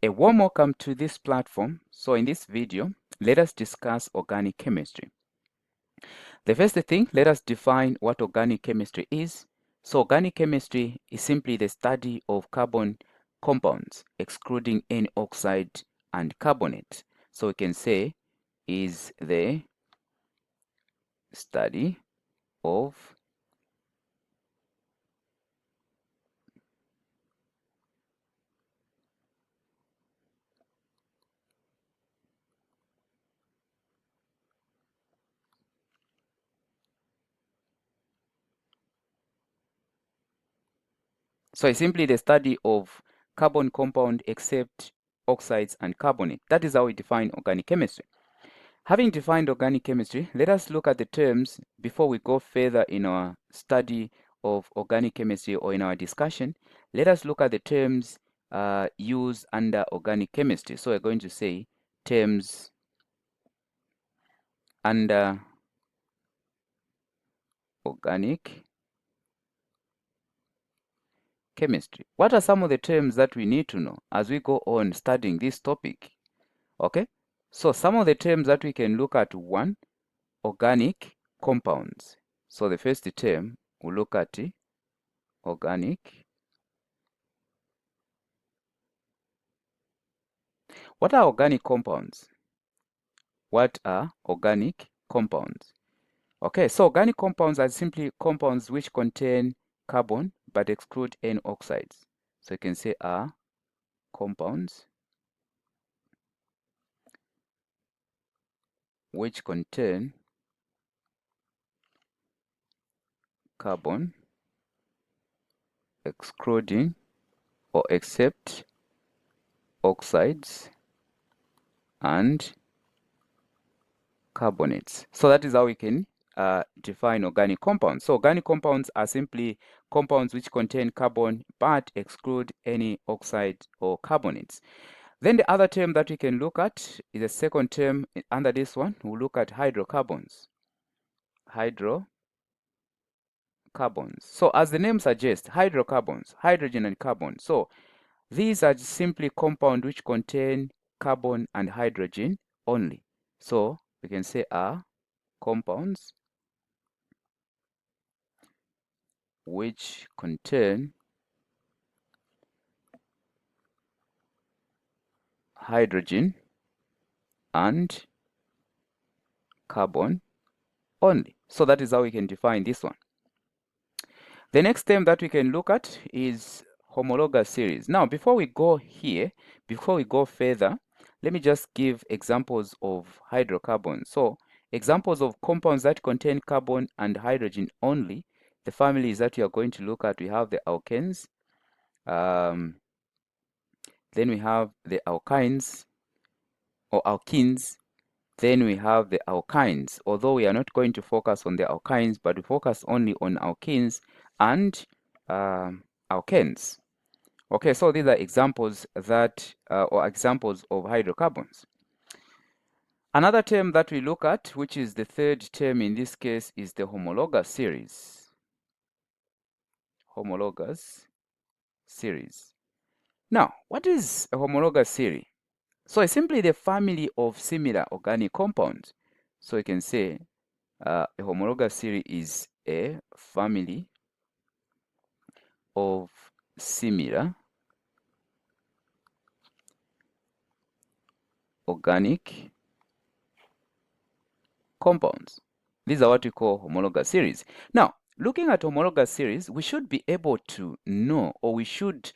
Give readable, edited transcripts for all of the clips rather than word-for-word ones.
A warm welcome to this platform. So in this video, let us discuss organic chemistry. The first thing, let us define what organic chemistry is. So organic chemistry is simply the study of carbon compounds, excluding N oxide and carbonate. So we can say is the study of So it's simply the study of carbon compound except oxides and carbonate. That is how we define organic chemistry. Having defined organic chemistry, let us look at the terms before we go further in our study of organic chemistry or in our discussion. Let us look at the terms used under organic chemistry. So we're going to say terms under organic chemistry. What are some of the terms that we need to know as we go on studying this topic? Okay, so some of the terms that we can look at: one, organic compounds. So the first term we'll look at organic. What are organic compounds? What are organic compounds? Okay, so organic compounds are simply compounds which contain carbon but exclude N oxides. So you can say are compounds which contain carbon excluding or except oxides and carbonates. So that is how we can define organic compounds. So organic compounds are simply compounds which contain carbon but exclude any oxide or carbonates. Then the other term that we can look at is a second term under this one. We'll look at hydrocarbons. Hydrocarbons. So as the name suggests, hydrocarbons, hydrogen and carbon. So these are simply compounds which contain carbon and hydrogen only. So we can say are compounds which contain hydrogen and carbon only. So that is how we can define this one. The next term that we can look at is homologous series. Now, before we go further, let me just give examples of hydrocarbons. So examples of compounds that contain carbon and hydrogen only. The families that we are going to look at, we have the alkanes, then we have the alkynes or alkenes, then we have the alkynes, although we are not going to focus on the alkynes, but we focus only on alkenes and alkanes. Okay, so these are examples that or examples of hydrocarbons. Another term that we look at, which is the third term in this case, is the homologous series. Homologous series. Now, what is a homologous series? So it's simply the family of similar organic compounds. So you can say a homologous series is a family of similar organic compounds. These are what we call homologous series. Now, looking at homologous series, we should be able to know, or we should,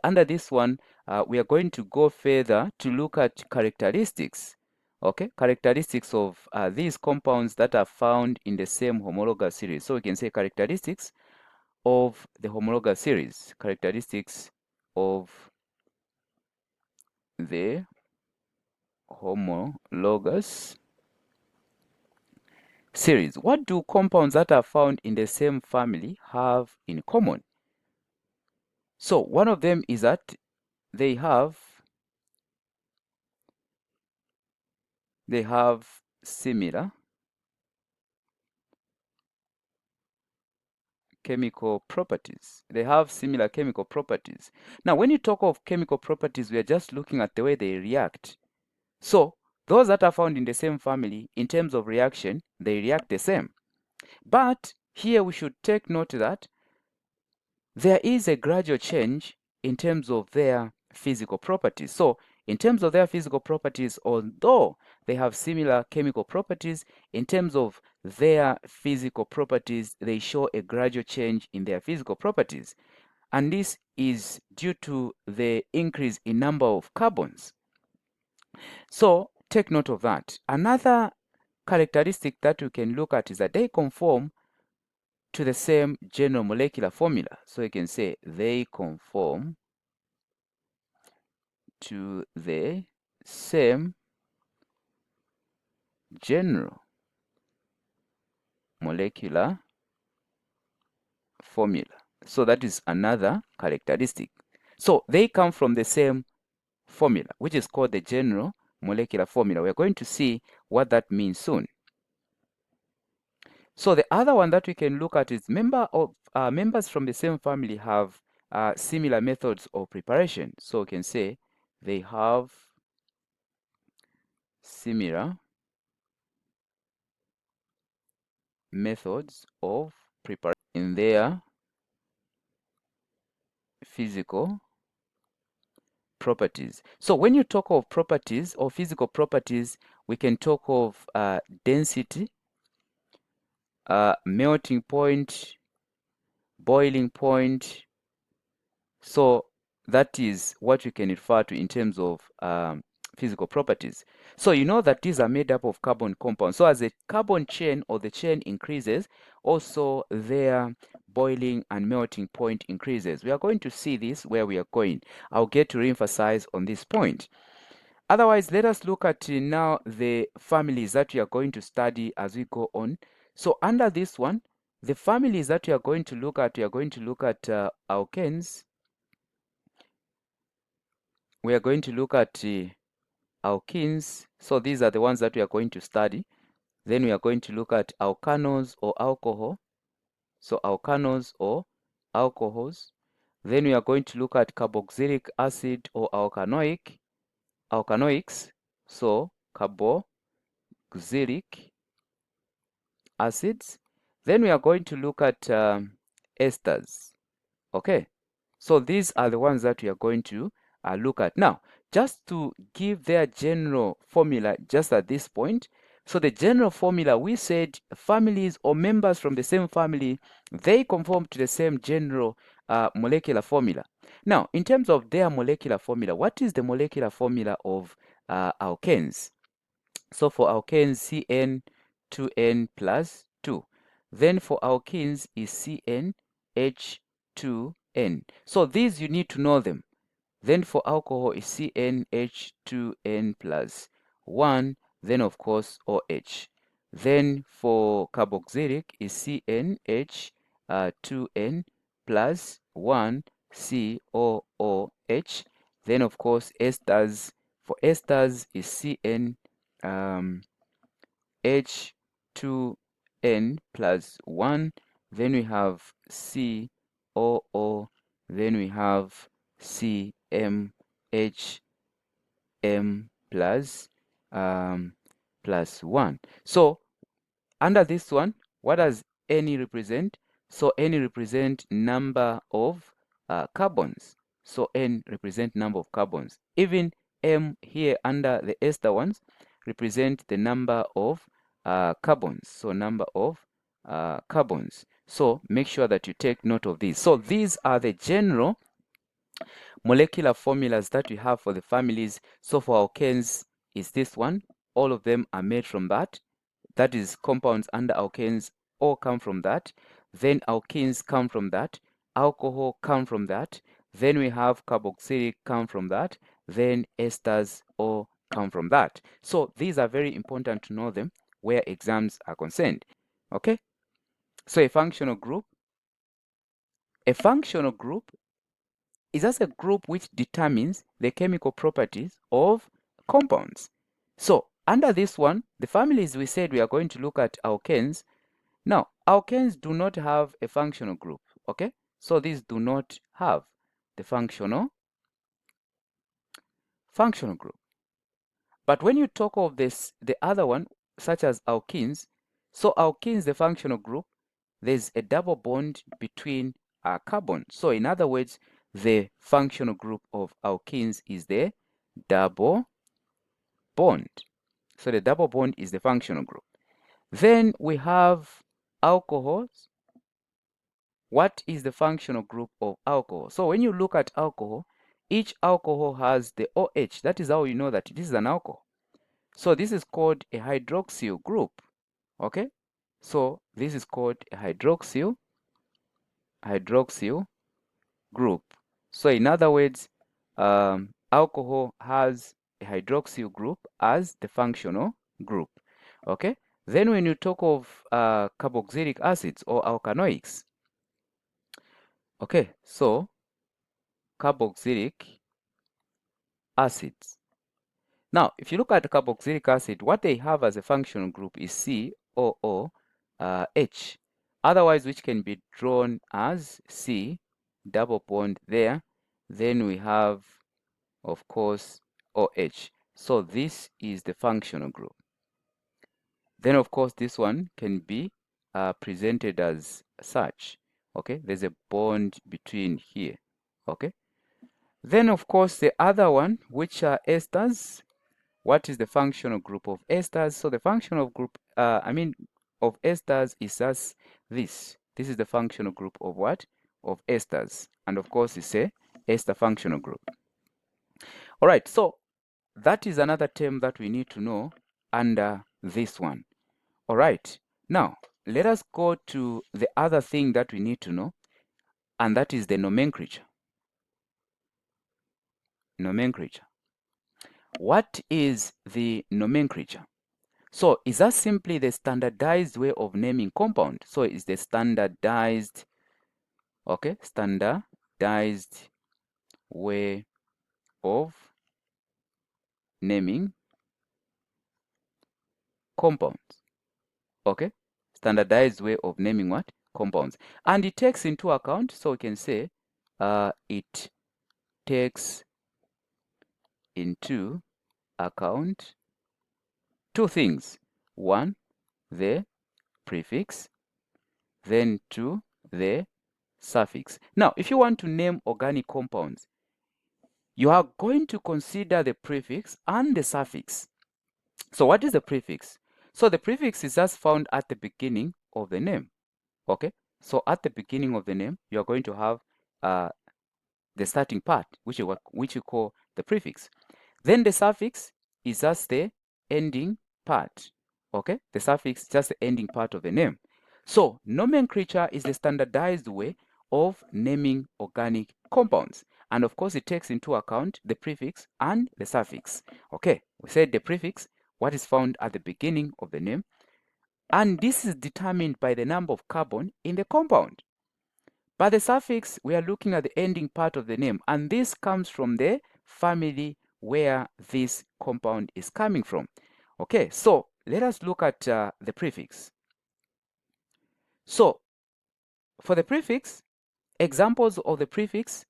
under this one, we are going to go further to look at characteristics. Okay, characteristics of these compounds that are found in the same homologous series. So we can say characteristics of the homologous series. Characteristics of the homologous series. What do compounds that are found in the same family have in common? So one of them is that they have similar chemical properties. They have similar chemical properties. Now, when you talk of chemical properties, we are just looking at the way they react. So, those that are found in the same family, in terms of reaction, they react the same. But here we should take note that there is a gradual change in terms of their physical properties. So, in terms of their physical properties, although they have similar chemical properties, in terms of their physical properties, they show a gradual change in their physical properties. And this is due to the increase in number of carbons. So, take note of that. Another characteristic that we can look at is that they conform to the same general molecular formula. So you can say they conform to the same general molecular formula. So that is another characteristic. So they come from the same formula, which is called the general molecular formula. We're going to see what that means soon. So the other one that we can look at is members from the same family have similar methods of preparation. So we can say they have similar methods of preparation in their physical properties. So when you talk of properties or physical properties, we can talk of density, melting point, boiling point. So that is what we can refer to in terms of physical properties. So you know that these are made up of carbon compounds. So as the carbon chain or the chain increases, also their boiling and melting point increases. We are going to see this where we are going. I'll get to re-emphasize on this point. Otherwise, let us look at now the families that we are going to study as we go on. So under this one, the families that we are going to look at, alkanes. We are going to look at alkenes. So these are the ones that we are going to study. Then we are going to look at alkanos or alcohol. So alkanos or alcohols. Then we are going to look at carboxylic acid or alkanoics. So carboxylic acids. Then we are going to look at esters. Okay. So these are the ones that we are going to look at. Now, just to give their general formula just at this point. So the general formula, we said families or members from the same family, they conform to the same general molecular formula. Now, in terms of their molecular formula, what is the molecular formula of alkanes? So for alkanes, CN2N plus 2. Then for alkenes is CnH2N. So these you need to know them. Then for alcohol is CnH2N plus 1. Then of course OH. Then for carboxylic is CnH2N plus 1 COOH. Then of course esters. For esters is H2N plus 1. Then we have COO. Then we have CMHM plus 1. So under this one, what does N represent? So N represent number of carbons. So N represent number of carbons. Even M here under the ester ones represent the number of carbons. So number of carbons. So make sure that you take note of these. So these are the general molecular formulas that we have for the families. So for alkanes is this one. All of them are made from that. That is compounds under alkanes all come from that. Then alkenes come from that. Alcohol come from that. Then we have carboxylic come from that. Then esters all come from that. So these are very important to know them where exams are concerned. Okay? So a functional group is just a group which determines the chemical properties of compounds. So under this one, the families we said we are going to look at alkanes. Now, alkanes do not have a functional group, okay? So these do not have the functional group. But when you talk of this, the other one, such as alkenes, so alkenes, the functional group, there's a double bond between carbon. So in other words, the functional group of alkenes is the double bond. So the double bond is the functional group. Then we have alcohols. What is the functional group of alcohol? So when you look at alcohol, each alcohol has the OH. That is how you know that this is an alcohol. So this is called a hydroxyl group. Okay? So this is called a hydroxyl group. So in other words, alcohol has a hydroxyl group as the functional group. Okay? Then when you talk of carboxylic acids or alkanoics, okay, so carboxylic acids. Now, if you look at carboxylic acid, what they have as a functional group is COOH, otherwise which can be drawn as C, double bond there. Then we have, of course, OH. So this is the functional group. Then, of course, this one can be presented as such. Okay, there's a bond between here. Okay. Then, of course, the other one, which are esters. What is the functional group of esters? So the functional group, of esters is just this. This is the functional group of what? Of esters. And of course, it's a ester functional group. All right, so that is another term that we need to know under this one. All right, now let us go to the other thing that we need to know, and that is the nomenclature. Nomenclature. What is the nomenclature? So is that simply the standardized way of naming compound? So it's the standardized, okay, standardized way of naming compounds. Okay, standardized way of naming what? Compounds. And it takes into account, so we can say it takes into account two things. One, the prefix, then two, the suffix. Now, if you want to name organic compounds, you are going to consider the prefix and the suffix. So what is the prefix? So the prefix is just found at the beginning of the name. Okay, so at the beginning of the name, you are going to have the starting part, which you call the prefix. Then the suffix is just the ending part. Okay, the suffix is just the ending part of the name. So nomenclature is the standardized way of naming organic compounds. And of course, it takes into account the prefix and the suffix. Okay, we said the prefix, what is found at the beginning of the name. And this is determined by the number of carbon in the compound. By the suffix, we are looking at the ending part of the name. And this comes from the family where this compound is coming from. Okay, so let us look at the prefix. So, for the prefix, examples of the prefix,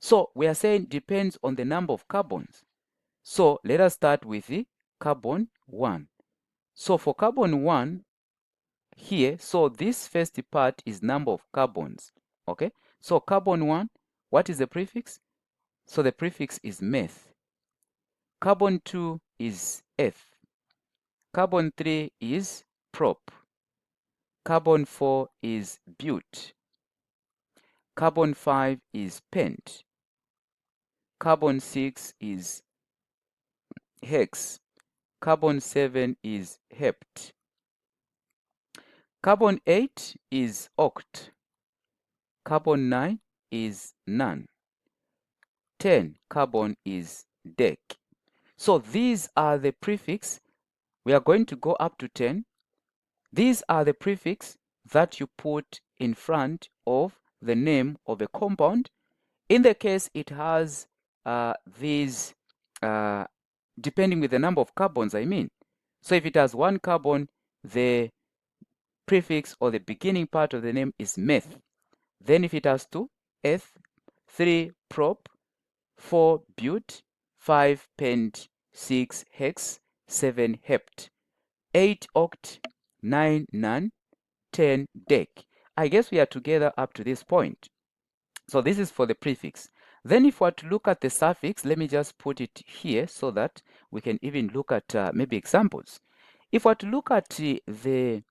so we are saying depends on the number of carbons. So let us start with the carbon 1. So for carbon 1 here, so this first part is number of carbons. Okay, so carbon 1, what is the prefix? So the prefix is meth. Carbon 2 is eth. Carbon 3 is prop. Carbon 4 is but. Carbon 5 is pent. Carbon 6 is hex. Carbon 7 is hept. Carbon 8 is oct. Carbon 9 is non. 10 carbon is dec. So these are the prefix. We are going to go up to 10. These are the prefix that you put in front of the name of a compound. In the case it has these, depending with the number of carbons, I mean. So if it has 1 carbon, the prefix or the beginning part of the name is meth. Then if it has 2, eth, 3, prop, 4, but, 5, pent, 6, hex, 7, hept, 8, oct, 9, non, 10, dec. I guess we are together up to this point. So this is for the prefix. Then if we are to look at the suffix, let me just put it here so that we can even look at maybe examples. If we are to look at the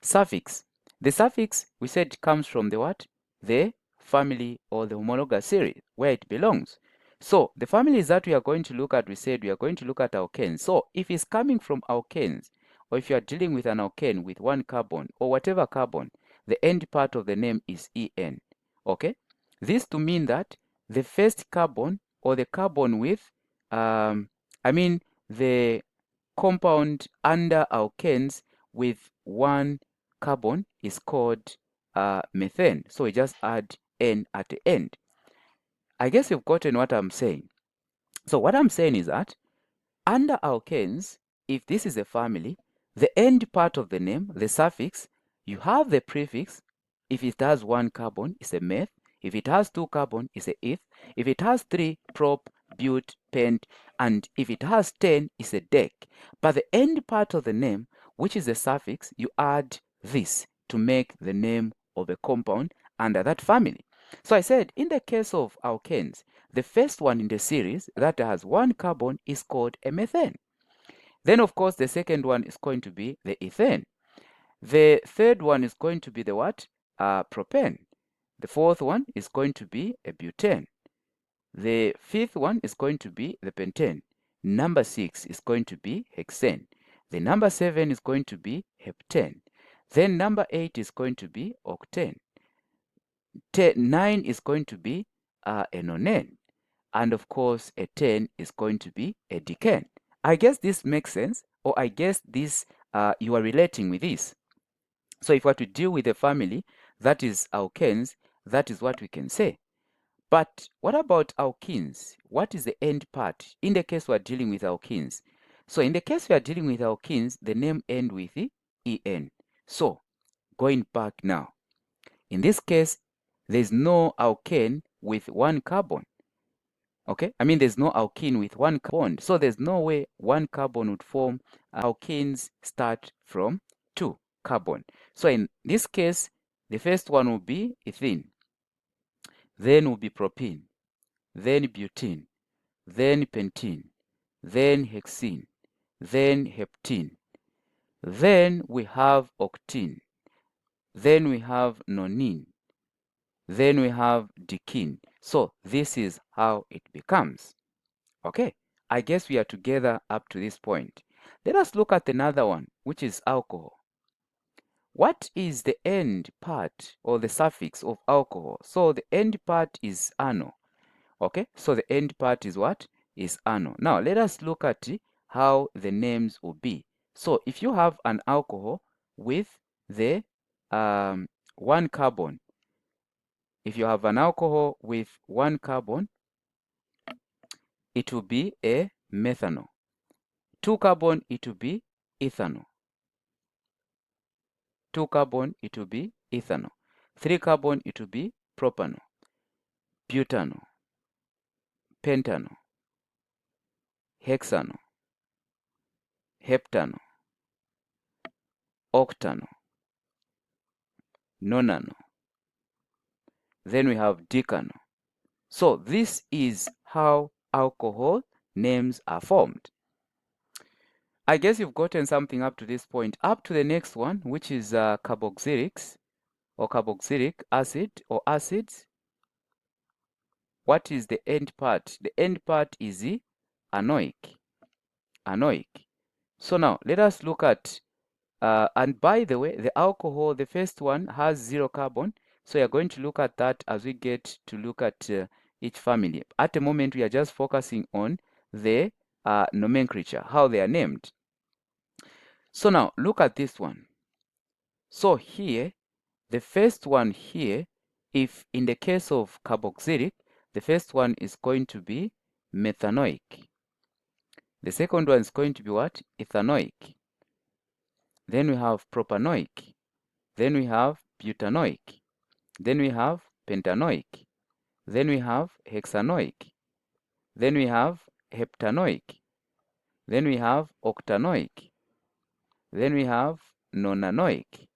suffix, the suffix we said comes from the what? The family or the homologous series where it belongs. So the families that we are going to look at, we said we are going to look at alkanes. So if it's coming from alkanes, or if you are dealing with an alkane with 1 carbon or whatever carbon, the end part of the name is en. Okay, this to mean that the first carbon or the carbon with the compound under alkanes with 1 carbon is called methane. So we just add N at the end. I guess you've gotten what I'm saying. So what I'm saying is that under alkanes, if this is a family, the end part of the name, the suffix, you have the prefix. If it has 1 carbon, it's a meth. If it has 2 carbon, it's a eth. If it has 3, prop, but, pent, and if it has 10, it's a dec. But the end part of the name, which is the suffix, you add this to make the name of a compound under that family. So I said, in the case of alkanes, the first one in the series that has 1 carbon is called a methane. Then, of course, the second one is going to be the ethane. The third one is going to be the what? Propane. The fourth one is going to be a butane. The fifth one is going to be the pentane. Number 6 is going to be hexane. The number 7 is going to be heptane. Then number 8 is going to be octane. 9 is going to be a nonane. And of course, a 10 is going to be a decane. I guess this makes sense, or I guess this you are relating with this. So if we are to deal with a family that is alkanes, that is what we can say. But what about alkenes? What is the end part in the case we are dealing with alkenes? So in the case we are dealing with alkenes, the name ends with en. So going back now, in this case, there's no alkane with 1 carbon. Okay, I mean there's no alkene with 1 bond, so there's no way 1 carbon would form. Alkenes start from 2 carbon. So in this case, the first one will be ethene, then will be propene, then butene, then pentene, then hexene, then heptene, then we have octene, then we have nonene, then we have decene. So this is how it becomes. Okay, I guess we are together up to this point. Let us look at another one, which is alcohol. What is the end part or the suffix of alcohol? So the end part is ano. Okay, so the end part is what? Is ano. Now let us look at how the names will be. So if you have an alcohol with the 1 carbon, if you have an alcohol with 1 carbon, it will be a methanol. 2 carbon, it will be ethanol. 2 carbon, it will be ethanol. 3 carbon, it will be propanol, butanol, pentanol, hexanol, heptanol, octanol, nonanol. Then we have decanol. So this is how alcohol names are formed. I guess you've gotten something up to this point. Up to the next one, which is carboxylics or carboxylic acid or acids. What is the end part? The end part is the anoic. Anoic. So now let us look at, and by the way, the alcohol, the first one has 0 carbon. So you're going to look at that as we get to look at each family. At the moment, we are just focusing on the nomenclature, how they are named. So now look at this one. So here, the first one here, if in the case of carboxylic, the first one is going to be methanoic. The second one is going to be what? Ethanoic. then we have propanoic, then we have butanoic, then we have pentanoic, then we have hexanoic, then we have heptanoic, then we have octanoic, then we have nonanoic,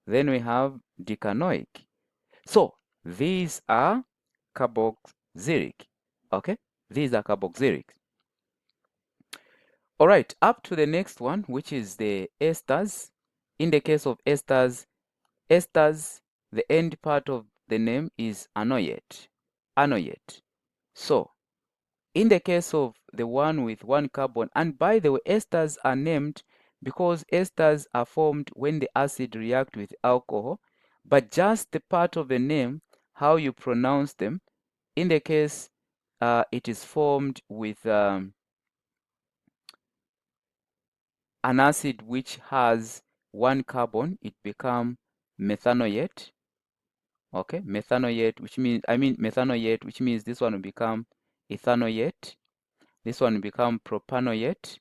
then we have decanoic. So these are carboxylic. Okay, these are carboxylic. All right, up to the next one, which is the esters. In the case of esters, the end part of the name is anoyet. Anoyet. So in the case of the one with one carbon, and by the way, esters are named because esters are formed when the acid react with alcohol, but just the part of the name, how you pronounce them. In the case, it is formed with an acid which has one carbon, it become methanoyet. Okay, methanoyet, which means, methanoyet, which means this one will become ethanoyet. This one will become propanoyet.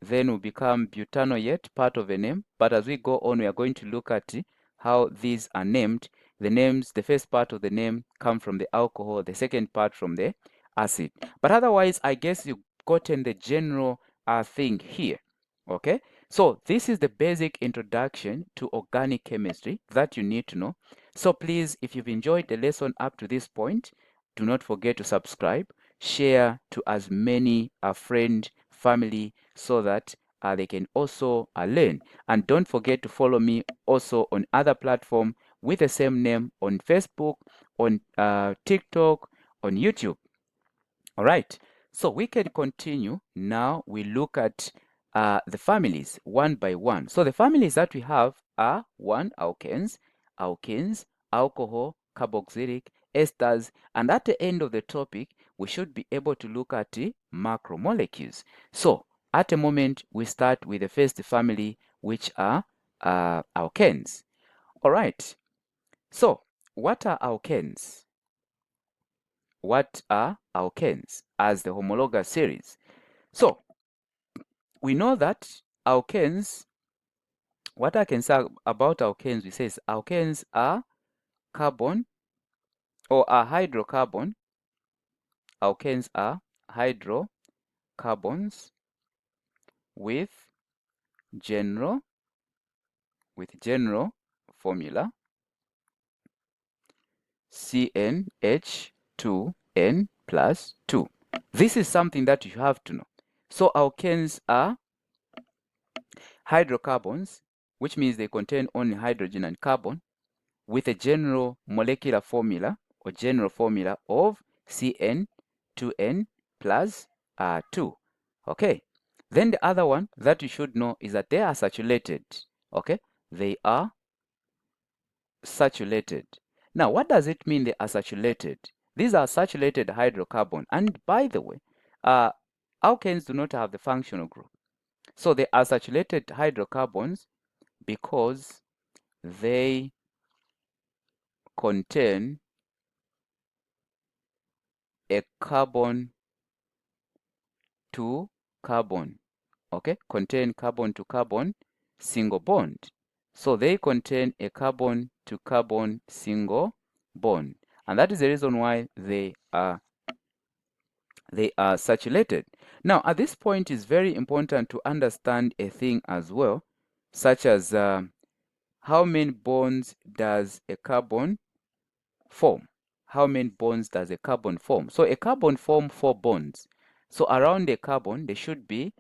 Then will become butanoyet, part of a name. But as we go on, we are going to look at how these are named. The names, the first part of the name come from the alcohol, the second part from the acid. But otherwise, I guess you've gotten the general thing here. Okay, so this is the basic introduction to organic chemistry that you need to know. So please, if you've enjoyed the lesson up to this point, do not forget to subscribe, share to as many friend, family, so that they can also learn. And don't forget to follow me also on other platforms with the same name on Facebook, on TikTok, on YouTube. All right, so we can continue. Now we look at the families one by one. So the families that we have are 1, alkanes, alcohol, carboxylic, esters, and at the end of the topic, we should be able to look at the macromolecules. So at the moment, we start with the first family, which are alkanes. All right, so what are alkanes? What are alkanes as the homologous series? So we know that alkanes, what I can say about alkanes, we say alkanes are carbon or are hydrocarbon. Alkanes are hydrocarbons with general formula CnH2n plus 2. This is something that you have to know. So alkanes are hydrocarbons, which means they contain only hydrogen and carbon, with a general molecular formula or general formula of Cn2n plus 2. Okay. Then the other one that you should know is that they are saturated. Okay. They are saturated. Now, what does it mean they are saturated? These are saturated hydrocarbon. And by the way, alkanes do not have the functional group. So they are saturated hydrocarbons because they contain a carbon to carbon. Okay, contain carbon to carbon single bond. So they contain a carbon to carbon single bond. And that is the reason why they are saturated. Now, at this point, it's very important to understand a thing as well, such as how many bonds does a carbon form? How many bonds does a carbon form? So a carbon forms 4 bonds. So around a carbon, there should be,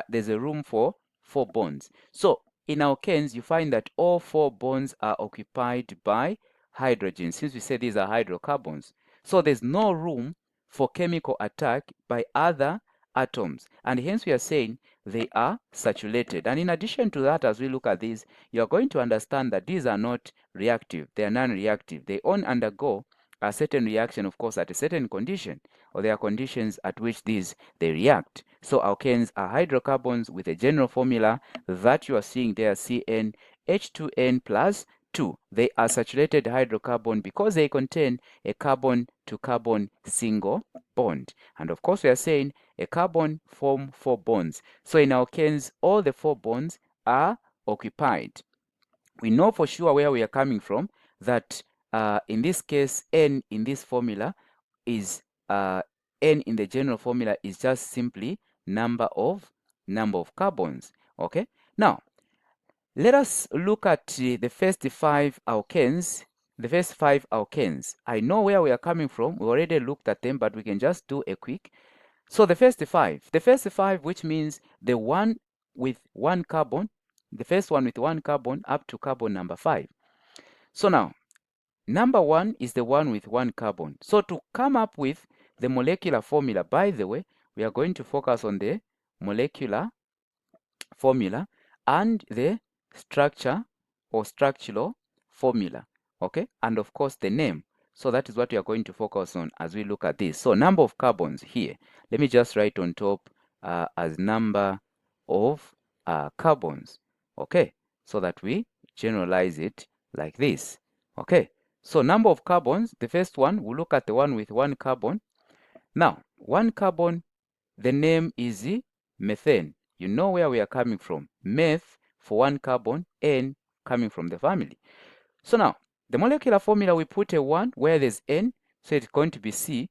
there's a room for 4 bonds. So in alkanes, you find that all 4 bonds are occupied by hydrogen, since we say these are hydrocarbons. So there's no room for chemical attack by other atoms, and hence we are saying they are saturated. And in addition to that, as we look at these, you are going to understand that these are not reactive, they are non-reactive. They only undergo a certain reaction, of course, at a certain condition, or there are conditions at which they react. So alkanes are hydrocarbons with a general formula that you are seeing there, CnH2n plus 2. They are saturated hydrocarbon because they contain a carbon-to-carbon single bond. And of course, we are saying a carbon form 4 bonds. So in alkanes, all the 4 bonds are occupied. We know for sure where we are coming from, that in this case, N in this formula is, N in the general formula is just simply number of carbons. Okay, now let us look at the first 5 alkanes. The first 5 alkanes, I know where we are coming from. We already looked at them, but we can just do a quick. So the first 5, which means the one with 1 carbon, the first one with 1 carbon up to carbon number 5. So now, number 1 is the one with 1 carbon. So to come up with the molecular formula, by the way, we are going to focus on the molecular formula and the structure or structural formula, okay, and of course the name. So that is what we are going to focus on as we look at this. So number of carbons here, let me just write on top as number of carbons, okay, so that we generalize it like this. Okay, so number of carbons, the first one, we'll look at the one with 1 carbon. Now 1 carbon, the name is methane. You know where we are coming from. Meth for 1 carbon, N coming from the family. So now, the molecular formula, we put a 1 where there's N, so it's going to be C.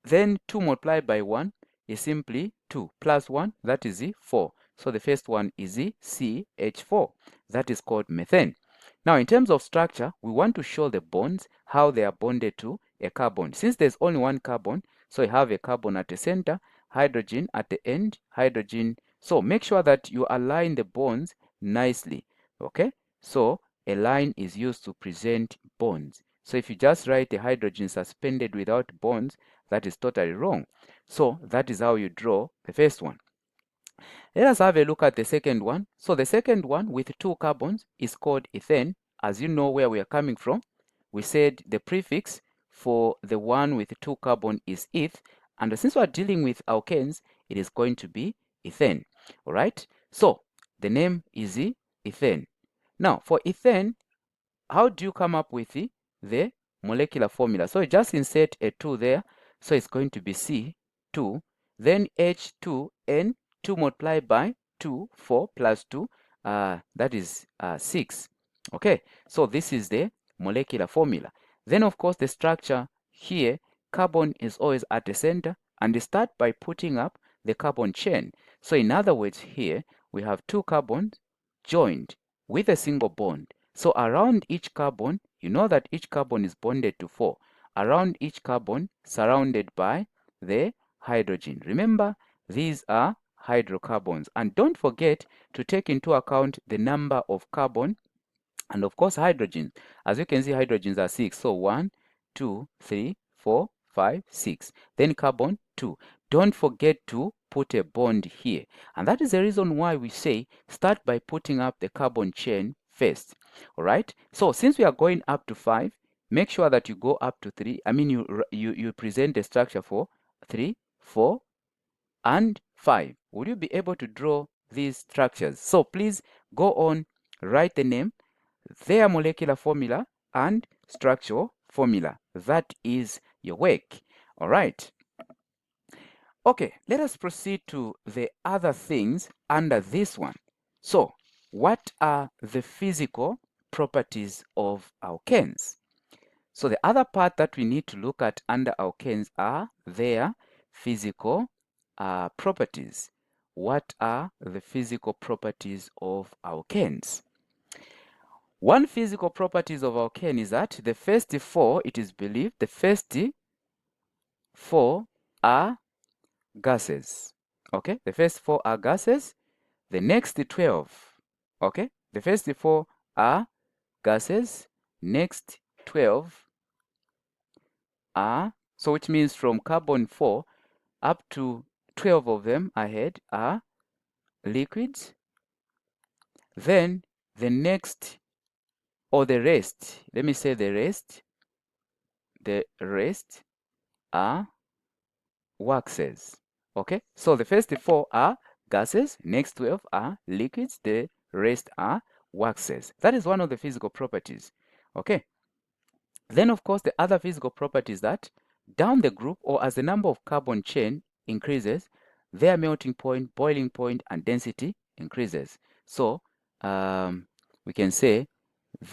Then 2 multiplied by 1 is simply 2 plus 1, that is 4. So the first one is CH4. That is called methane. Now, in terms of structure, we want to show the bonds, how they are bonded to a carbon. Since there's only 1 carbon, so you have a carbon at the center, hydrogen at the end, hydrogen. So make sure that you align the bonds nicely, okay? So a line is used to present bonds. So if you just write a hydrogen suspended without bonds, that is totally wrong. So that is how you draw the first one. Let us have a look at the second one. So the second one with 2 carbons is called ethane. As you know where we are coming from, we said the prefix for the one with 2 carbon is eth, and since we are dealing with alkanes, it is going to be ethane. All right, so the name is ethane. Now for ethane, how do you come up with the molecular formula? So just insert a 2 there, so it's going to be C2, then H2N, 2 multiplied by 2, 4 plus 2, that is 6. Okay, so this is the molecular formula. Then of course the structure here, carbon is always at the center, and they start by putting up the carbon chain. So in other words, here we have 2 carbons joined with a single bond. So around each carbon, you know that each carbon is bonded to 4. Around each carbon, surrounded by the hydrogen. Remember, these are hydrocarbons. And don't forget to take into account the number of carbon and of course hydrogen. As you can see, hydrogens are 6. So 1, 2, 3, 4, 5, 6. Then carbon 2. Don't forget to put a bond here. And that is the reason why we say start by putting up the carbon chain first. All right. So since we are going up to 5, make sure that you go up to 3. I mean, you present the structure for 3, 4, and 5. Will you be able to draw these structures? So please go on, write the name, their molecular formula, and structural formula. That is your work. All right. Okay, let us proceed to the other things under this one. So, what are the physical properties of alkanes? So the other part that we need to look at under alkanes are their physical properties. What are the physical properties of alkanes? One physical properties of alkane is that the first 4, it is believed, the first 4 are gases. Okay, the first 4 are gases. The next 12, okay, the first 4 are gases. Next 12 are, so which means from carbon 4 up to 12 of them ahead are liquids. Then the next, or the rest, let me say the rest are waxes. Okay, so the first 4 are gases, next 12 are liquids, the rest are waxes. That is one of the physical properties. Okay. Then, of course, the other physical property is that down the group, or as the number of carbon chain increases, their melting point, boiling point, and density increases. So we can say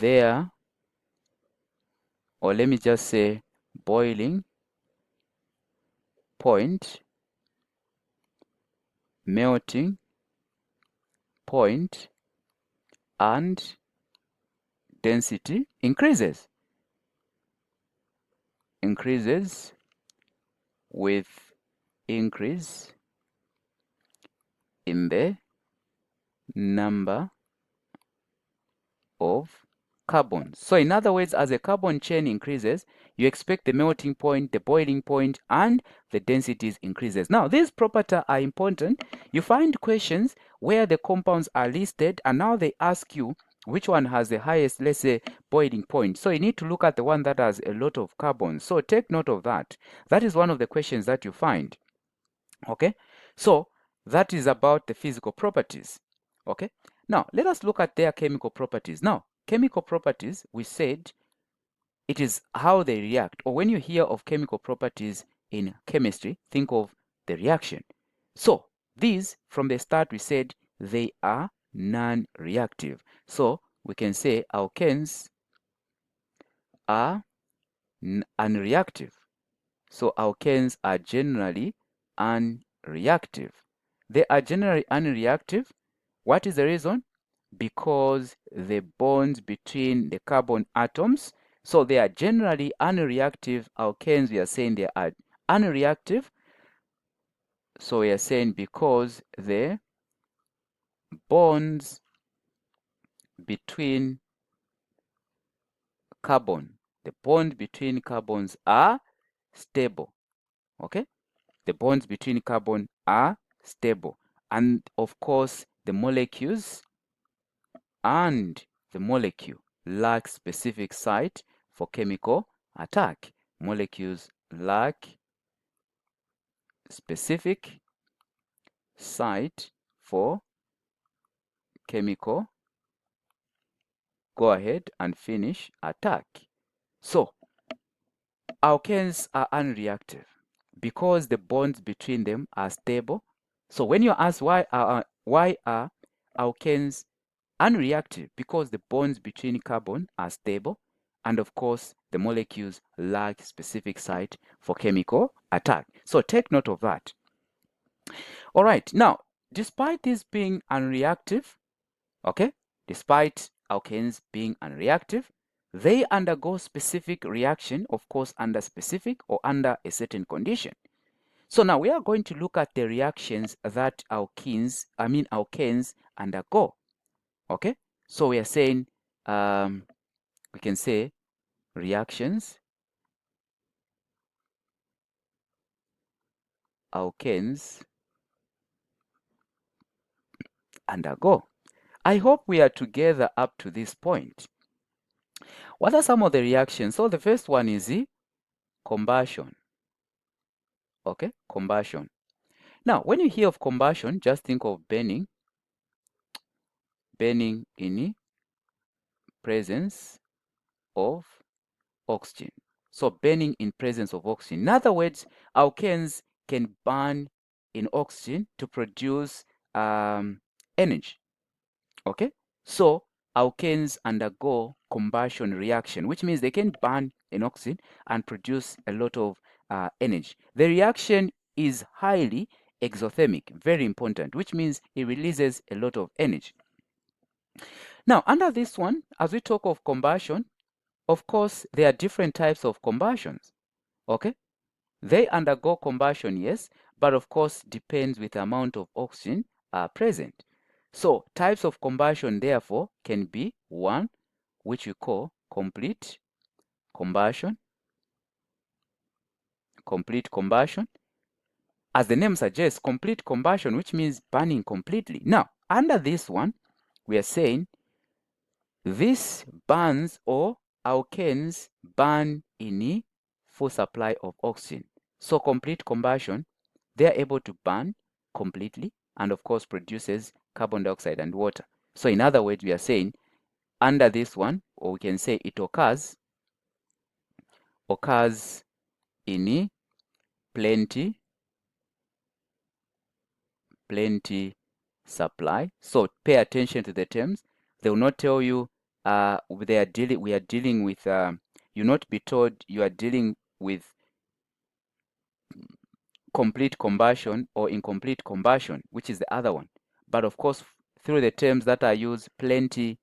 their, or let me just say boiling point, melting point, and density increases with increase in the number of carbons. So in other words, as the carbon chain increases, you expect the melting point, the boiling point, and the densities increases. Now, these properties are important. You find questions where the compounds are listed, and now they ask you which one has the highest, let's say, boiling point. So you need to look at the one that has a lot of carbon. So take note of that. That is one of the questions that you find. Okay, so that is about the physical properties. Okay, now let us look at their chemical properties. Now, chemical properties, we said it is how they react, or when you hear of chemical properties in chemistry, think of the reaction. So these, from the start, we said they are non-reactive. So we can say alkanes are unreactive. So alkanes are generally unreactive. They are generally unreactive. What is the reason? Because the bonds between the carbon atoms, so they are generally unreactive. Alkanes, we are saying they are unreactive. So we are saying because the bonds between the bond between carbons are stable. Okay? The bonds between carbon are stable. And of course, the molecules lack specific site for chemical attack. Molecules lack specific site for chemical, go ahead and finish, attack. So alkanes are unreactive because the bonds between them are stable. So when you ask why are alkanes unreactive, because the bonds between carbon are stable, and of course the molecules lack specific site for chemical attack. So take note of that. All right, now despite this being unreactive, okay, despite alkanes being unreactive, they undergo specific reaction, of course under specific or under a certain condition. So now we are going to look at the reactions that alkanes undergo. Okay, so we are saying we can say reactions alkanes undergo. I hope we are together up to this point. What are some of the reactions? So the first one is the combustion. Okay, combustion. Now, when you hear of combustion, just think of burning in presence of oxygen. So burning in presence of oxygen. In other words, alkanes can burn in oxygen to produce energy. Okay, so alkanes undergo combustion reaction, which means they can burn in oxygen and produce a lot of energy. The reaction is highly exothermic, very important, which means it releases a lot of energy. Now, under this one, as we talk of combustion, of course, there are different types of combustions. Okay, they undergo combustion, yes, but of course depends with the amount of oxygen present. So types of combustion therefore can be one, which we call complete combustion. Complete combustion. As the name suggests, complete combustion, which means burning completely. Now, under this one, we are saying this burns, or alkanes burn in a full supply of oxygen. So complete combustion, they are able to burn completely and of course produces carbon dioxide and water. So in other words, we are saying under this one, or we can say it occurs in plenty supply. So pay attention to the terms. They will not tell you we are dealing with you not be told you are dealing with complete combustion or incomplete combustion, which is the other one. But of course, through the terms that are used, plenty,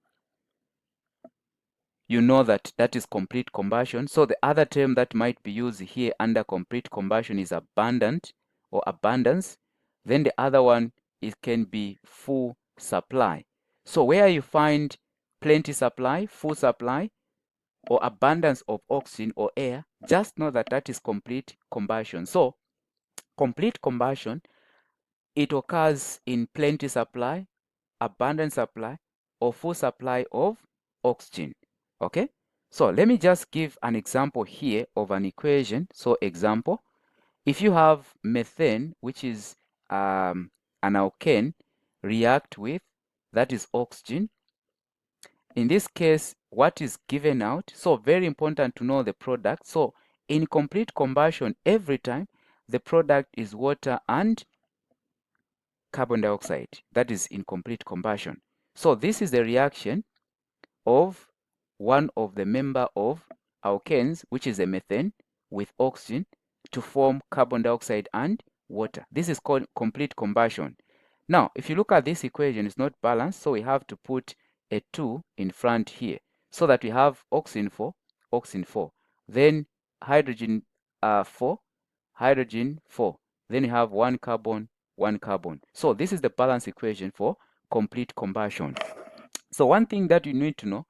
you know that that is complete combustion. So the other term that might be used here under complete combustion is abundant or abundance. Then the other one, it can be full supply. So where you find plenty supply, full supply, or abundance of oxygen or air, just know that that is complete combustion. So complete combustion, it occurs in plenty supply, abundant supply, or full supply of oxygen. Okay? So let me just give an example here of an equation. So example, if you have methane, which is an alkane, react with, that is oxygen. In this case, what is given out? So very important to know the product. So in complete combustion, every time the product is water and carbon dioxide. That is in complete combustion. So this is the reaction of one of the member of alkanes, which is a methane, with oxygen to form carbon dioxide and water. This is called complete combustion. Now, if you look at this equation, it's not balanced, so we have to put a 2 in front here so that we have oxygen 4, then hydrogen 4, hydrogen 4, then you have 1 carbon, 1 carbon. So this is the balance equation for complete combustion. So one thing that you need to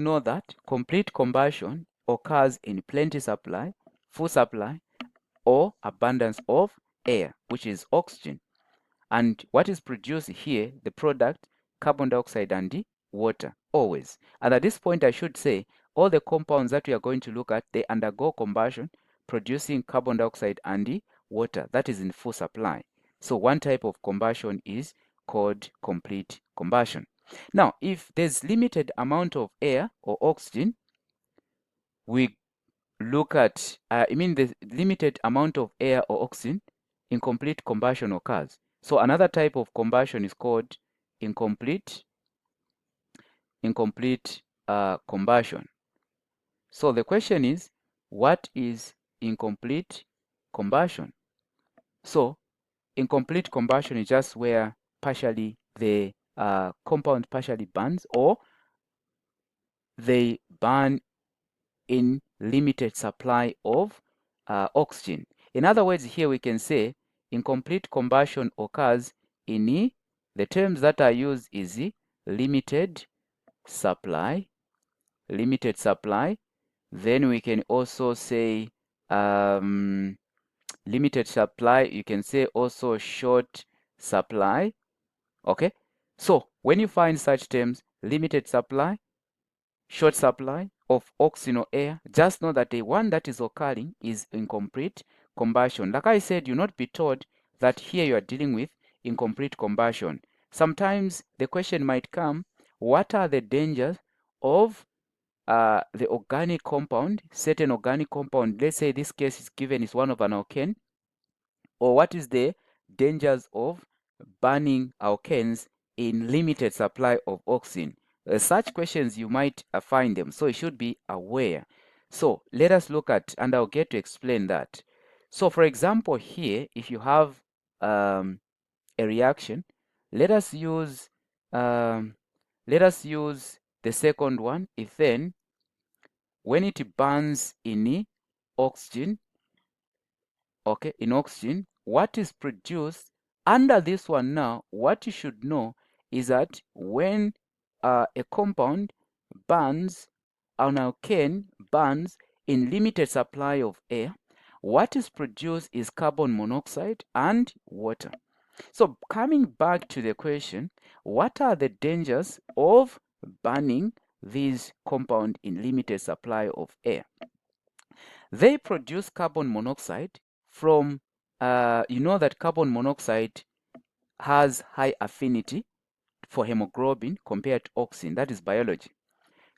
know that complete combustion occurs in plenty supply, full supply, or abundance of air, which is oxygen. And what is produced here, the product, carbon dioxide and the water, always. And at this point, I should say, all the compounds that we are going to look at, they undergo combustion, producing carbon dioxide and the water. That is in full supply. So one type of combustion is called complete combustion. Now, if there's limited amount of air or oxygen, we look at, the limited amount of air or oxygen, incomplete combustion occurs. So another type of combustion is called incomplete combustion. So the question is, what is incomplete combustion? So incomplete combustion is just where partially the compound partially burns, or they burn in limited supply of oxygen. In other words, here we can say incomplete combustion occurs in the terms that are used is limited supply. Then we can also say limited supply. You can say also short supply. Okay, so when you find such terms, limited supply, short supply of oxygen or air, just know that the one that is occurring is incomplete combustion. Like I said, you'll not be told that here you are dealing with incomplete combustion. Sometimes the question might come, what are the dangers of the organic compound, certain organic compound? Let's say this case is given is one of an alkane, or what is the dangers of burning alkanes in limited supply of oxygen? Such questions you might find them, so you should be aware. So let us look at, and I'll get to explain that. So for example here, if you have a reaction, let us use the second one, ethane. When it burns in oxygen, okay, in oxygen, what is produced under this one now, what you should know is that when a compound burns, an alkane burns in limited supply of air, what is produced is carbon monoxide and water. So coming back to the question, what are the dangers of burning these compound in limited supply of air? They produce carbon monoxide from, you know that carbon monoxide has high affinity for hemoglobin compared to oxygen. That is biology.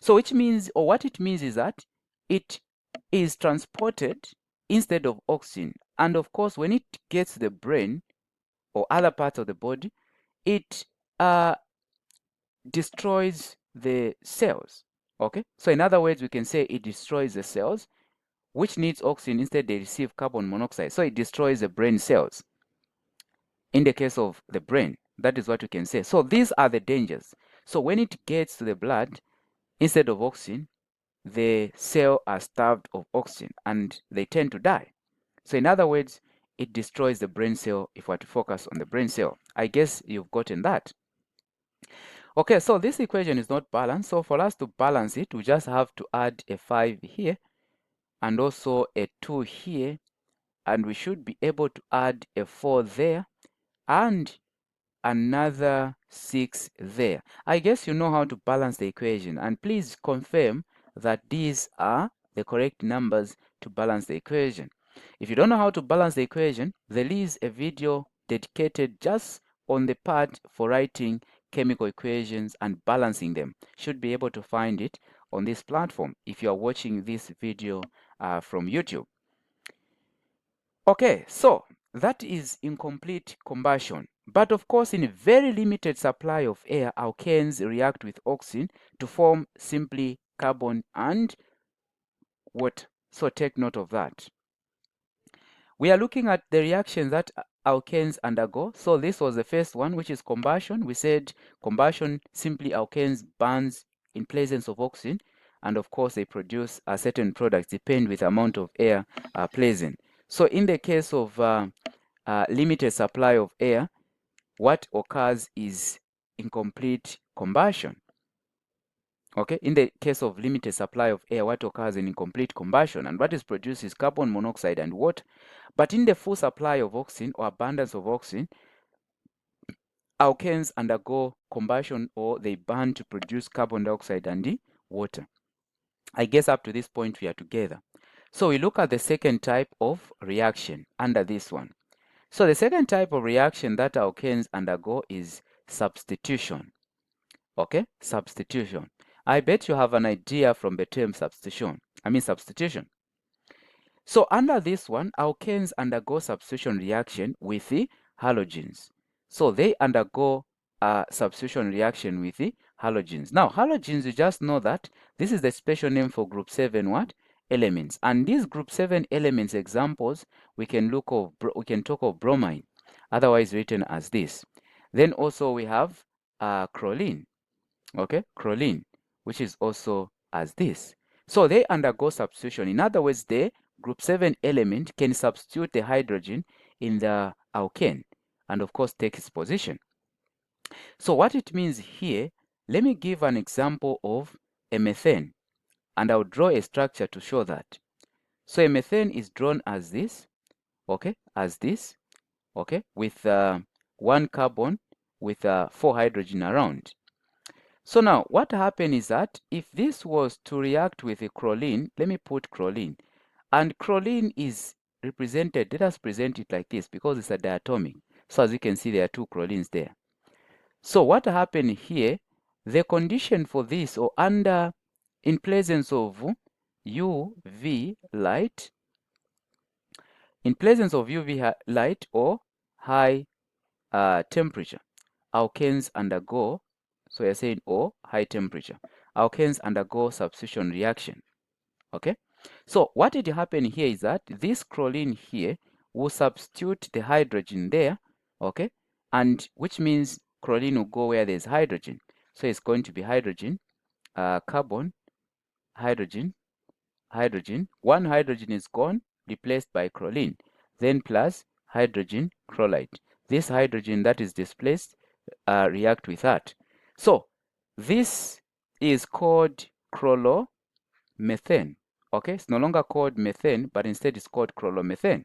So which means, or what it means is that it is transported instead of oxygen. And of course, when it gets to the brain or other parts of the body, it destroys the cells. Okay, so in other words, we can say it destroys the cells which needs oxygen. Instead they receive carbon monoxide, so it destroys the brain cells. In the case of the brain, that is what we can say. So these are the dangers. So when it gets to the blood, instead of oxygen, the cell are starved of oxygen and they tend to die. So in other words, it destroys the brain cell. If we are to focus on the brain cell, I guess you've gotten that. Okay, so this equation is not balanced. So for us to balance it, we just have to add a 5 here and also a 2 here, and we should be able to add a 4 there and another 6 there. I guess you know how to balance the equation, and please confirm that these are the correct numbers to balance the equation. If you don't know how to balance the equation, there is a video dedicated just on the part for writing chemical equations and balancing them. Should be able to find it on this platform if you are watching this video from YouTube. Okay, so that is incomplete combustion. But of course, in a very limited supply of air, alkanes react with oxygen to form simply carbon and water. So take note of that. We are looking at the reaction that alkanes undergo. So this was the first one, which is combustion. We said combustion, simply alkanes burns in presence of oxygen. And of course, they produce certain products depend with the amount of air present. So in the case of limited supply of air, what occurs is incomplete combustion. Okay, in the case of limited supply of air, what occurs in incomplete combustion, and what is produced is carbon monoxide and water. But in the full supply of oxygen or abundance of oxygen, alkanes undergo combustion or they burn to produce carbon dioxide and the water. I guess up to this point we are together. So we look at the second type of reaction under this one. So the second type of reaction that alkanes undergo is substitution. Okay, substitution. I bet you have an idea from the term substitution. So under this one, alkanes undergo substitution reaction with the halogens. So they undergo a substitution reaction with the halogens. Now, halogens, you just know that this is the special name for group 7 what? Elements. And these group 7 elements examples, we can talk of bromine, otherwise written as this. Then also we have choline. Okay, choline, which is also as this. So they undergo substitution. In other words, the group 7 element can substitute the hydrogen in the alkane and of course take its position. So what it means here, let me give an example of a methane, and I'll draw a structure to show that. So a methane is drawn as this, okay, okay, with 1 carbon with 4 hydrogen around. So now what happened is that if this was to react with a choline, let me put choline, and choline is represented, let us present it like this because it's a diatomic. So as you can see, there are 2 cholines there. So what happened here, the condition for this, or under, in presence of UV light, in presence of UV light or high temperature, alkanes undergo, so you're saying O, high temperature, alkanes undergo substitution reaction. Okay, so what did happen here is that this choline here will substitute the hydrogen there, okay, and which means choline will go where there's hydrogen. So it's going to be hydrogen, carbon, hydrogen, hydrogen. 1 hydrogen is gone, replaced by choline, then plus hydrogen chloride. This hydrogen that is displaced react with that. So this is called chloromethane. Okay, it's no longer called methane, but instead it's called chloromethane.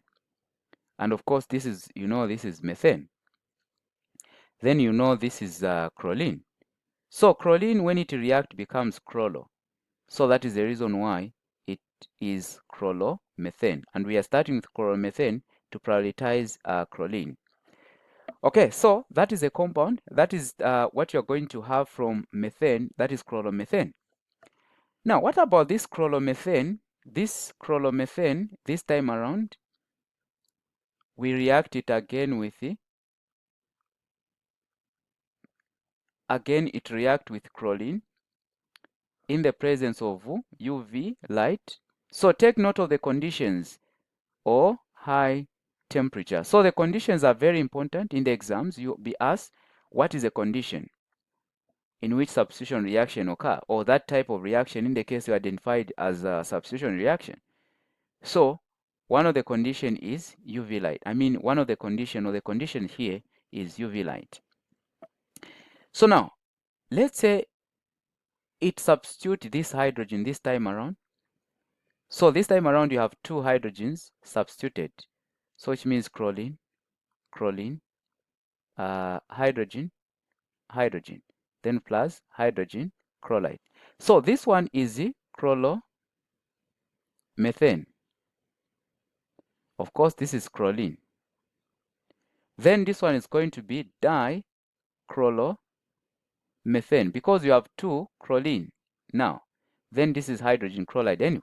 And of course, this is, this is methane. Then this is choline. So choline, when it reacts, becomes chloro. So that is the reason why it is chloromethane. And we are starting with chloromethane to prioritize choline. Okay, so that is a compound. That is what you're going to have from methane. That is chloromethane. Now, what about this chloromethane? This chloromethane, this time around, we react it again with it. Again, it reacts with chlorine in the presence of UV light. So take note of the conditions or high temperature. So the conditions are very important in the exams. You'll be asked, what is a condition in which substitution reaction occur, or that type of reaction in the case you identified as a substitution reaction. So one of the condition is UV light. I mean, one of the condition, or the condition here, is UV light. So now, let's say it substitute this hydrogen this time around. So this time around you have two hydrogens substituted. So which means chlorine, hydrogen, hydrogen, then plus hydrogen chloride. So this one is the chloromethane. Of course, this is chlorine. Then this one is going to be dichloromethane because you have two chlorine now. Then this is hydrogen chloride anyway.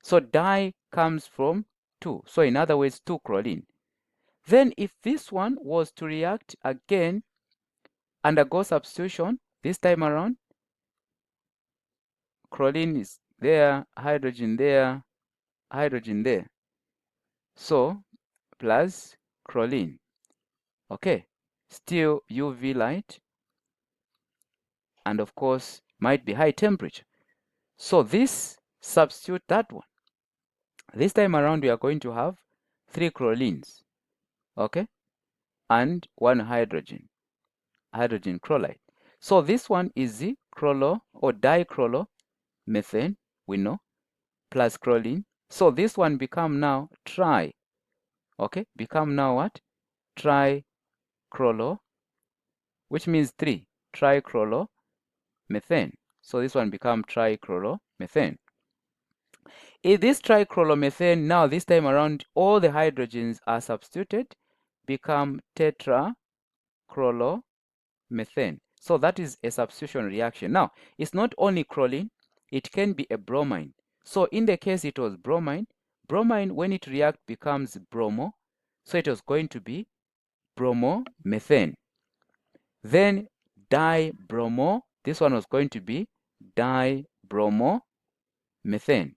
So di comes from 2. So in other words, 2 chlorine. Then if this one was to react again, undergo substitution, this time around, chlorine is there, hydrogen there, hydrogen there. So plus chlorine. Okay, still UV light, and of course might be high temperature. So this substitute that one. This time around we are going to have 3 chlorines, okay, and 1 hydrogen chloride. So this one is the chloro or dichloromethane, we know, plus chlorine. So this one become now tri, okay, become now what? Trichloro, which means 3, trichloromethane. So this one become trichloromethane. If this trichloromethane, now this time around, all the hydrogens are substituted, become tetrachloromethane. So that is a substitution reaction. Now, it's not only chlorine, it can be a bromine. So in the case it was bromine, when it reacts becomes bromo. So it was going to be bromomethane. Then dibromo, this one was going to be dibromomethane.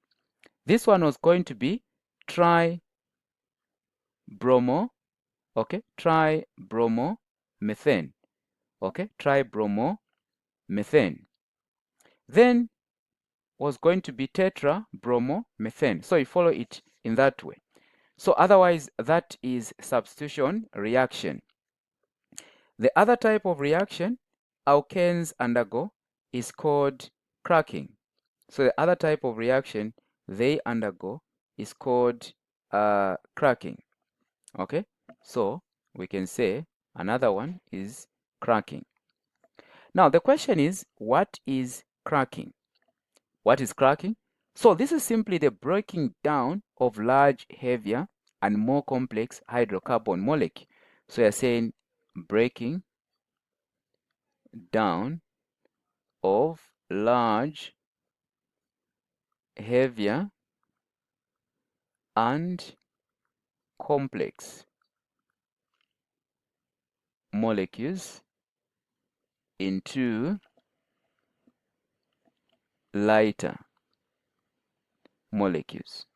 This one was going to be tribromo, okay, tribromomethane, okay, tribromomethane. Then was going to be tetrabromomethane. So you follow it in that way. So otherwise, that is substitution reaction. The other type of reaction alkanes undergo is called cracking. So the other type of reaction they undergo is called cracking. Okay, so we can say another one is cracking. Now the question is, what is cracking? What is cracking? So this is simply the breaking down of large, heavier, and more complex hydrocarbon molecule. So you're saying breaking down of large, heavier, and complex molecules into lighter molecules.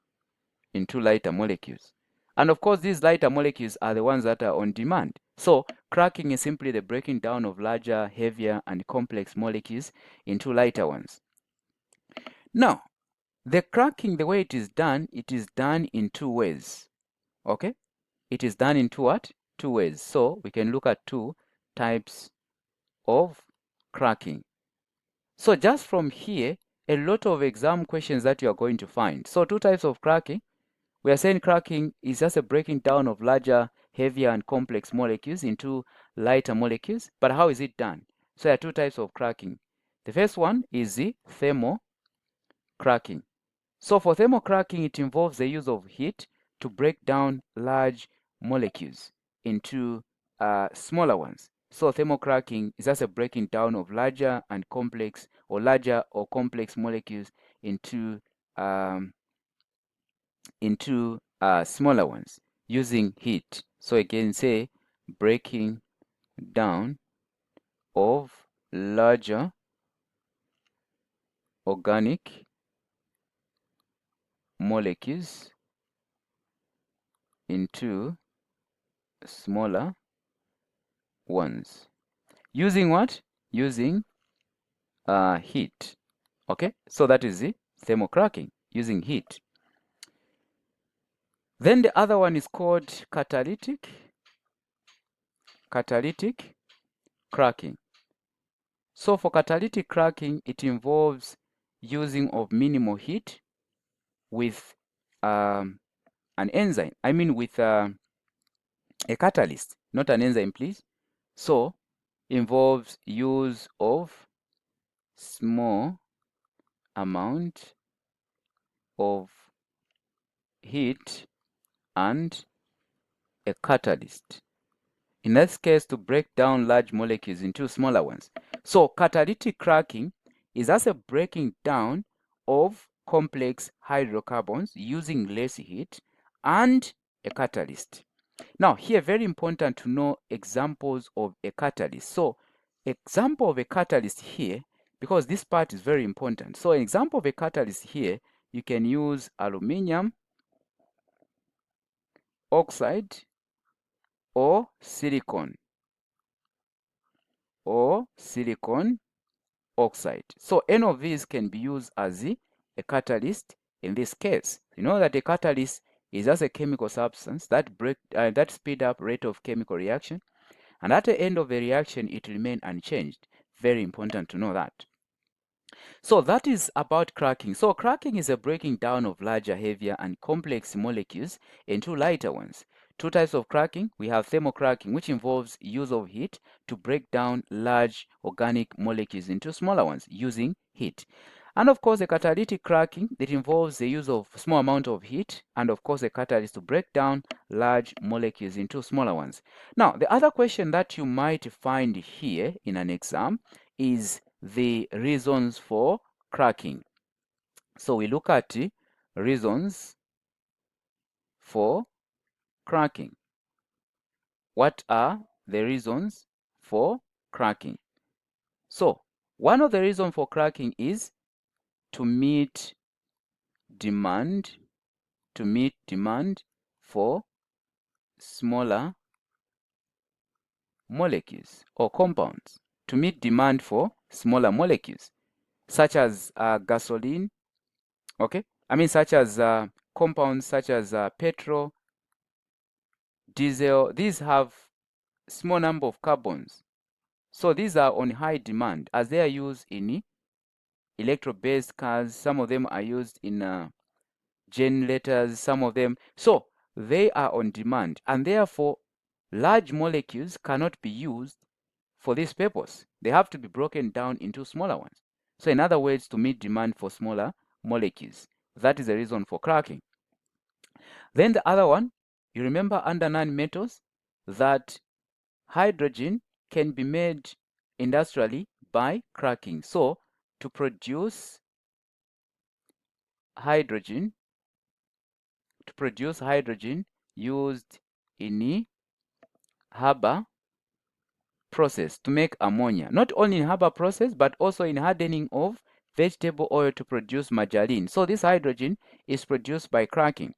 And of course, these lighter molecules are the ones that are on demand. So cracking is simply the breaking down of larger, heavier, and complex molecules into lighter ones. Now, the cracking, the way it is done in 2 ways. Okay? It is done in 2 ways. So we can look at 2 types of cracking. So just from here, a lot of exam questions that you are going to find. So 2 types of cracking. We are saying cracking is just a breaking down of larger, heavier, and complex molecules into lighter molecules. But how is it done? So there are 2 types of cracking. The first one is the thermal cracking. So for thermal cracking, it involves the use of heat to break down large molecules into smaller ones. So thermocracking is just a breaking down of larger or complex molecules into smaller ones using heat. So again, say breaking down of larger organic molecules into smaller ones. Using what? Using heat. Okay, so that is the thermocracking, using heat. Then the other one is called catalytic cracking. So for catalytic cracking, it involves using of minimal heat with an enzyme. I mean with a catalyst, not an enzyme, please. So involves use of small amount of heat and a catalyst. In this case, to break down large molecules into smaller ones. So catalytic cracking is as a breaking down of complex hydrocarbons using less heat and a catalyst. Now, here, very important to know examples of a catalyst. So, example of a catalyst here, because this part is very important. So, an example of a catalyst here, you can use aluminium oxide or silicon oxide. So, any of these can be used as a catalyst in this case. You know that a catalyst is just a chemical substance that speed up rate of chemical reaction, and at the end of the reaction it remain unchanged. Very important to know that. So that is about cracking. So cracking is a breaking down of larger, heavier, and complex molecules into lighter ones. Two types of cracking. We have thermocracking, which involves use of heat to break down large organic molecules into smaller ones using heat. And of course, a catalytic cracking that involves the use of small amount of heat and of course a catalyst to break down large molecules into smaller ones. Now, the other question that you might find here in an exam is the reasons for cracking. So we look at reasons for cracking. What are the reasons for cracking? So one of the reasons for cracking is to meet demand for smaller molecules or compounds, to meet demand for smaller molecules, such as gasoline, okay? I mean, such as compounds such as petrol, diesel. These have small number of carbons. So these are on high demand as they are used in electro-based cars. Some of them are used in generators, some of them. So they are on demand, and therefore large molecules cannot be used for this purpose. They have to be broken down into smaller ones. So in other words, to meet demand for smaller molecules. That is the reason for cracking. Then the other one, you remember under non-metals that hydrogen can be made industrially by cracking. So to produce hydrogen used in Haber process to make ammonia. Not only in Haber process, but also in hardening of vegetable oil to produce margarine. So this hydrogen is produced by cracking.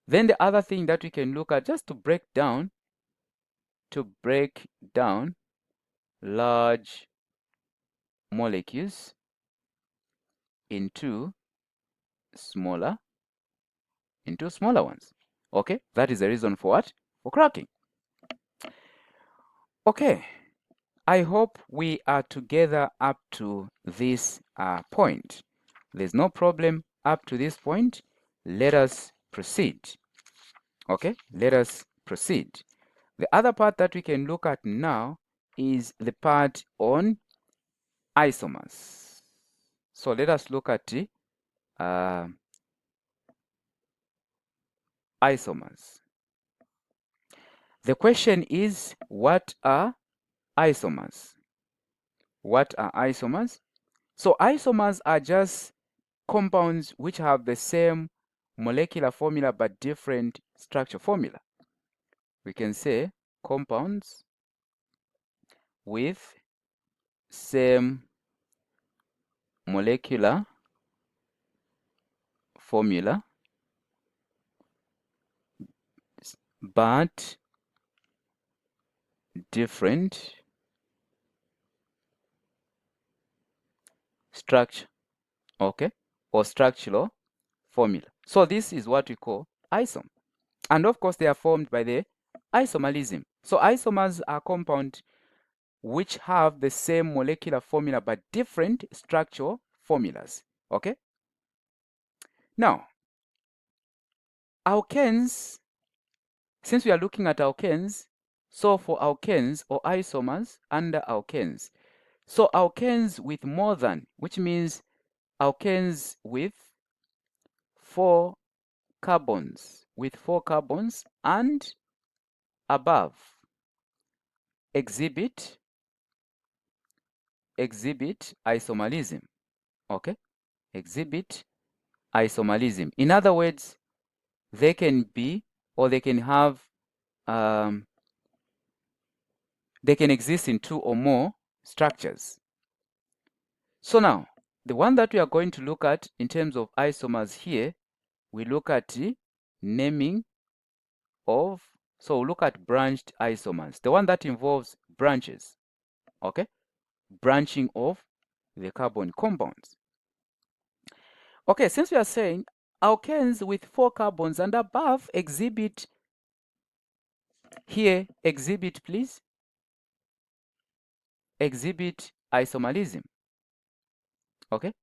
Then the other thing that we can look at, just to break down large molecules into smaller ones. Okay, that is the reason for what? For cracking. Okay, I hope we are together up to this point. There's no problem up to this point. Let us proceed. Okay, let us proceed. The other part that we can look at now is the part on isomers. So let us look at isomers. The question is, what are isomers? What are isomers? So isomers are just compounds which have the same molecular formula but different structure formula. We can say compounds with same molecular formula but different structure, okay, or structural formula. So this is what we call isomer. And of course, they are formed by the isomerism. So isomers are compounds which have the same molecular formula but different structural formulas, okay? Now, alkanes, since we are looking at alkanes, so for alkanes or isomers under alkanes, so alkanes with more than, which means alkanes with 4 carbons, and above exhibit isomerism, okay? Exhibit isomerism. In other words, they can be, or they can have, they can exist in 2 or more structures. So now, the one that we are going to look at in terms of isomers here, we look at the naming of, so we'll look at branched isomers, the one that involves branches, okay? Branching of the carbon compounds. Okay, since we are saying alkanes with 4 carbons and above exhibit, here, exhibit please, exhibit isomerism, okay?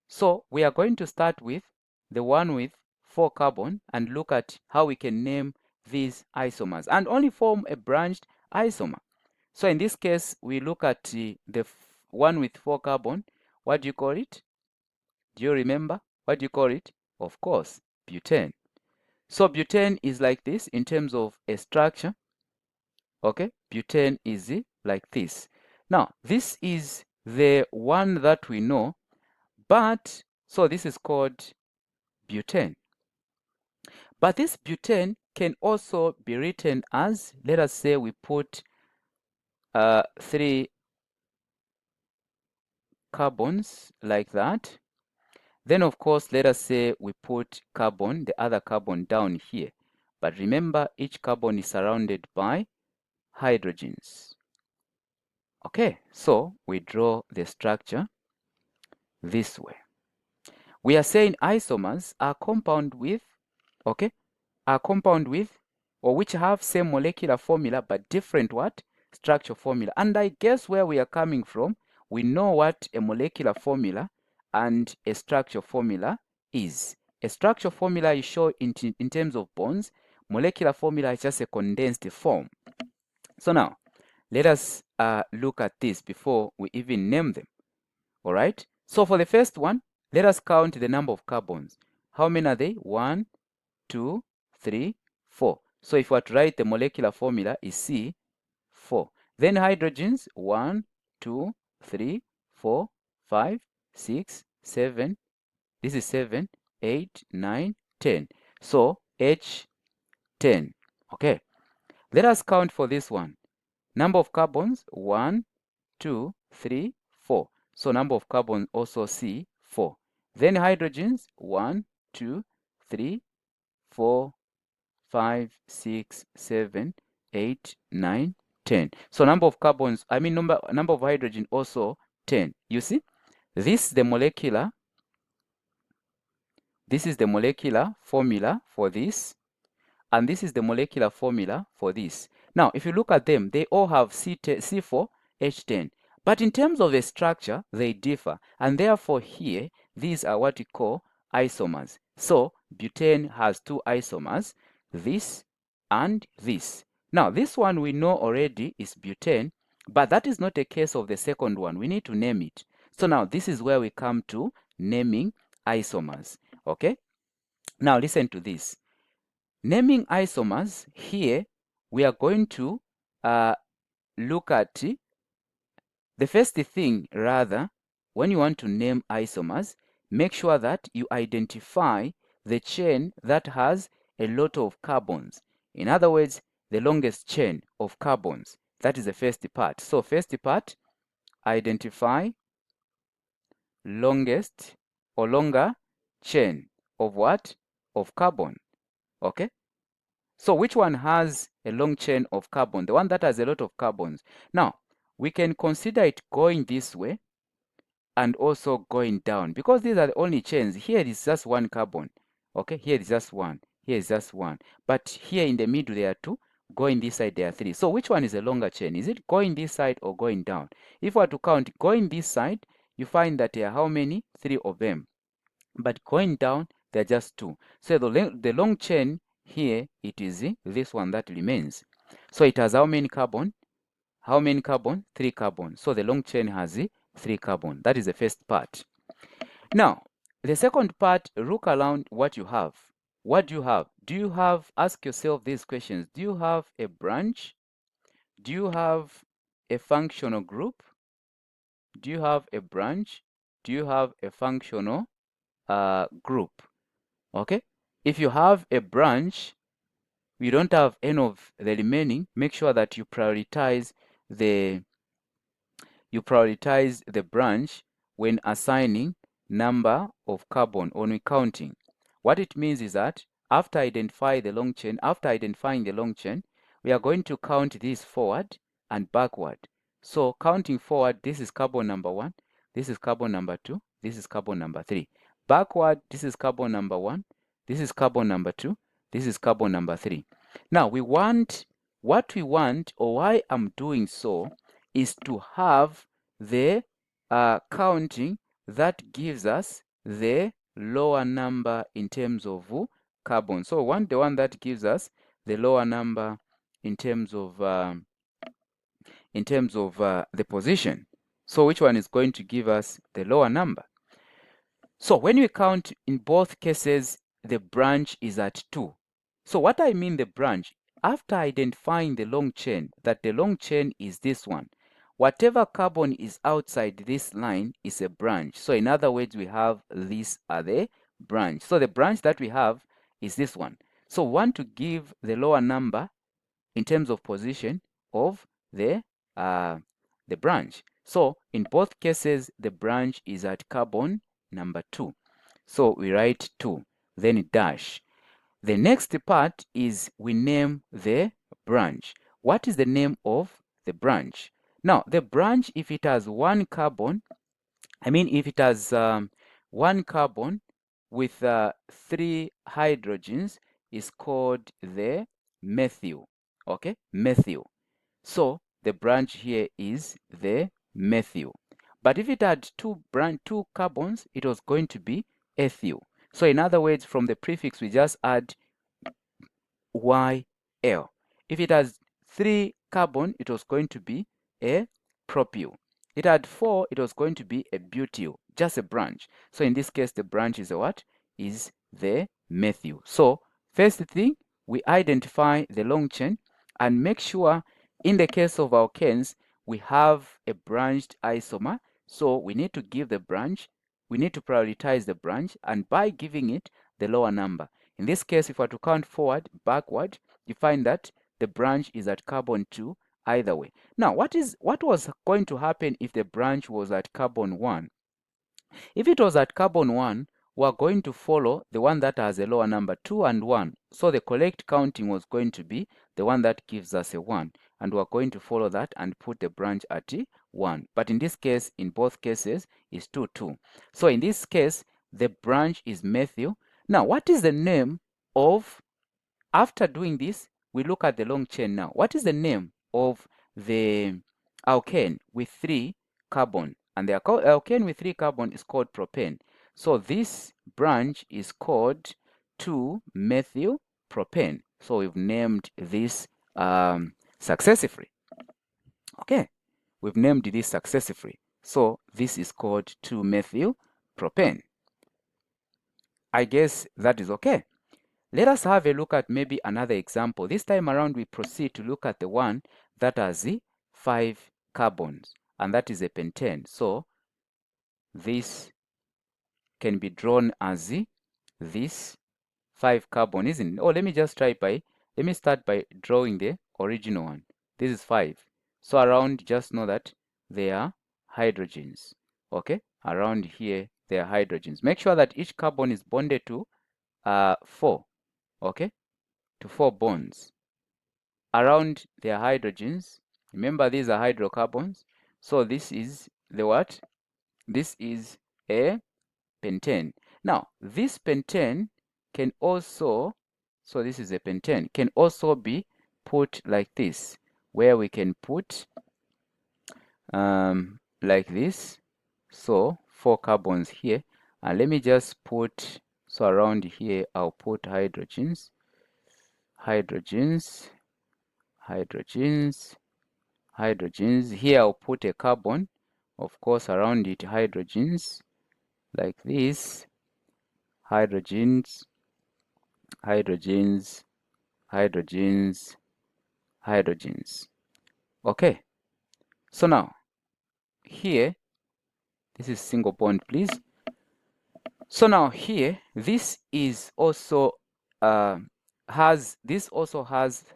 So we are going to start with the one with 4 carbon and look at how we can name these isomers and only form a branched isomer. So in this case, we look at the one with 4 carbon. What do you call it? Do you remember? What do you call it? Of course, butane. So butane is like this in terms of a structure. Okay, butane is like this. Now, this is the one that we know, but so this is called butane. But this butane can also be written as, let us say we put 3 carbons like that. Then of course, let us say we put carbon, the other carbon down here. But remember, each carbon is surrounded by hydrogens. Okay, so we draw the structure this way. We are saying isomers are compound with, okay, are compound with, or which have same molecular formula but different what? Structure formula. And I guess where we are coming from, we know what a molecular formula and a structure formula is. A structure formula is shown in terms of bonds. Molecular formula is just a condensed form. So now, let us look at this before we even name them. All right. So for the first one, let us count the number of carbons. How many are they? 1, 2, 3, 4. So if we were to write the molecular formula is C4. Then hydrogens 1, 2, 3, 4, 5, 6, 7. This is 7, 8, 9, 10. So H10. Okay. Let us count for this one. Number of carbons 1, 2, 3, 4. So number of carbons also C4. Then hydrogens 1, 2, 3, 4, 5, 6, 7, 8, 9, 10. So number of carbons, number of hydrogen also 10. You see, this is the molecular formula for this, and this is the molecular formula for this. Now, if you look at them, they all have C4H10. But in terms of the structure, they differ. And therefore here, these are what we call isomers. So butane has 2 isomers, this and this. Now, this one we know already is butane, but that is not the case of the second one. We need to name it. So now this is where we come to naming isomers. Okay? Now listen to this. Naming isomers, here we are going to look at the first thing. Rather, when you want to name isomers, make sure that you identify the chain that has a lot of carbons. In other words, the longest chain of carbons. That is the first part. So first part, identify longest or longer chain of what? Of carbon. Okay? So which one has a long chain of carbon? The one that has a lot of carbons. Now, we can consider it going this way and also going down, because these are the only chains. Here it is just one carbon. Okay, here is just one. Here is just one. But here in the middle there are two. Going this side there are three. So which one is a longer chain? Is it going this side or going down? If we are to count going this side, you find that there are how many? 3 of them. But going down, there are just 2. So the long chain here, it is this one that remains. So it has how many carbon? How many carbon? 3 carbon. So the long chain has 3 carbon. That is the first part. Now, the second part, look around what you have. What do you have? Do you have, ask yourself these questions. Do you have a branch? Do you have a functional group? Do you have a branch? Do you have a functional group? Okay. If you have a branch, you don't have any of the remaining, make sure that you prioritize the branch when assigning number of carbon or when counting. What it means is that after identifying the long chain, we are going to count this forward and backward. So counting forward, this is carbon number 1, this is carbon number 2, this is carbon number 3. Backward, this is carbon number 1, this is carbon number 2, this is carbon number 3. Now what we want, or why I'm doing so, is to have the counting that gives us the lower number in terms of carbon. So we want the one that gives us the lower number in terms of the position. So which one is going to give us the lower number? So when we count, in both cases, the branch is at 2. So what I mean the branch, after identifying the long chain, that the long chain is this one, whatever carbon is outside this line is a branch. So in other words, we have these are the branch. So the branch that we have is this one. So we want to give the lower number in terms of position of the branch. So in both cases, the branch is at carbon number 2. So we write 2, then dash. The next part is we name the branch. What is the name of the branch? Now, the branch, if it has one carbon, if it has one carbon with 3 hydrogens, is called the methyl. Okay, methyl. So the branch here is the methyl. But if it had two carbons, it was going to be ethyl. So in other words, from the prefix, we just add YL. If it has 3 carbon, it was going to be a propyl. It had 4, it was going to be a butyl, just a branch. So in this case, the branch is a what? Is the methyl. So first thing, we identify the long chain and make sure in the case of alkanes, we have a branched isomer. So we need to give the branch, we need to prioritize the branch, and by giving it the lower number. In this case, if we are to count forward, backward, you find that the branch is at carbon 2 either way. Now, what was going to happen if the branch was at carbon 1? If it was at carbon 1, we are going to follow the one that has a lower number, 2 and 1. So the correct counting was going to be the one that gives us a 1. And we are going to follow that and put the branch at 1. But in this case, in both cases, is 2, 2. So in this case, the branch is methyl. Now, what is the name of, after doing this, we look at the long chain now. What is the name of the alkane with 3 carbon? And the alkane with 3 carbon is called propane. So this branch is called 2-methylpropane. So we've named this successively. Okay, we've named this successively. So this is called 2-methylpropane. I guess that is okay. Let us have a look at maybe another example. This time around, we proceed to look at the one that has the 5 carbons, and that is a pentane. So this can be drawn as this 5 carbon, isn't it? Oh, let me start by drawing the original one. This is 5. So around, just know that they are hydrogens. Okay, around here they are hydrogens. Make sure that each carbon is bonded to 4. Okay, to 4 bonds. Around they are hydrogens. Remember, these are hydrocarbons. So this is the what? This is a pentane. Now, this pentane can also, so this is a pentane, can also be put like this, where we can put like this. So 4 carbons here, and let me just put, so around here I'll put hydrogens, hydrogens, hydrogens, hydrogens. Here I'll put a carbon, of course, around it hydrogens, like this, hydrogens, hydrogens, hydrogens, hydrogens. Okay, so now here, this is single bond, please. So now here, this is also has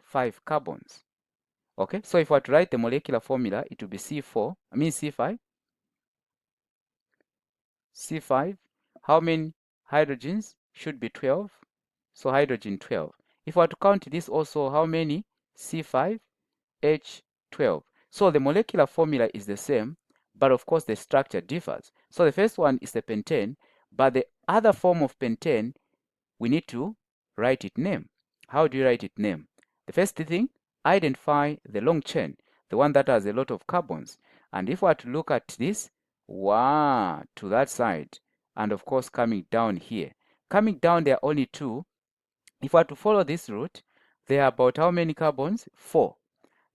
5 carbons. Okay, so if I were to write the molecular formula, it would be C5. C5, how many hydrogens? Should be 12. So hydrogen 12. If I were to count this also, how many? C5, H12. So the molecular formula is the same, but of course the structure differs. So the first one is the pentane, but the other form of pentane, we need to write its name. How do you write its name? The first thing, identify the long chain, the one that has a lot of carbons. And if we were to look at this, wow, to that side, and of course coming down here. Coming down, there are only 2. If we were to follow this route, there are about how many carbons? 4.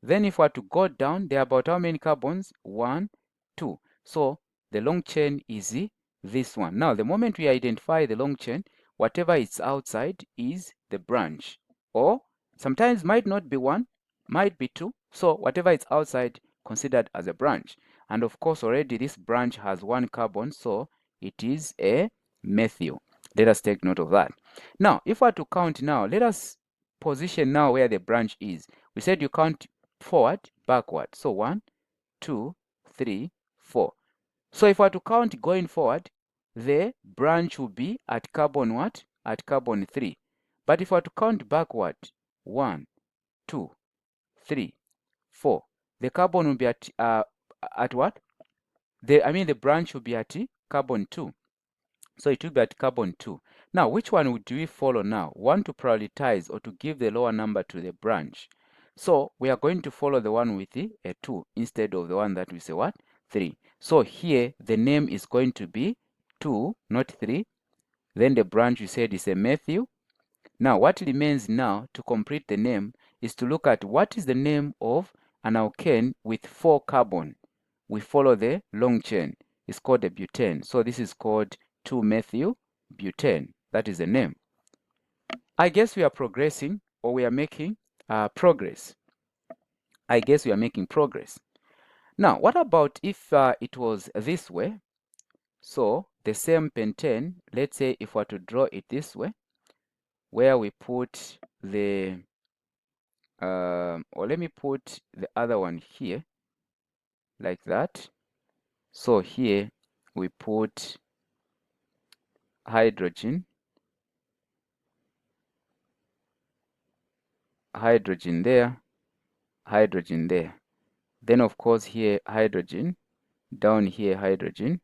Then if we were to go down, there are about how many carbons? 1, 2. So the long chain is this one. Now, the moment we identify the long chain, whatever is outside is the branch. Or sometimes might not be 1, might be 2. So whatever is outside, considered as a branch. And of course, already this branch has 1 carbon, so it is a methyl. Let us take note of that. Now, if we are to count now, let us position now where the branch is. We said you count forward, backward. So 1, 2, 3, 4. So if I were to count going forward, the branch will be at carbon what? At carbon 3. But if I were to count backward, 1, 2, 3, 4, the carbon will be at what? The branch will be at carbon 2. So it will be at carbon 2. Now, which one would we follow now? One to prioritize or to give the lower number to the branch. So we are going to follow the one with a 2 instead of the one that we say what? 3. So here the name is going to be 2, not 3. Then the branch we said is a methyl. Now what remains now to complete the name is to look at what is the name of an alkane with 4 carbon. We follow the long chain. It's called a butane. So this is called 2-methyl-butane. That is the name. I guess we are progressing, or we are making progress. I guess we are making progress. Now, what about if it was this way? So the same pentane, let's say if we were to draw it this way, where we put the, or let me put the other one here, like that. So here we put hydrogen, hydrogen there, hydrogen there. Then of course here hydrogen, down here hydrogen,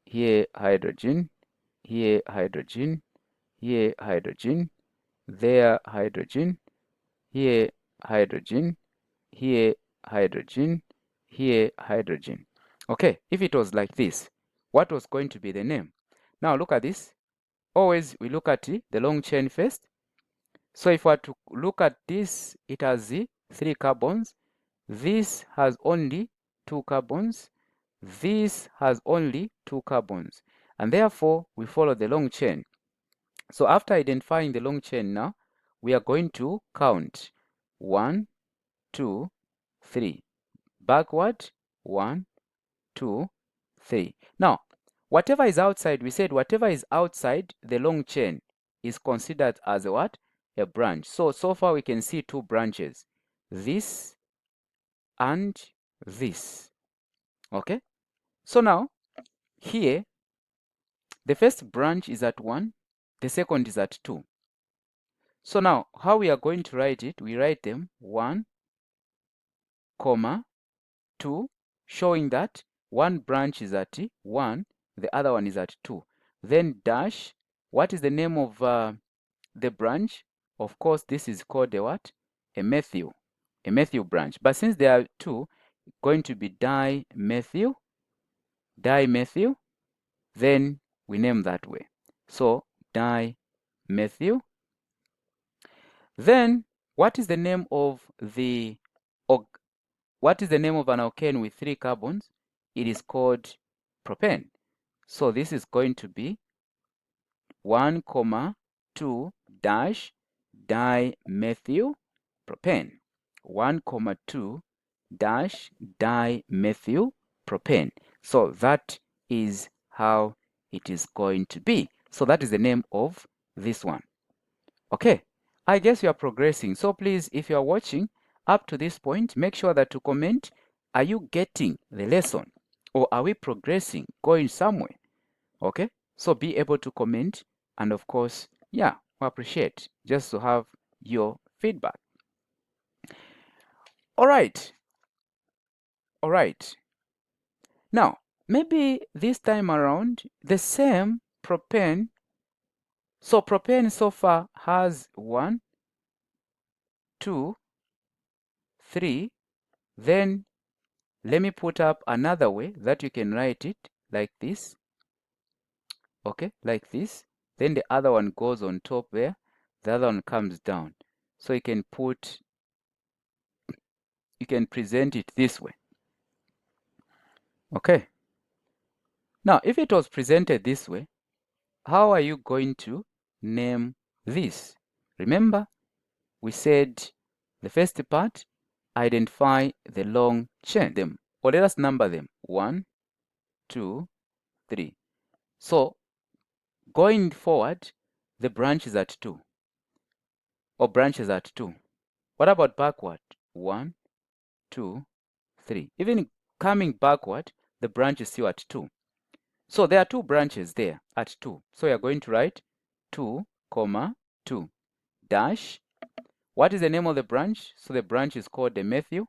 here hydrogen, here hydrogen, here hydrogen, there hydrogen, here hydrogen, here hydrogen, here hydrogen. Okay, if it was like this, what was going to be the name? Now look at this. Always we look at the long chain first. So if we are to look at this, it has the 3 carbons. This has only 2 carbons. This has only 2 carbons. And therefore, we follow the long chain. So after identifying the long chain now, we are going to count 1, 2, 3. Backward, 1, 2, 3. Now, whatever is outside, we said whatever is outside the long chain is considered as a what? A branch. So far we can see two branches, this and this. Okay? So now, here, the first branch is at 1, the second is at 2. So now, how we are going to write it, we write them 1, comma, 2, showing that one branch is at 1, the other one is at 2. Then dash, what is the name of the branch? Of course, this is called a what? A methyl branch. But since there are two, going to be dimethyl, then we name that way. So dimethyl. Then what is the name of an alkane with 3 carbons? It is called propane. So this is going to be 1, 2 dash dimethyl propane. 1, 2 dash dimethyl propane. So that is how it is going to be. So that is the name of this one. Okay, I guess you are progressing. So please, if you are watching up to this point, make sure that to comment, are you getting the lesson? Or are we progressing, going somewhere? Okay, so be able to comment. And of course, yeah, we appreciate just to have your feedback. All right. Now, maybe this time around, the same propane. So propane so far has 1, 2, 3. Then let me put up another way that you can write it like this. Okay, like this. Then the other one goes on top there. The other one comes down. So you can present it this way. Okay. Now, if it was presented this way, how are you going to name this? Remember, we said the first part, identify the long chain. Them, or let us number them. 1, 2, 3. So, going forward, the branch is at 2. Or branches at 2. What about backward? 1, 2, 3. Even coming backward, the branch is still at 2. So there are 2 branches there at 2. So we are going to write 2, 2 dash. What is the name of the branch? So the branch is called the methyl.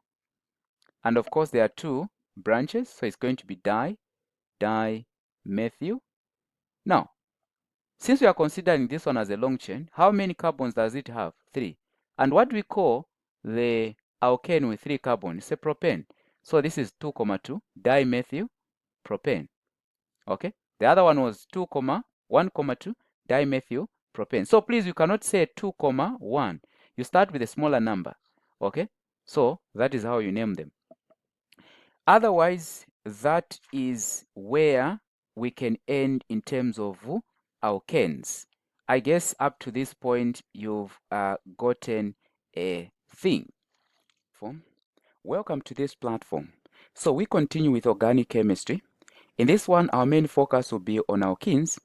And of course there are 2 branches. So it's going to be dimethyl. Now, since we are considering this one as a long chain, how many carbons does it have? 3. And what do we call the alkane with 3 carbons? It's a propane. So this is 2, 2 dimethyl propane. Okay. The other one was 2, 1, 2 dimethyl propane. So please, you cannot say 2, 1. You start with a smaller number. Okay. So that is how you name them. Otherwise, that is where we can end in terms of alkanes. I guess up to this point, you've gotten a thing. Welcome to this platform. So we continue with organic chemistry. In this one, our main focus will be on alkenes.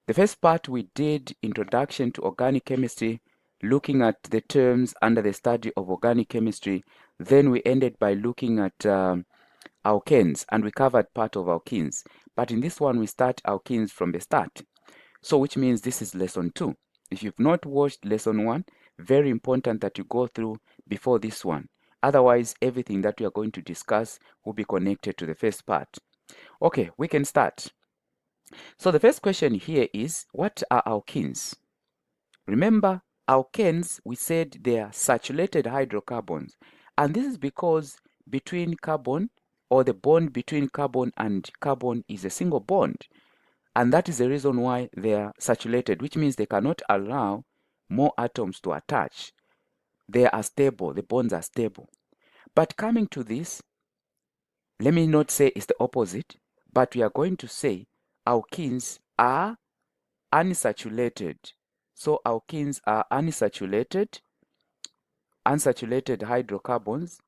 The first part we did introduction to organic chemistry, looking at the terms under the study of organic chemistry. Then we ended by looking at alkanes, and we covered part of alkenes. But in this one, we start alkenes from the start. So which means this is lesson 2. If you've not watched lesson 1, very important that you go through before this one. Otherwise, everything that we are going to discuss will be connected to the first part. Okay, we can start. So the first question here is, what are alkenes? Remember, alkanes, we said they are saturated hydrocarbons. And this is because between carbon, or the bond between carbon and carbon, is a single bond. And that is the reason why they are saturated, which means they cannot allow more atoms to attach. They are stable, the bonds are stable. But coming to this, let me not say it's the opposite, but we are going to say alkenes are unsaturated. So alkenes are unsaturated hydrocarbons.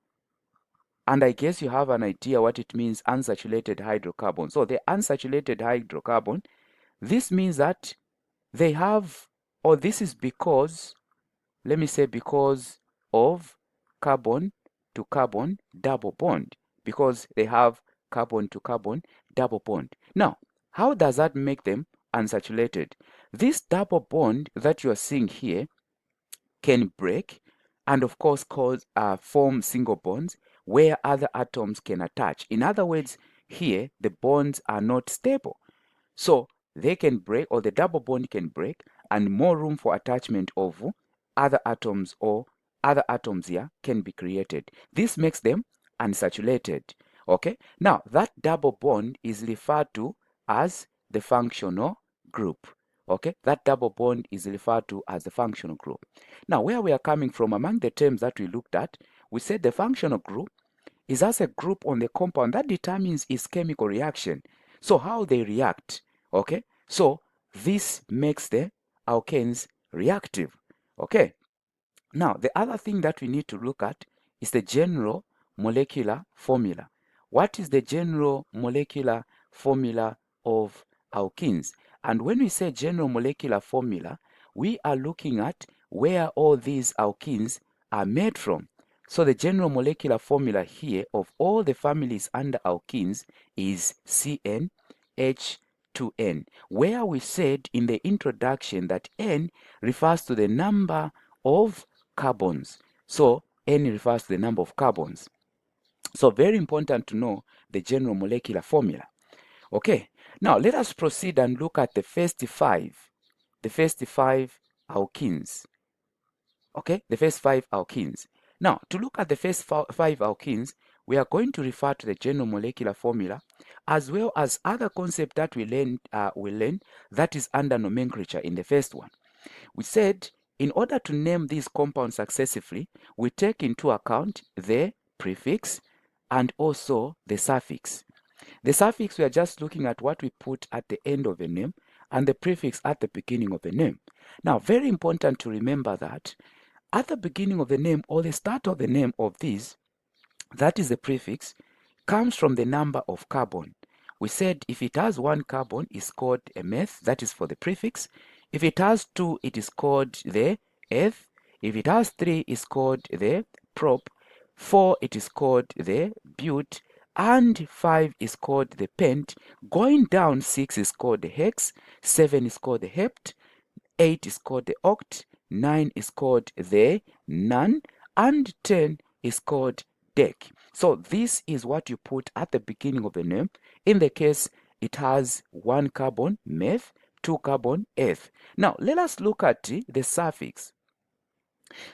And I guess you have an idea what it means, unsaturated hydrocarbon. So the unsaturated hydrocarbon, this means that they have, or this is because, let me say because of carbon to carbon double bond, because they have carbon to carbon double bond. Now, how does that make them unsaturated? This double bond that you are seeing here can break and of course form single bonds where other atoms can attach. In other words, here the bonds are not stable. So they can break, or the double bond can break, and more room for attachment of other atoms or other atoms here can be created. This makes them unsaturated. Okay, now that double bond is referred to as the functional group. Okay, that double bond is referred to as the functional group. Now, where we are coming from, among the terms that we looked at, we said the functional group is as a group on the compound that determines its chemical reaction. So how they react, okay? So this makes the alkanes reactive, okay? Now, the other thing that we need to look at is the general molecular formula. What is the general molecular formula of alkenes? And when we say general molecular formula, we are looking at where all these alkenes are made from. So the general molecular formula here of all the families under alkenes is CnH2n, where we said in the introduction that N refers to the number of carbons. So N refers to the number of carbons. So very important to know the general molecular formula. Okay, now let us proceed and look at the first five alkenes. Okay, the first 5 alkenes. Now, to look at the first 5 alkenes, we are going to refer to the general molecular formula as well as other concept that we learn that is under nomenclature in the first one. We said in order to name these compounds successively, we take into account the prefix and also the suffix. The suffix, we are just looking at what we put at the end of a name, and the prefix at the beginning of a name. Now, very important to remember that at the beginning of the name or the start of the name of these, that is the prefix, comes from the number of carbon. We said if it has 1 carbon, it's called a meth, that is for the prefix. If it has 2, it is called the eth. If it has 3, it's called the prop. 4, it is called the but. And 5 is called the pent. Going down, 6 is called the hex. 7 is called the hept. 8 is called the oct. 9 is called the non. And 10 is called dec. So this is what you put at the beginning of a name. In the case, it has 1 carbon, meth, 2 carbon, eth. Now, let us look at the suffix.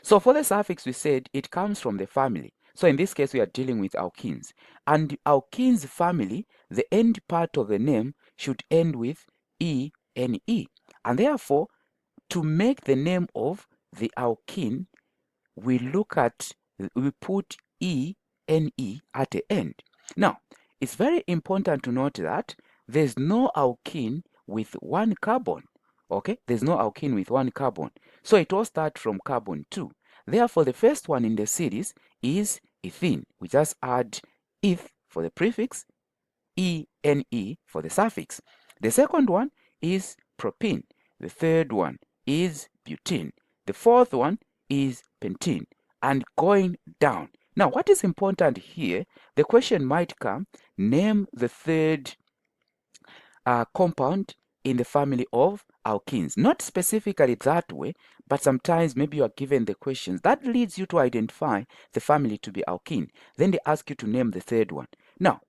So for the suffix, we said it comes from the family. So in this case, we are dealing with alkenes. And alkenes family, the end part of the name should end with E-N-E. And therefore, to make the name of the alkene, we put E-N-E at the end. Now, it's very important to note that there's no alkene with 1 carbon. Okay, there's no alkene with 1 carbon. So it all starts from carbon 2. Therefore, the first one in the series is ethene. We just add eth for the prefix, E-N-E for the suffix. The second one is propene. The third one is butene. The fourth one is pentene. And going down. Now, what is important here, the question might come, name the third compound in the family of alkenes. Not specifically that way, but sometimes maybe you are given the questions. That leads you to identify the family to be alkene. Then they ask you to name the third one. Now,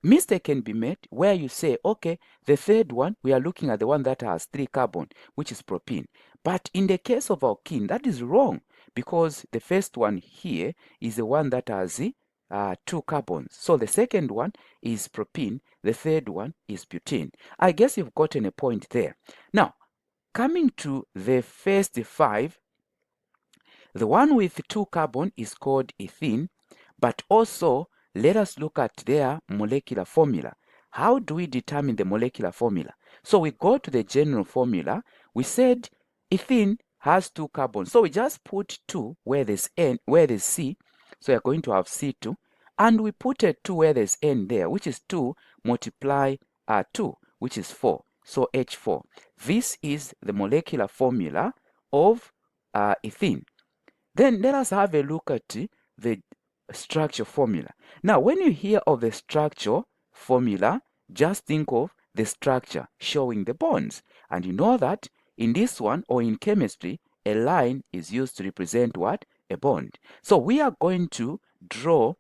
mistake can be made where you say, okay, the third one, we are looking at the one that has 3 carbon, which is propene. But in the case of alkene, that is wrong because the first one here is the one that has 2 carbons. So the second one is propene, the third one is butene. I guess you've gotten a point there. Now, coming to the first 5, the one with 2 carbon is called ethene, but also let us look at their molecular formula. how do we determine the molecular formula? So we go to the general formula. We said ethene has 2 carbons. So we just put 2 where there's N, where there's C. So you're going to have C2. And we put a 2 where there's N there, which is 2 multiply 2, which is 4. So H4. This is the molecular formula of ethene. Then let us have a look at the structure formula. Now, when you hear of the structure formula, just think of the structure showing the bonds. And you know that in this one, or in chemistry, a line is used to represent what? A bond. So we are going to draw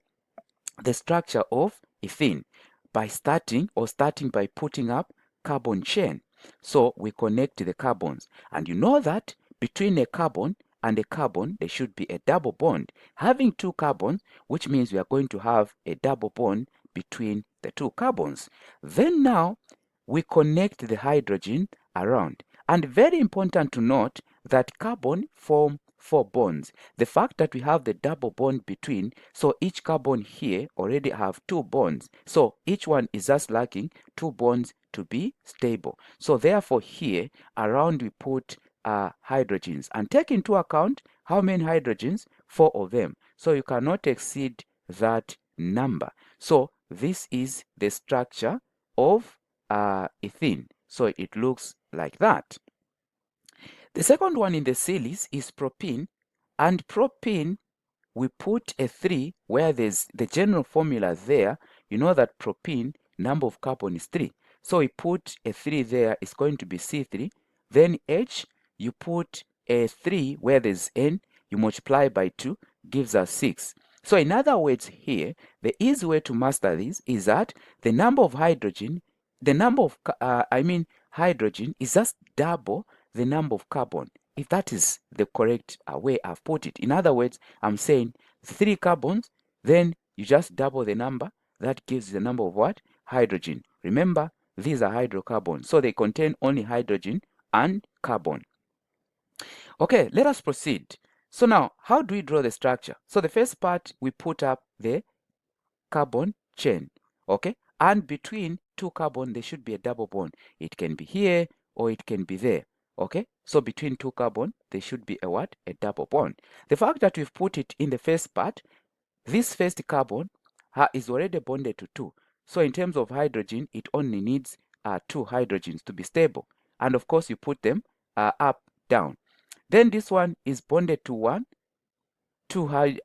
the structure of ethene by starting by putting up carbon chain. So we connect the carbons. And you know that between a carbon and a carbon, there should be a double bond. Having 2 carbons, which means we are going to have a double bond between the 2 carbons. Then now, we connect the hydrogen around. And very important to note that carbon form 4 bonds. The fact that we have the double bond between, so each carbon here already have 2 bonds. So each one is just lacking 2 bonds to be stable. So therefore here, around we put hydrogens. And take into account how many hydrogens? 4 of them. So you cannot exceed that number. So this is the structure of ethene. So it looks like that. The second one in the series is propene, and propene, we put a 3 where there's the general formula there. You know that propene, number of carbon is 3. So we put a 3 there, it's going to be C3. Then H, you put a 3 where there's N, you multiply by 2, gives us 6. So in other words here, the easy way to master this is that the number of hydrogen, hydrogen is just double the number of carbon, if that is the correct way I've put it. In other words, I'm saying 3 carbons, then you just double the number. That gives the number of what? Hydrogen. Remember, these are hydrocarbons, so they contain only hydrogen and carbon. Okay, let us proceed. So now, how do we draw the structure? So the first part, we put up the carbon chain, okay? And between 2 carbon, there should be a double bond. It can be here or it can be there. Okay, so between 2 carbon, there should be a what? A double bond. The fact that we've put it in the first part, this first carbon is already bonded to 2. So in terms of hydrogen, it only needs 2 hydrogens to be stable. And of course, you put them up, down. Then this one is bonded to 1, double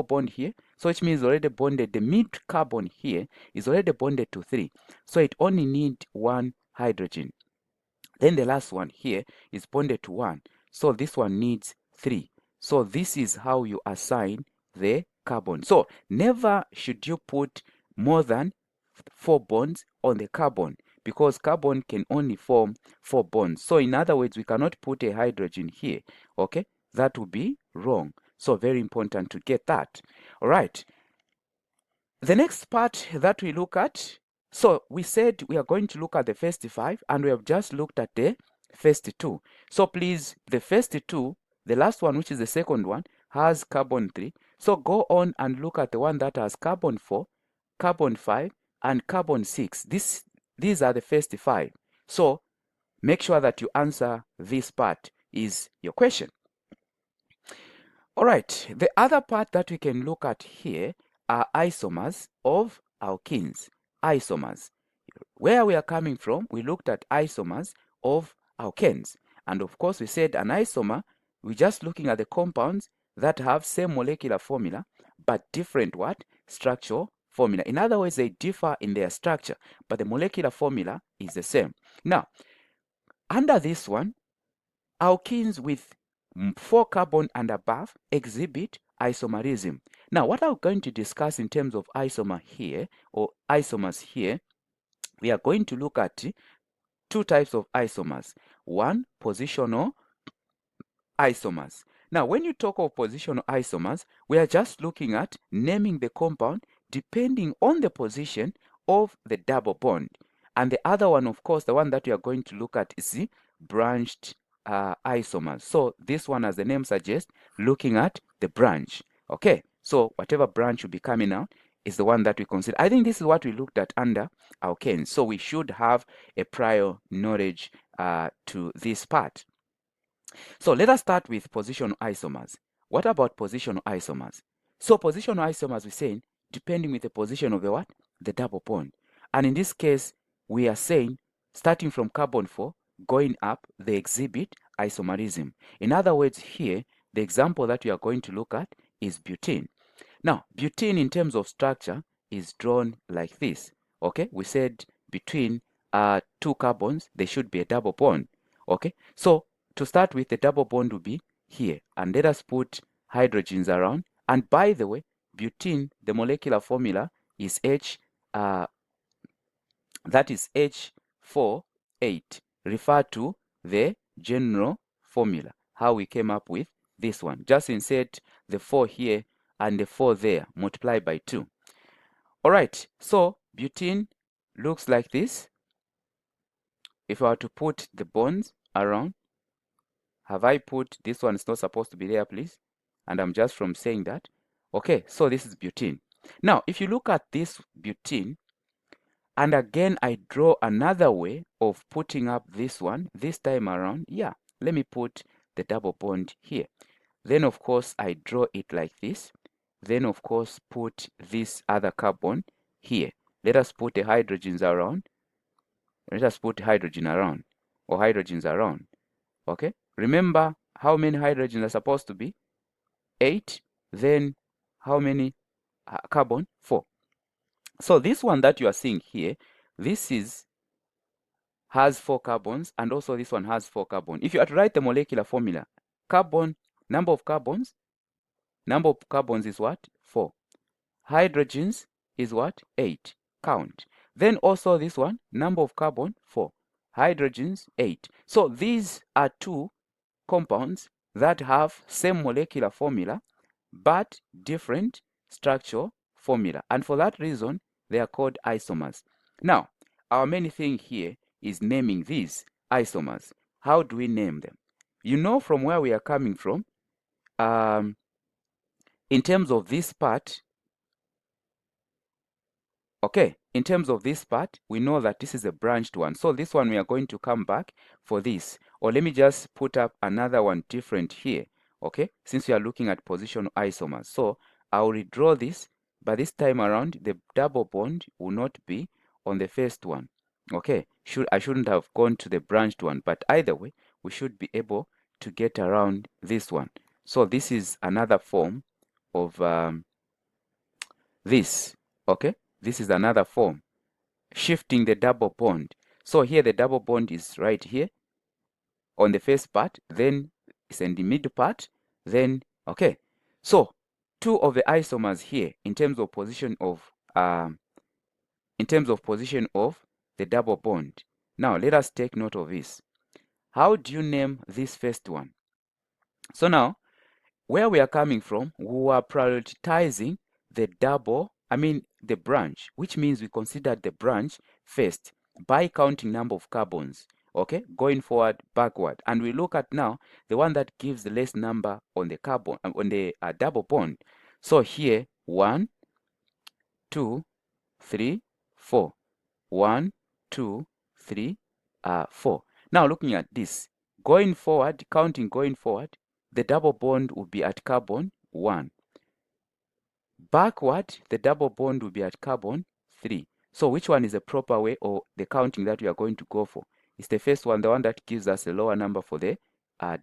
bond here. So which means already bonded. The mid carbon here is already bonded to 3. So it only needs 1 hydrogen. Then the last one here is bonded to 1. So this one needs 3. So this is how you assign the carbon. So never should you put more than 4 bonds on the carbon, because carbon can only form 4 bonds. So in other words, we cannot put a hydrogen here. Okay, that would be wrong. So very important to get that. All right. The next part that we look at, so we said we are going to look at the first 5, and we have just looked at the first 2. So please, the first 2, the last one, which is the second one, has carbon 3. So go on and look at the one that has carbon 4, carbon 5, and carbon 6. These are the first 5. So make sure that you answer this part is your question. All right, the other part that we can look at here are isomers of alkenes. Isomers. Where we are coming from, we looked at isomers of alkenes. And of course, we said an isomer, we're just looking at the compounds that have same molecular formula, but different what? Structural formula. In other words, they differ in their structure, but the molecular formula is the same. Now, under this one, alkenes with 4 carbon and above exhibit isomerism. Now, what I'm going to discuss in terms of isomer here, or isomers here, we are going to look at 2 types of isomers. One, positional isomers. Now, when you talk of positional isomers, we are just looking at naming the compound depending on the position of the double bond. And the other one, of course, the one that we are going to look at is the branched isomers. So this one, as the name suggests, looking at the branch. Okay, so whatever branch will be coming out is the one that we consider. I think this is what we looked at under alkanes. So we should have a prior knowledge to this part. So let us start with positional isomers. What about positional isomers? So positional isomers, we're saying, depending with the position of the what? The double bond. And in this case, we are saying, starting from carbon 4, going up, they exhibit isomerism. In other words, here, the example that we are going to look at is butene. Now, butene in terms of structure is drawn like this. Okay, we said between two carbons, there should be a double bond. Okay, so to start with, the double bond will be here. And let us put hydrogens around. And by the way, butene, the molecular formula is that is H48. Refer to the general formula, how we came up with this one. Just insert the 4 here and the 4 there, multiply by 2. All right, so butene looks like this. If I were to put the bonds around, have I put this one? Is not supposed to be there, please. And I'm just from saying that. Okay, so this is butene. Now, if you look at this butene, and again, I draw another way of putting up this one, this time around, yeah, let me put the double bond here. Then, of course, I draw it like this. Then, of course, put this other carbon here. Let us put the hydrogens around. Let us put hydrogen around, or hydrogens around. Okay? Remember how many hydrogens are supposed to be? 8. Then, how many carbon? 4. So, this one that you are seeing here, this has 4 carbons, and also this one has 4 carbons. If you are to write the molecular formula, number of carbons is what? 4. Hydrogens is what? 8. Count. Then also this one, number of carbon, 4. Hydrogens, 8. So these are two compounds that have same molecular formula, but different structural formula. And for that reason, they are called isomers. Now, our main thing here is naming these isomers. How do we name them? You know from where we are coming from. In terms of this part, okay, in terms of this part, we know that this is a branched one. So this one, we are going to come back for this. Or let me just put up another one different here, okay, since we are looking at positional isomers. So I'll redraw this, but this time around, the double bond will not be on the first one. Okay, I shouldn't have gone to the branched one, but either way, we should be able to get around this one. So this is another form of this, okay? This is another form, shifting the double bond. So here the double bond is right here on the first part, then it's in the middle part, then, okay. So two of the isomers here in terms of position of the double bond. Now let us take note of this. How do you name this first one? So now, where we are coming from, we are prioritizing the branch, which means we considered the branch first by counting number of carbons, okay, going forward, backward. And we look at now the one that gives the less number on the carbon, on the double bond. So here, 1, 2, 3, 4. 1, 2, 3, 4. Now looking at this, going forward, counting going forward, the double bond will be at carbon 1. Backward, the double bond will be at carbon 3. So which one is the proper way, or the counting that we are going to go for? It's the first one, the one that gives us a lower number for the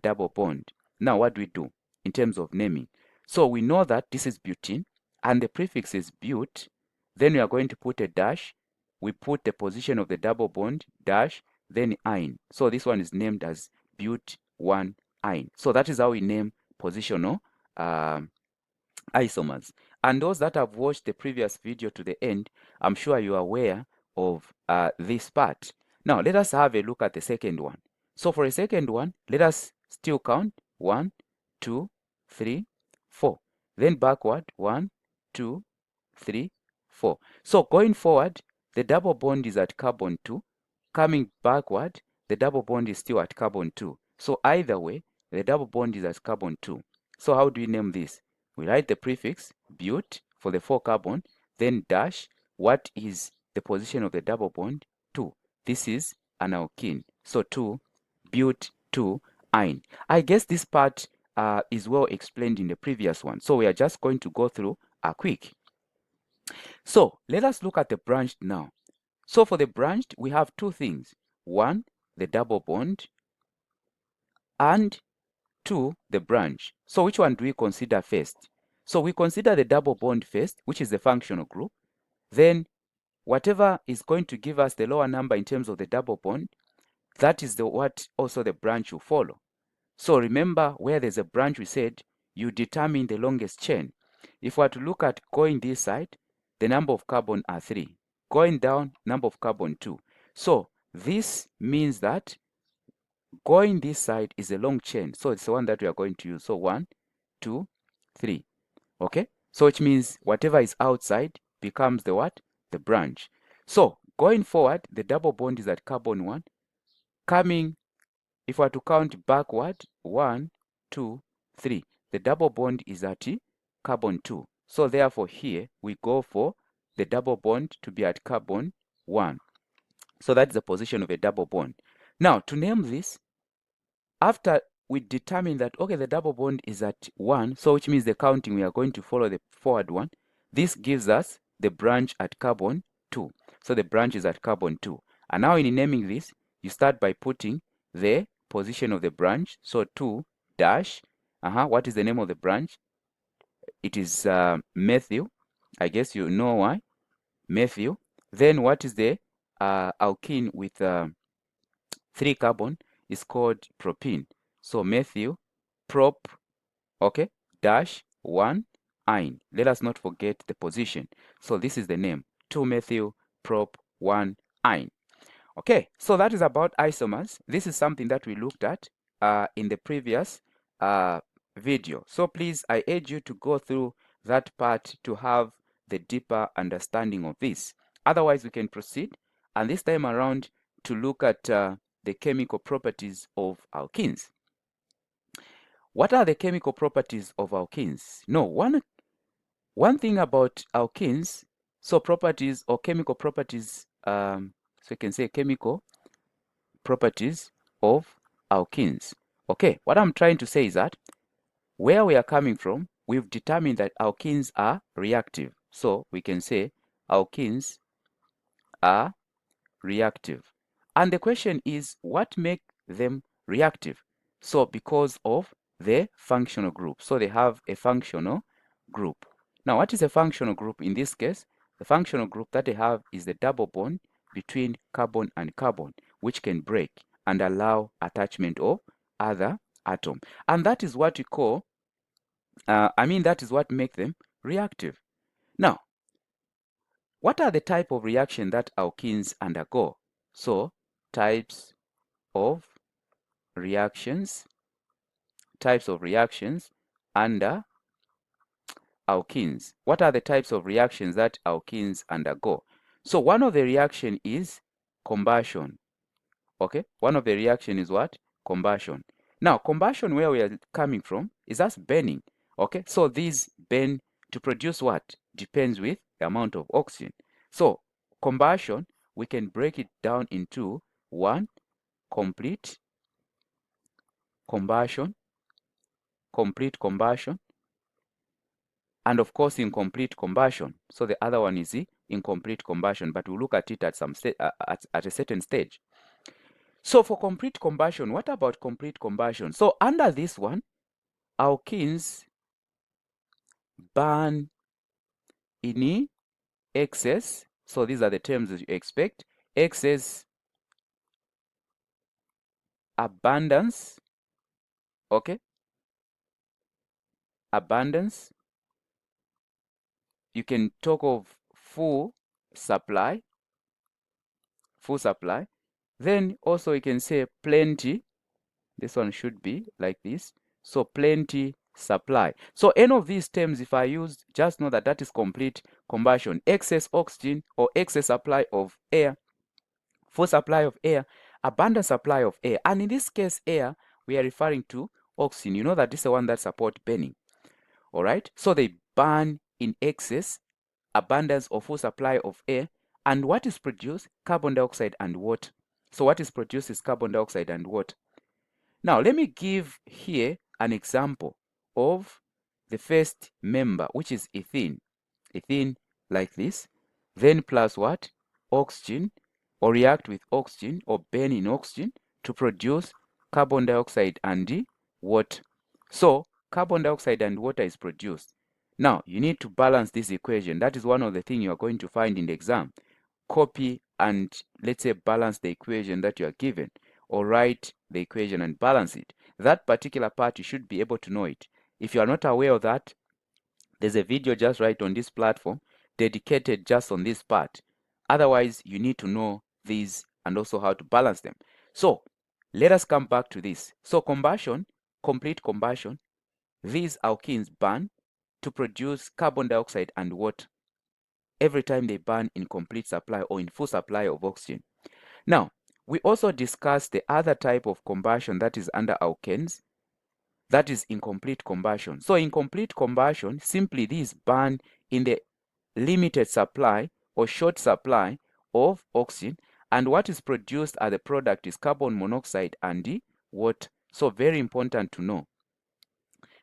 double bond. Now what do we do in terms of naming? So we know that this is butene, and the prefix is but. Then we are going to put a dash. We put the position of the double bond, dash, then ine. So this one is named as but1-ine. So that is how we name positional isomers. And those that have watched the previous video to the end, I'm sure you are aware of this part. Now, let us have a look at the second one. So for a second one, let us still count 1, 2, 3, 4. Then backward, 1, 2, 3, 4. So going forward, the double bond is at carbon 2. Coming backward, the double bond is still at carbon 2. So either way, the double bond is at carbon 2. So how do we name this? We write the prefix but for the 4 carbon, then dash, what is the position of the double bond? 2. This is an alkene. So 2, but2-ine. I guess this part is well explained in the previous one. So we are just going to go through quick. So let us look at the branched now. So for the branched, we have two things. 1, the double bond, and 2, the branch. So which one do we consider first? So we consider the double bond first, which is the functional group. Then whatever is going to give us the lower number in terms of the double bond, that is what also the branch will follow. So remember, where there's a branch, we said you determine the longest chain. If we are to look at going this side, the number of carbon are 3. Going down, number of carbon 2. So this means that going this side is a long chain. So it's the one that we are going to use. So 1, 2, 3. Okay? So which means whatever is outside becomes the what? The branch. So going forward, the double bond is at carbon 1. Coming, if we are to count backward, 1, 2, 3. The double bond is at carbon 2. So therefore here we go for the double bond to be at carbon 1. So that's the position of a double bond. Now to name this, after we determine that, okay, the double bond is at 1, so which means the counting, we are going to follow the forward one. This gives us the branch at carbon 2. So the branch is at carbon 2. And now in naming this, you start by putting the position of the branch. So 2 dash, what is the name of the branch? It is methyl. I guess you know why. Methyl. Then what is the alkene with 3 carbon? Is called propene. So methyl prop, okay, dash 1-ine. Let us not forget the position. So this is the name, 2-methyl prop 1-ine. Okay, so that is about isomers. This is something that we looked at in the previous video. So please, I urge you to go through that part to have the deeper understanding of this. Otherwise, we can proceed, and this time around to look at the chemical properties of alkenes. What are the chemical properties of alkenes? No, one thing about alkenes, so properties or chemical properties, so you can say chemical properties of alkenes. Okay, what I'm trying to say is that where we are coming from, we've determined that alkenes are reactive. So we can say alkenes are reactive. And the question is, what makes them reactive? So because of the functional group. So they have a functional group. Now, what is a functional group in this case? The functional group that they have is the double bond between carbon and carbon, which can break and allow attachment of other atom. And that is what we call, that is what makes them reactive. Now, what are the type of reaction that alkenes undergo? So, types of reactions under alkenes. What are the types of reactions that alkenes undergo? So one of the reaction is combustion. Okay, one of the reaction is what? Combustion. Now, combustion, where we are coming from, is us burning. Okay, so these burn to produce what? Depends with the amount of oxygen. So combustion, we can break it down into 1, complete combustion, and of course incomplete combustion. So the other one is the incomplete combustion, but we'll look at it at at a certain stage. So for complete combustion, what about complete combustion? So under this one, alkenes burn in excess. So these are the terms that you expect: excess, abundance, okay, abundance. You can talk of full supply. Then also you can say plenty. This one should be like this. So plenty supply. So any of these terms, if I use, just know that that is complete combustion. Excess oxygen or excess supply of air, full supply of air, abundant supply of air. And in this case, air, we are referring to oxygen. You know that this is the one that supports burning. All right. So they burn in excess abundance or full supply of air. And what is produced? Carbon dioxide and water. So what is produced is carbon dioxide and water. Now, let me give here an example of the first member, which is ethene. Ethene like this. Then plus what? Oxygen, or react with oxygen or burn in oxygen to produce carbon dioxide and water. So carbon dioxide and water is produced. Now, you need to balance this equation. That is one of the things you are going to find in the exam. Copy and, let's say, balance the equation that you are given, or write the equation and balance it. That particular part, you should be able to know it. If you are not aware of that, there's a video just right on this platform dedicated just on this part. Otherwise, you need to know these and also how to balance them. So let us come back to this. So combustion, complete combustion, these alkenes burn to produce carbon dioxide and water every time they burn in complete supply or in full supply of oxygen. Now, we also discussed the other type of combustion that is under alkenes, that is incomplete combustion. So incomplete combustion, simply these burn in the limited supply or short supply of oxygen, and what is produced as the product is carbon monoxide and water. So very important to know.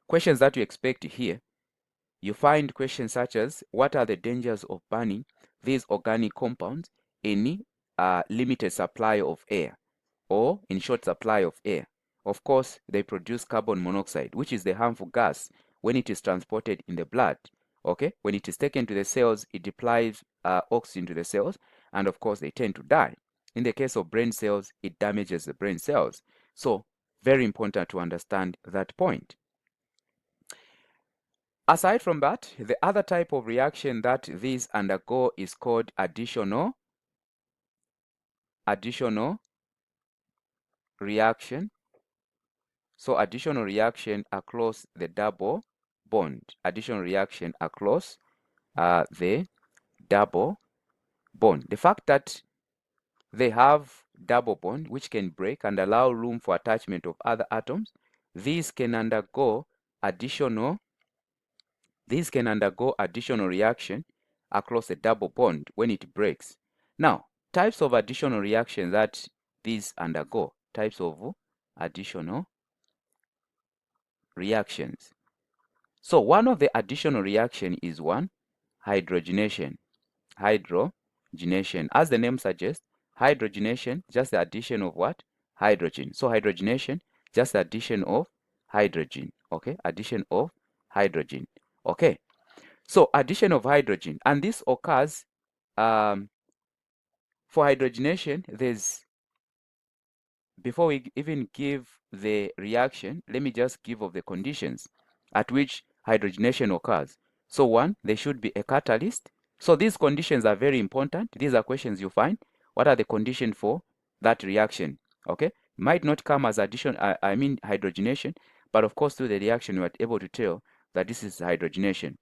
Questions that you expect here, you find questions such as, what are the dangers of burning these organic compounds in limited supply of air or in short supply of air? Of course, they produce carbon monoxide, which is the harmful gas when it is transported in the blood. Okay, when it is taken to the cells, it deprives oxygen to the cells, and of course, they tend to die. In the case of brain cells, it damages the brain cells. So, very important to understand that point. Aside from that, the other type of reaction that these undergo is called additional reaction. So additional reaction across the double bond. Additional reaction across the double bond. The fact that they have double bond which can break and allow room for attachment of other atoms, these can undergo additional reaction across a double bond when it breaks. Now, types of additional reaction that these undergo. Types of additional reactions. So one of the additional reaction is one, hydrogenation. Hydrogenation. As the name suggests, hydrogenation, just the addition of what? Hydrogen. So hydrogenation, just the addition of hydrogen. Okay, addition of hydrogen. Okay, so addition of hydrogen, and this occurs for hydrogenation. Before we even give the reaction, let me just give of the conditions at which hydrogenation occurs. So one, there should be a catalyst. So these conditions are very important. These are questions you find. What are the conditions for that reaction? Okay, might not come as addition, hydrogenation, but of course through the reaction you are able to tell that this is hydrogenation.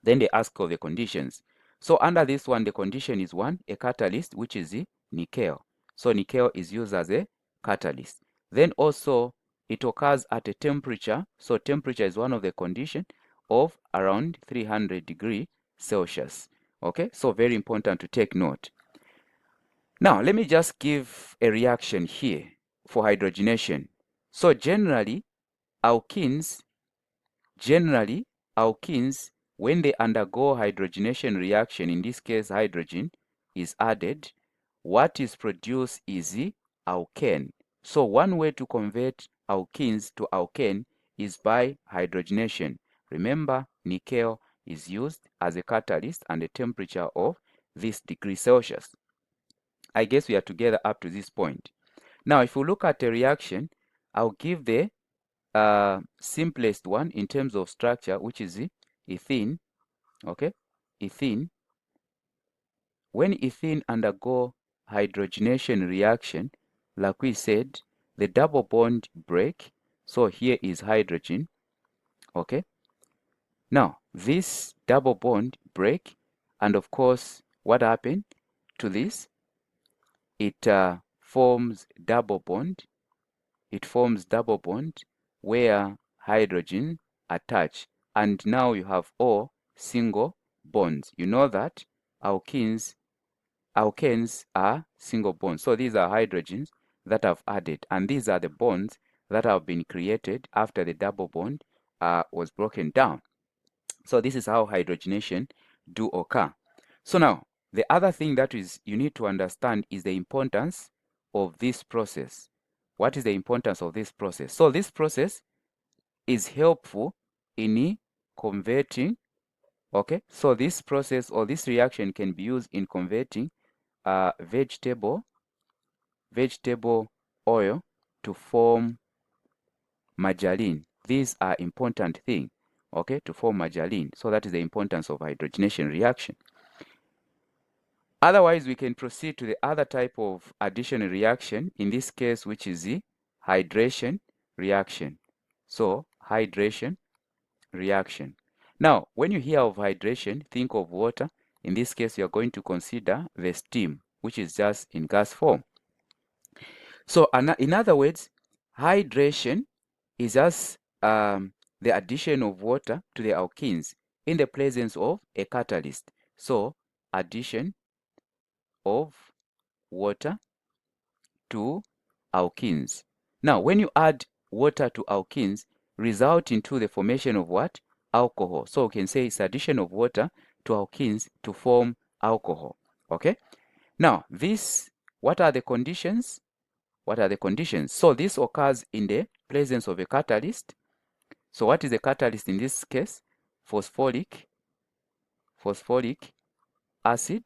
Then they ask for the conditions. So under this one, the condition is one, a catalyst, which is the nickel. So nickel is used as a catalyst. Then also it occurs at a temperature. So temperature is one of the conditions of around 300 degrees Celsius. Okay, so very important to take note. Now, let me just give a reaction here for hydrogenation. So generally, alkenes, when they undergo hydrogenation reaction, in this case hydrogen is added, what is produced is the alkane. So one way to convert alkenes to alkane is by hydrogenation. Remember, nickel is used as a catalyst and a temperature of this degree Celsius. I guess we are together up to this point. Now, if we look at the reaction, I'll give the simplest one in terms of structure, which is the ethene. Okay, ethene. When ethene undergo hydrogenation reaction, like we said, the double bond break. So here is hydrogen. Okay, now this double bond break, and of course, what happened to this? It forms double bond. It forms double bond where hydrogen attach, and now you have O single bonds. You know that alkanes are single bonds. So these are hydrogens that I've added, and these are the bonds that have been created after the double bond was broken down. So this is how hydrogenation do occur. So now, the other thing that is you need to understand is the importance of this process. What is the importance of this process? So this process is helpful in converting, okay? So this process or this reaction can be used in converting vegetable oil to form margarine. These are important things, okay, to form margarine. So that is the importance of hydrogenation reaction. Otherwise, we can proceed to the other type of additional reaction, in this case, which is the hydration reaction. So, hydration reaction. Now, when you hear of hydration, think of water. In this case, you're going to consider the steam, which is just in gas form. So, in other words, hydration is just the addition of water to the alkenes in the presence of a catalyst. So, addition of water to alkenes. Now, when you add water to alkenes, result into the formation of what? Alcohol. So we can say it's addition of water to alkenes to form alcohol. Okay? Now, what are the conditions? What are the conditions? So this occurs in the presence of a catalyst. So what is the catalyst in this case? Phosphoric acid.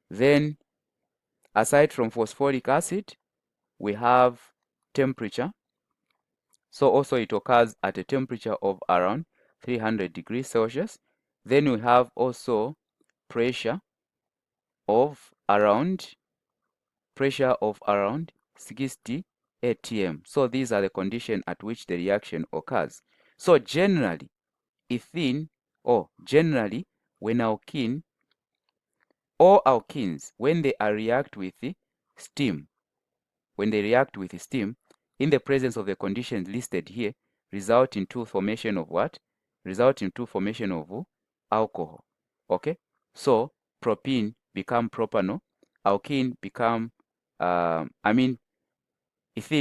Then, aside from phosphoric acid, we have temperature. So also it occurs at a temperature of around 300 degrees Celsius. Then we have also pressure of around 60 atm. So these are the conditions at which the reaction occurs. So generally, when alkene or alkenes, when they react with steam, in the presence of the conditions listed here, result into formation of what? Result into formation of alcohol. Okay? So propene become propanol, alkene become ethene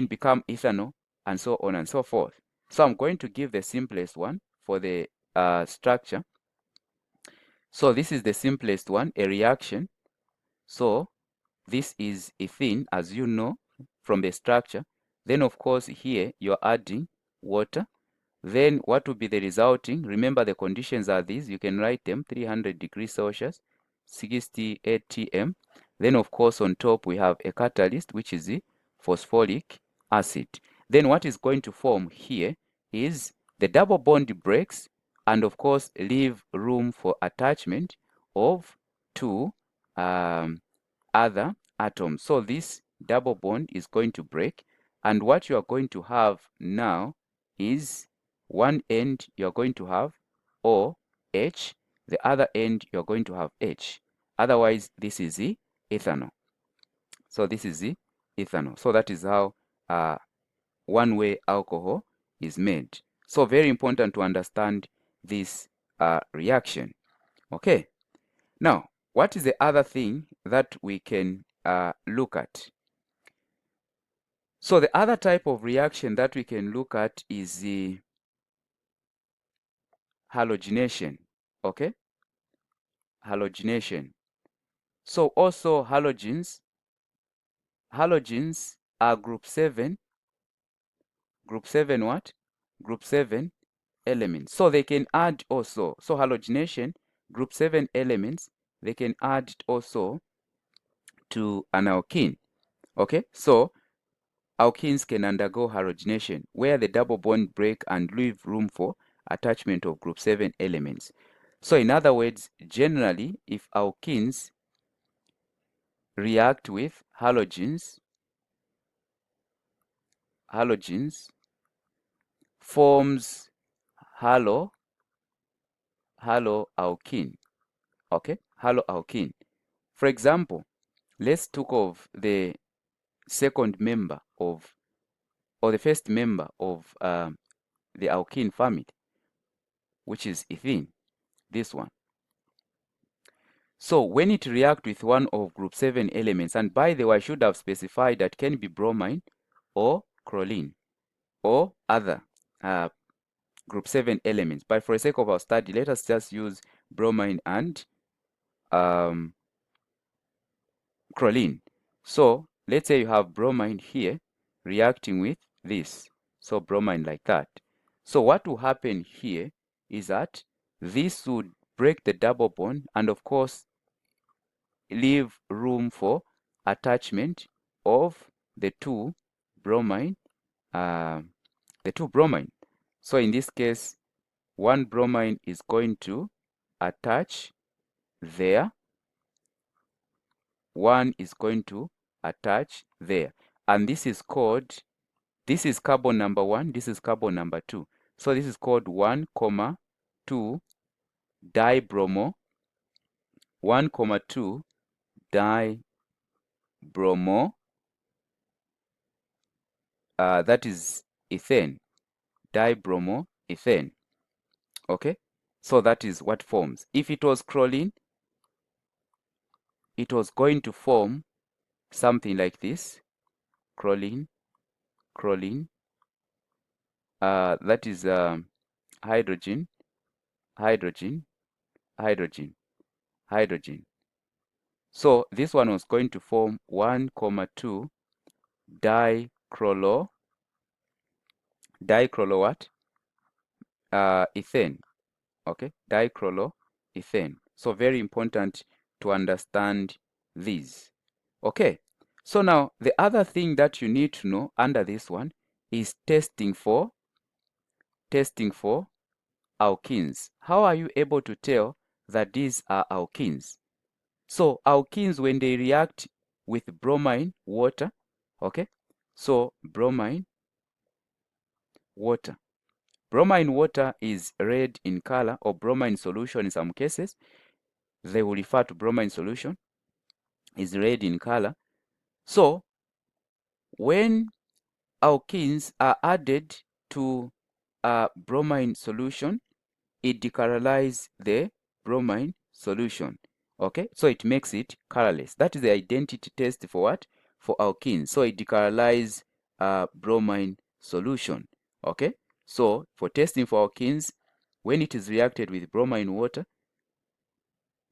become ethanol, and so on and so forth. So I'm going to give the simplest one for the structure. So this is the simplest one, a reaction. So this is ethene, as you know from the structure. Then, of course, here you're adding water. Then what will be the resulting? Remember, the conditions are these. You can write them: 300 degrees Celsius, 60 atm. Then, of course, on top we have a catalyst, which is the phosphoric acid. Then what is going to form here is the double bond breaks, and of course leave room for attachment of two other atoms. So this double bond is going to break, and what you are going to have now is one end you're going to have OH, the other end you're going to have H. Otherwise, this is the ethanol. So this is the ethanol. So that is how one-way alcohol is made. So very important to understand this reaction. Okay. Now, what is the other thing that we can look at? So the other type of reaction that we can look at is the halogenation. Okay? Halogenation. So also halogens are group 7 what? Group 7 elements. So they can add also. So halogenation, group 7 elements, they can add also to an alkene. Okay? So alkenes can undergo halogenation, where the double bond break and leave room for attachment of group 7 elements. So in other words, generally, if alkenes react with halogens forms haloalkene. Okay, haloalkene. For example, let's talk of the second member of, or the first member of the alkene family, which is ethene, this one. So when it reacts with one of group 7 elements, and by the way, I should have specified that can be bromine or choline or other group 7 elements. But for the sake of our study, let us just use bromine and choline. So let's say you have bromine here reacting with this. So bromine like that. So what will happen here is that this would break the double bond and of course leave room for attachment of the two bromine. So in this case, one bromine is going to attach there, one is going to attach there, and this is called, this is carbon number 1, this is carbon number 2. So this is called 1, 2 dibromo, 1, 2 dibromo, that is ethane, dibromoethane. Okay, so that is what forms. If it was choline, it was going to form something like this, choline, that is hydrogen, hydrogen, hydrogen, hydrogen. So this one was going to form 1, 2 dichloro what? Ethane. Okay, dichloroethane. So very important to understand these. Okay, so now the other thing that you need to know under this one is testing for alkenes. How are you able to tell that these are alkenes? So alkenes, when they react with bromine water, okay, so bromine water. Bromine water is red in color, or bromine solution in some cases. They will refer to bromine solution is red in color. So when alkenes are added to a bromine solution, it decolorize the bromine solution. Okay, so it makes it colorless. That is the identity test for what? For alkenes. So it decolorize bromine solution. Okay, so for testing for alkenes, when it is reacted with bromine water,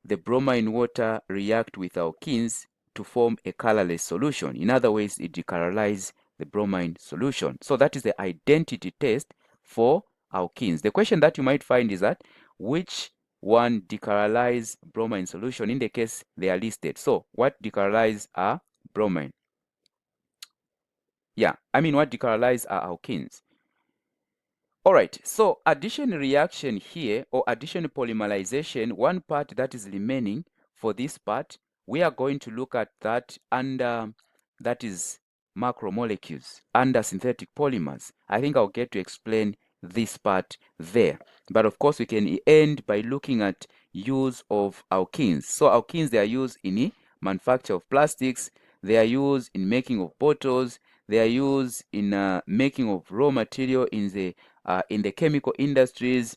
the bromine water react with alkenes to form a colorless solution. In other words, it decolorize the bromine solution. So that is the identity test for alkenes. The question that you might find is that which one decolorize bromine solution? In the case they are listed. So what decolorize are bromine? Yeah, I mean what decolorize are alkenes. All right, so addition reaction here, or addition polymerization, one part that is remaining for this part, we are going to look at that under, that is macromolecules, under synthetic polymers. I think I'll get to explain this part there. But of course, we can end by looking at use of alkenes. So alkenes, they are used in the manufacture of plastics, they are used in making of bottles, they are used in making of raw material in the chemical industries.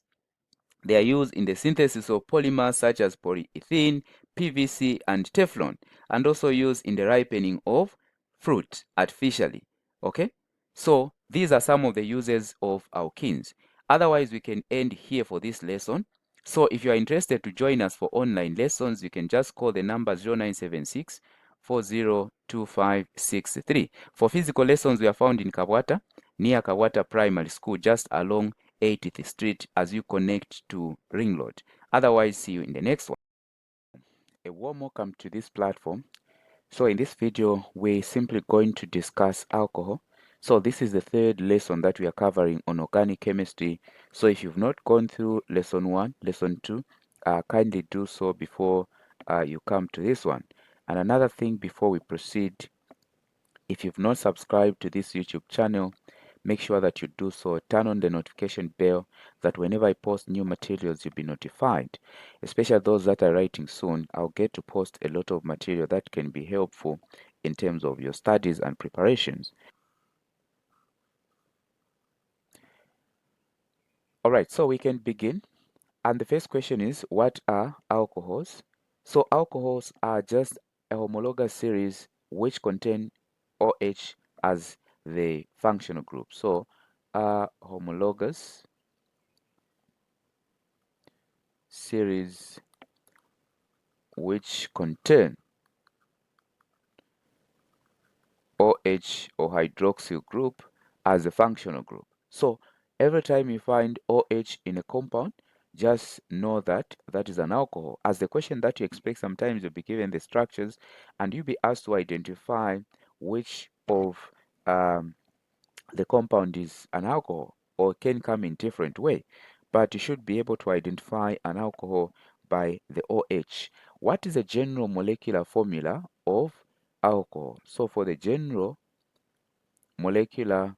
They are used in the synthesis of polymers such as polyethylene, PVC, and Teflon, and also used in the ripening of fruit artificially. Okay, so these are some of the uses of alkenes. Otherwise, we can end here for this lesson. So if you are interested to join us for online lessons, you can just call the number 0976 402563. For physical lessons, we are found in Kabwata, near Kabwata Primary School, just along 80th Street as you connect to Ring Road. Otherwise, see you in the next one. A warm welcome to this platform. So in this video, we're simply going to discuss alcohol. So this is the third lesson that we are covering on organic chemistry. So if you've not gone through lesson 1, lesson 2, kindly do so before you come to this one. And another thing before we proceed, if you've not subscribed to this YouTube channel, make sure that you do so. Turn on the notification bell that whenever I post new materials, you'll be notified. Especially those that are writing soon, I'll get to post a lot of material that can be helpful in terms of your studies and preparations. All right, so we can begin. And the first question is, what are alcohols? So alcohols are just a homologous series which contain OH as the functional group. So homologous series which contain OH or hydroxyl group as a functional group. So every time you find OH in a compound, just know that that is an alcohol. As the question that you expect, sometimes you'll be given the structures and you'll be asked to identify which of the compound is an alcohol or can come in different way. But you should be able to identify an alcohol by the OH. What is the general molecular formula of alcohol? So for the general molecular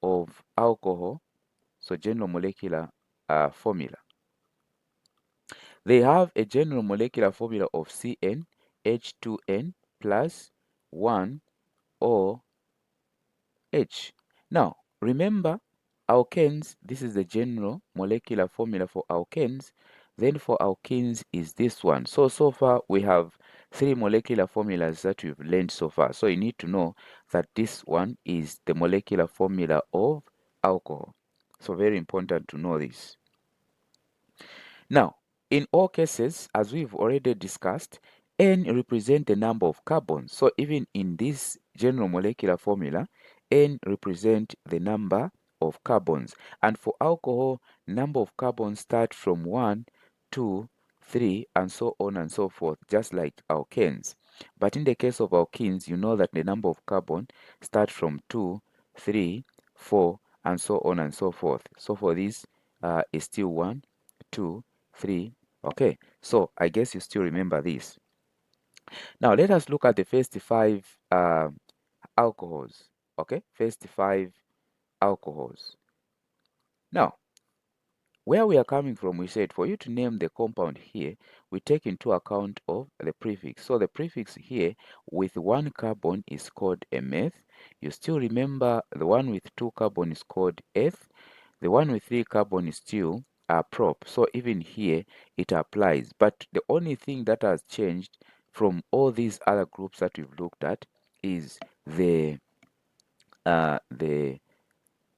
of alcohol, so general molecular formula, they have a general molecular formula of CN H2N plus 1 OH. Now, remember alkanes, this is the general molecular formula for alkanes. Then for alkenes is this one. So far we have 3 molecular formulas that we've learned so far. So you need to know that this one is the molecular formula of alcohol. So very important to know this. Now, in all cases, as we've already discussed, N represents the number of carbons. So even in this general molecular formula, N represents the number of carbons. And for alcohol, number of carbons start from 1, 2, 3, and so on and so forth, just like alkanes. But in the case of alkenes, you know that the number of carbon start from 2, 3, 4, and so on and so forth. So for this is still 1, 2, 3. Okay, so I guess you still remember this. Now let us look at the first 5 alcohols. Okay, first 5 alcohols. Now, where we are coming from, we said for you to name the compound here, we take into account of the prefix. So the prefix here with 1 carbon is called a meth. You still remember the one with 2 carbon is called eth. The one with 3 carbon is still prop. So even here it applies. But the only thing that has changed from all these other groups that we've looked at is the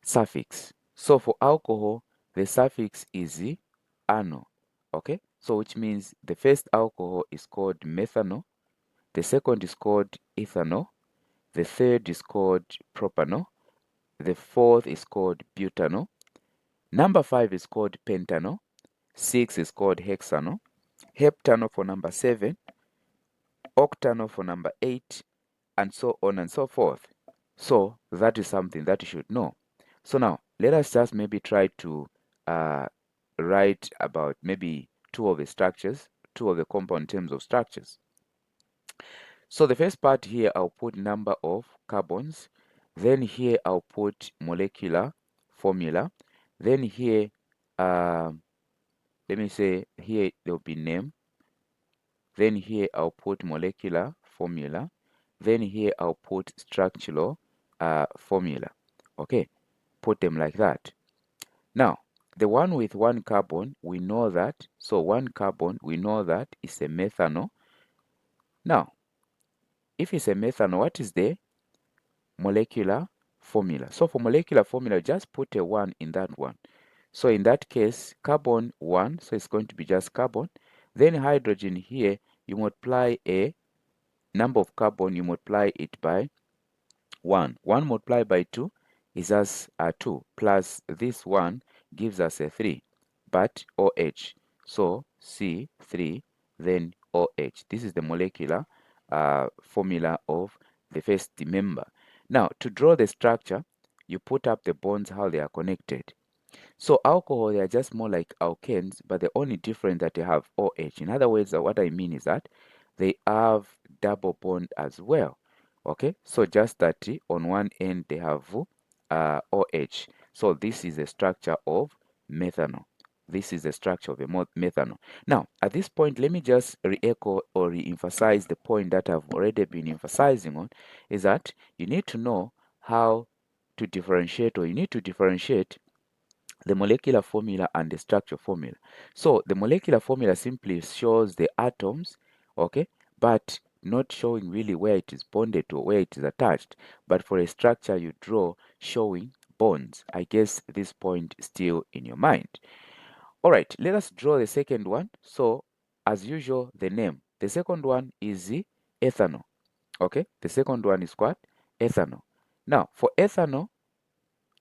suffix. So for alcohol, the suffix is ano. Okay, so which means the first alcohol is called methanol, the second is called ethanol, the third is called propanol, the fourth is called butanol, number 5 is called pentanol, 6 is called hexanol, heptanol for number 7, octanol for number 8, and so on and so forth. So that is something that you should know. So now let us just maybe try to write about maybe 2 of the structures, 2 of the compound terms of structures. So the first part here, I'll put number of carbons. Then here I'll put molecular formula. Then here, let me say here there will be name. Then here I'll put molecular formula. Then here I'll put structural formula. Okay, put them like that. Now, the one with 1 carbon, we know that. So 1 carbon, we know that is a methanol. Now, if it's a methanol, what is the molecular formula? So for molecular formula, just put a 1 in that one. So in that case, carbon 1, so it's going to be just carbon. Then hydrogen here, you multiply a number of carbon, you multiply it by 1. 1 multiplied by 2 is as 2, plus this 1 gives us a 3, but OH. So C3, then OH. This is the molecular formula of the first member. Now, to draw the structure, you put up the bonds, how they are connected. So alcohol, they are just more like alkanes, but the only difference that they have OH. In other words, what I mean is that they have double bond as well. Okay, so just that on one end they have OH. So this is the structure of methanol. This is the structure of a methanol. Now, at this point, let me just re-echo or re-emphasize the point that I've already been emphasizing on, is that you need to know how to differentiate, or you need to differentiate the molecular formula and the structure formula. So the molecular formula simply shows the atoms, okay, but not showing really where it is bonded to or where it is attached. But for a structure, you draw showing bonds. I guess this point is still in your mind. All right, let us draw the second one. So as usual, the name. The second one is the ethanol. Okay, the second one is what? Ethanol. Now, for ethanol,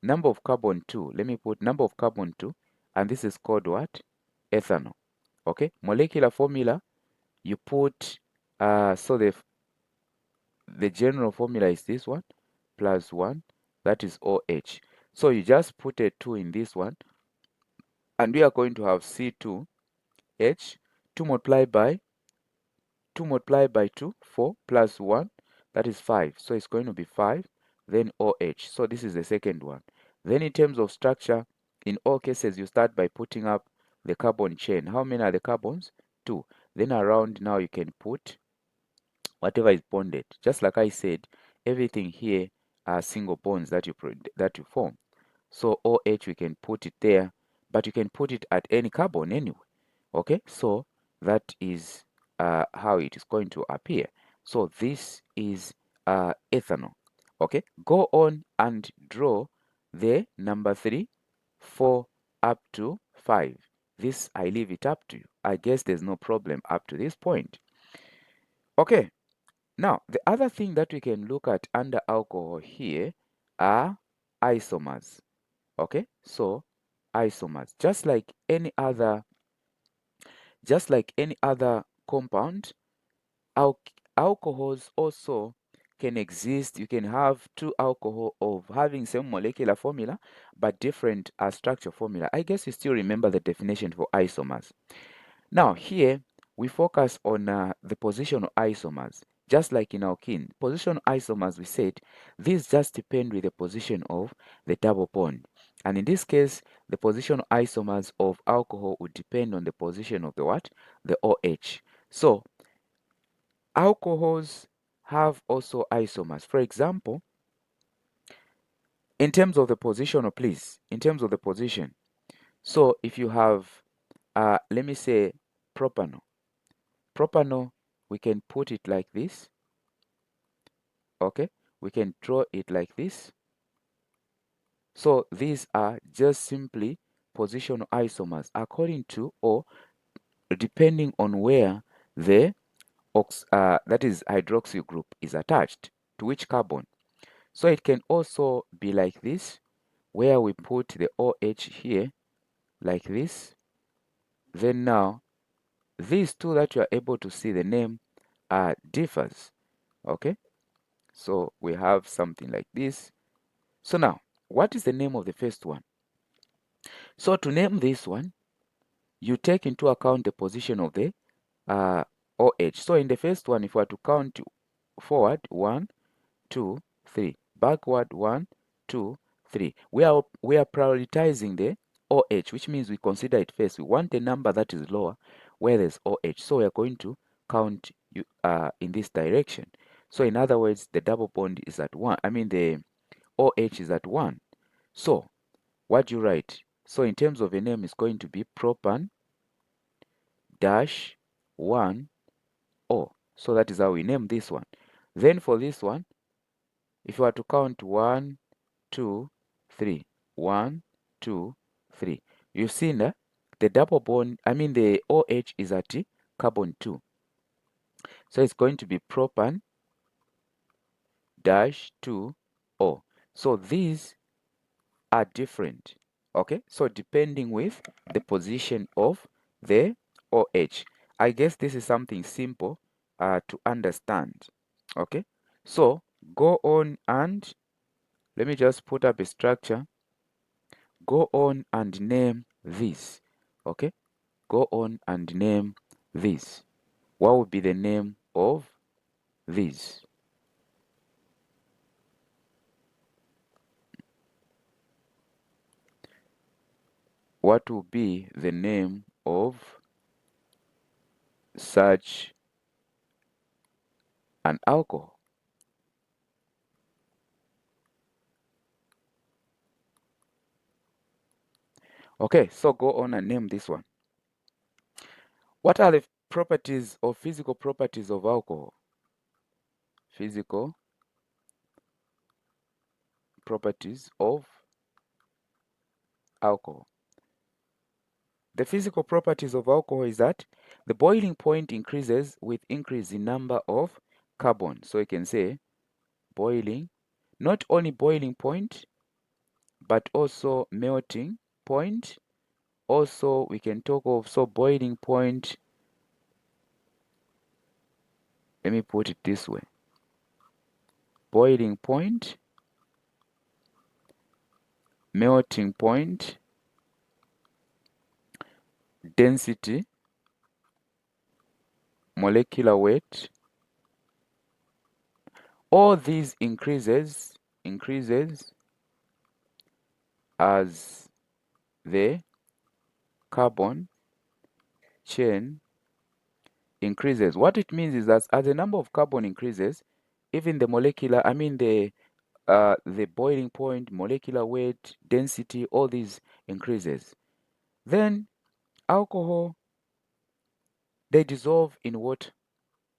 number of carbon 2, let me put number of carbon 2, and this is called what? Ethanol. Okay, molecular formula, you put, so the general formula is this one, plus 1, that is OH. So you just put a 2 in this one, and we are going to have C2H, 2 multiplied by 2, 4, plus 1, that is 5. So it's going to be 5, then OH. So this is the second one. Then in terms of structure, in all cases, you start by putting up the carbon chain. How many are the carbons? 2. Then around now you can put whatever is bonded. Just like I said, everything here are single bonds that you form. So OH, we can put it there, but you can put it at any carbon anyway. Okay, so that is how it is going to appear. So this is ethanol. Okay, go on and draw the number 3, 4 up to 5. This I leave it up to you. I guess there's no problem up to this point. Okay, now the other thing that we can look at under alcohol here are isomers. Okay, so isomers, just like any other compound, alcohols also can exist. You can have two alcohol of having same molecular formula but different structure formula. I guess you still remember the definition for isomers. Now here we focus on the positional isomers. Just like in alkene, positional isomers, we said these just depend with the position of the double bond. And in this case, the positional isomers of alcohol would depend on the position of the what? The OH. So alcohols have also isomers. For example, in terms of the position, please, in terms of the position. So if you have, let me say, propanol. Propanol, we can put it like this. Okay, we can draw it like this. So these are just simply positional isomers according to or depending on where the that is hydroxyl group is attached to which carbon. So it can also be like this, where we put the OH here like this. Then now these two that you are able to see the name differs. Okay, so we have something like this. So now, what is the name of the first one? So to name this one, you take into account the position of the OH. So in the first one, if we are to count forward, 1, 2, 3, backward, 1, 2, 3. We are prioritizing the OH, which means we consider it first. We want a number that is lower where there's OH. So we are going to count in this direction. So in other words, the double bond is at 1. I mean, the OH is at 1. So what do you write? So in terms of a name, it's going to be propan dash 1 O. So that is how we name this one. Then for this one, if you are to count 1, 2, 3, 1, 2, 3, you've seen that the double bond, I mean the OH is at carbon 2. So it's going to be propan dash 2 O. So these are different. Okay, so depending with the position of the OH. I guess this is something simple to understand. Okay, so go on and let me just put up a structure. Go on and name this. Okay, go on and name this. What would be the name of this? What will be the name of such an alcohol? Okay, so go on and name this one. What are the properties or physical properties of alcohol? Physical properties of alcohol. The physical properties of alcohol is that the boiling point increases with increase in number of carbon. So you can say boiling, not only boiling point, but also melting point. Also, we can talk of, so boiling point, let me put it this way. Boiling point, melting point, density, molecular weight, all these increases as the carbon chain increases. What it means is that as the number of carbon increases, even the molecular, the boiling point, molecular weight, density, all these increases. Then alcohol, they dissolve in water.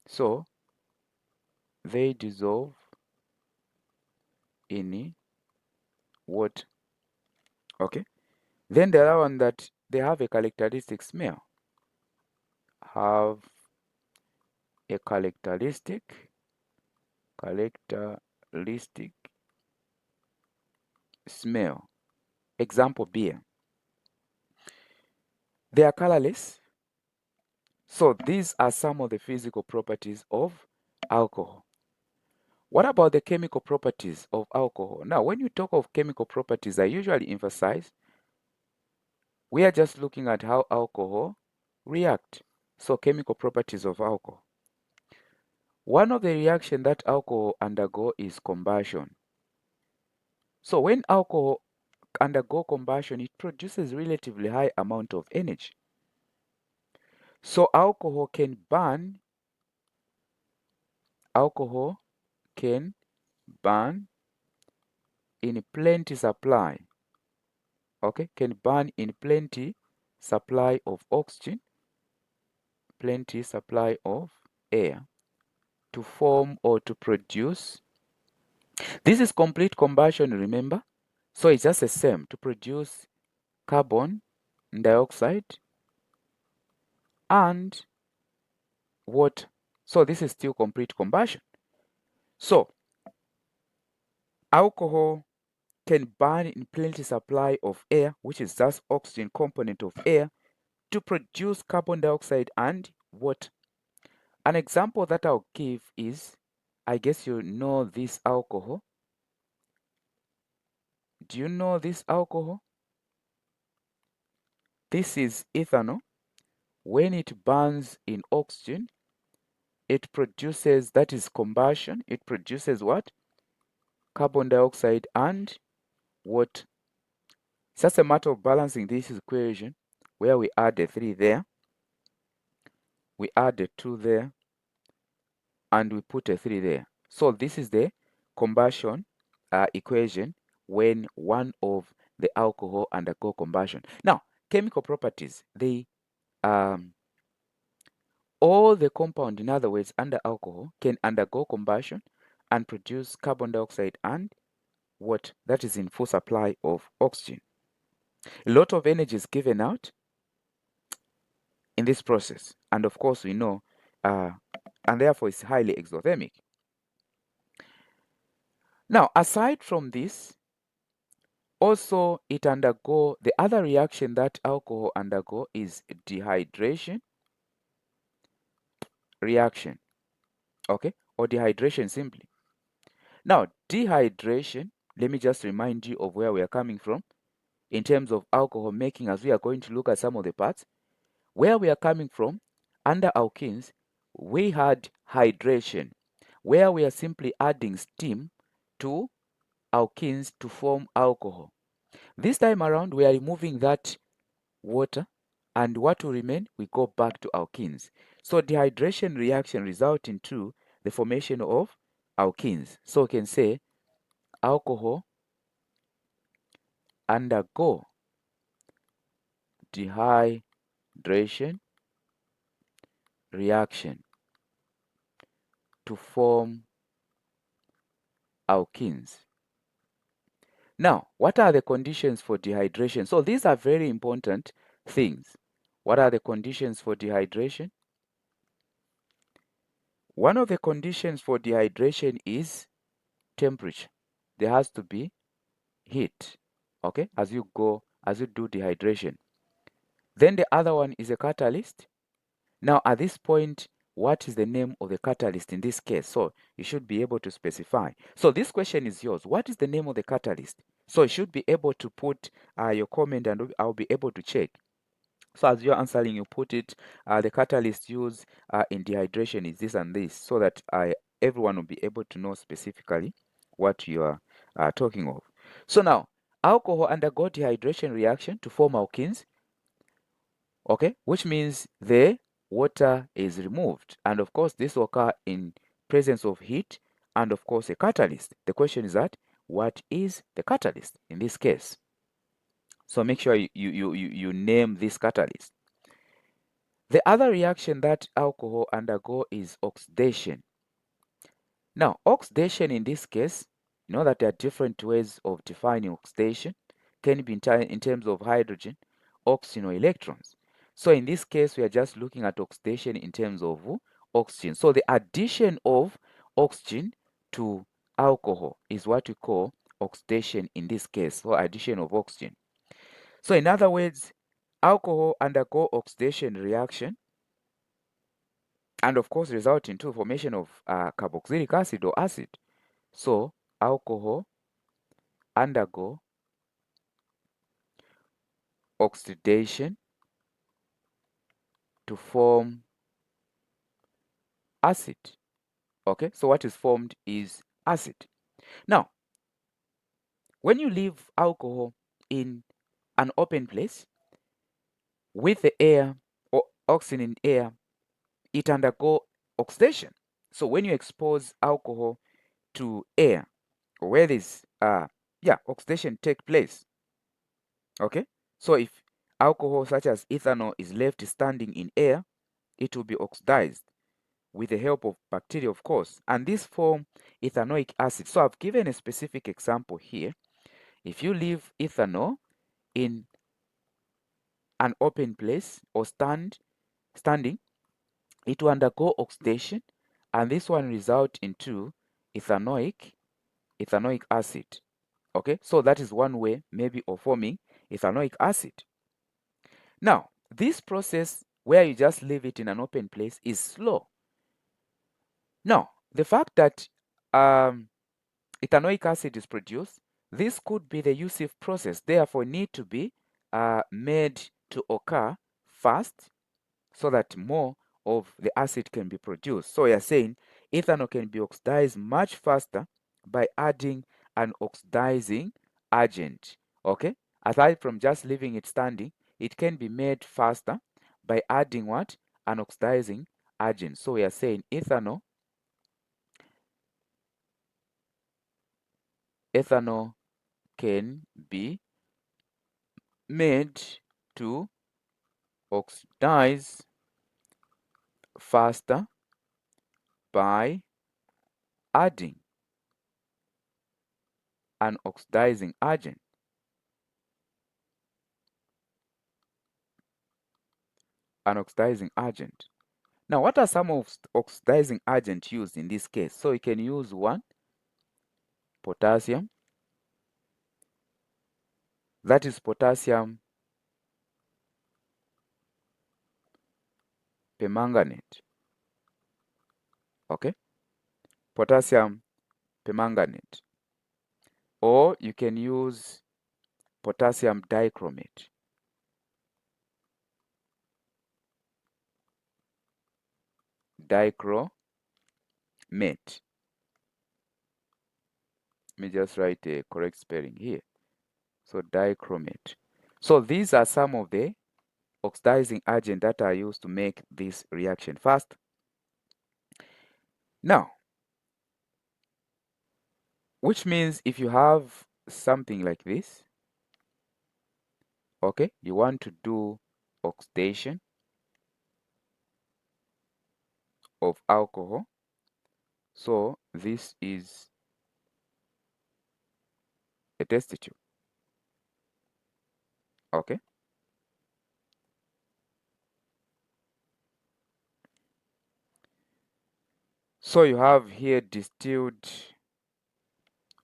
So they dissolve in water. Okay. Then the other one, that they have a characteristic smell. Have a characteristic smell. Example, beer. They are colorless. So these are some of the physical properties of alcohol. What about the chemical properties of alcohol? Now, when you talk of chemical properties, I usually emphasize we are just looking at how alcohol react. So chemical properties of alcohol. One of the reactions that alcohol undergo is combustion. So when alcohol undergo combustion, it produces relatively high amount of energy. So alcohol can burn in plenty supply. Okay, can burn in plenty supply of oxygen, plenty supply of air to form or to produce. This is complete combustion, remember? So it's just the same to produce carbon dioxide and water. So this is still complete combustion. So alcohol can burn in plenty supply of air, which is just oxygen component of air, to produce carbon dioxide and water. An example that I'll give is, I guess you know this alcohol. Do you know this alcohol? This is ethanol. When it burns in oxygen, it produces, that is combustion, it produces what? Carbon dioxide and water. It's just a matter of balancing this equation where we add a 3 there, we add a 2 there, and we put a 3 there. So this is the combustion equation when one of the alcohol undergo combustion. Now, chemical properties, they all the compound, in other words, under alcohol can undergo combustion and produce carbon dioxide and what? That is in full supply of oxygen. A lot of energy is given out in this process. And of course, we know, and therefore it's highly exothermic. Now, aside from this, also it undergo, the other reaction that alcohol undergo is dehydration reaction, okay, or dehydration simply. Now, dehydration, let me just remind you of where we are coming from in terms of alcohol making, as we are going to look at some of the parts. Where we are coming from, under alkenes, we had hydration, where we are simply adding steam to alkenes to form alcohol. This time around, we are removing that water, and what will remain? We go back to alkenes. So dehydration reaction results into the formation of alkenes. So we can say alcohol undergo dehydration reaction to form alkenes. Now, what are the conditions for dehydration? So these are very important things. What are the conditions for dehydration? One of the conditions for dehydration is temperature. There has to be heat, okay, as you do dehydration. Then the other one is a catalyst. Now, at this point, what is the name of the catalyst in this case? So you should be able to specify. So this question is yours. What is the name of the catalyst? So you should be able to put your comment and I'll be able to check. So as you're answering, you put it, the catalyst used in dehydration is this and this, so that everyone will be able to know specifically what you are talking of. So now, alcohol undergo dehydration reaction to form alkenes, okay, which means the water is removed. And of course, this will occur in presence of heat and of course a catalyst. The question is that, what is the catalyst in this case? So make sure you name this catalyst. The other reaction that alcohol undergo is oxidation. Now, oxidation in this case, you know that there are different ways of defining oxidation. Can be in terms of hydrogen, oxygen, or electrons. So in this case, we are just looking at oxidation in terms of oxygen. So the addition of oxygen to alcohol is what we call oxidation in this case, or addition of oxygen. So in other words, alcohol undergo oxidation reaction and of course result into formation of carboxylic acid or acid. So alcohol undergo oxidation to form acid. Okay, so what is formed is acid. Now, when you leave alcohol in an open place with the air or oxygen in air, it undergo oxidation. So when you expose alcohol to air, where this oxidation take place, okay, so if alcohol such as ethanol is left standing in air, it will be oxidized with the help of bacteria, of course, and this form ethanoic acid. So I've given a specific example here. If you leave ethanol in an open place or standing, it will undergo oxidation, and this one result into ethanoic acid. Okay, so that is one way maybe of forming ethanoic acid. Now, this process where you just leave it in an open place is slow. Now, the fact that ethanoic acid is produced, this could be the USIF process, therefore need to be made to occur fast so that more of the acid can be produced. So you're saying ethanol can be oxidized much faster by adding an oxidizing agent. Okay, aside from just leaving it standing, it can be made faster by adding what? An oxidizing agent. So we are saying ethanol can be made to oxidize faster by adding an oxidizing agent. An oxidizing agent. Now, what are some of oxidizing agents used in this case? So you can use one, potassium. That is potassium permanganate. Okay, potassium permanganate. Or you can use potassium dichromate. Dichromate. Let me just write a correct spelling here. So dichromate. So these are some of the oxidizing agents that are used to make this reaction fast. Now, which means if you have something like this, Okay, you want to do oxidation of alcohol. So this is a test tube. Okay. So you have here distilled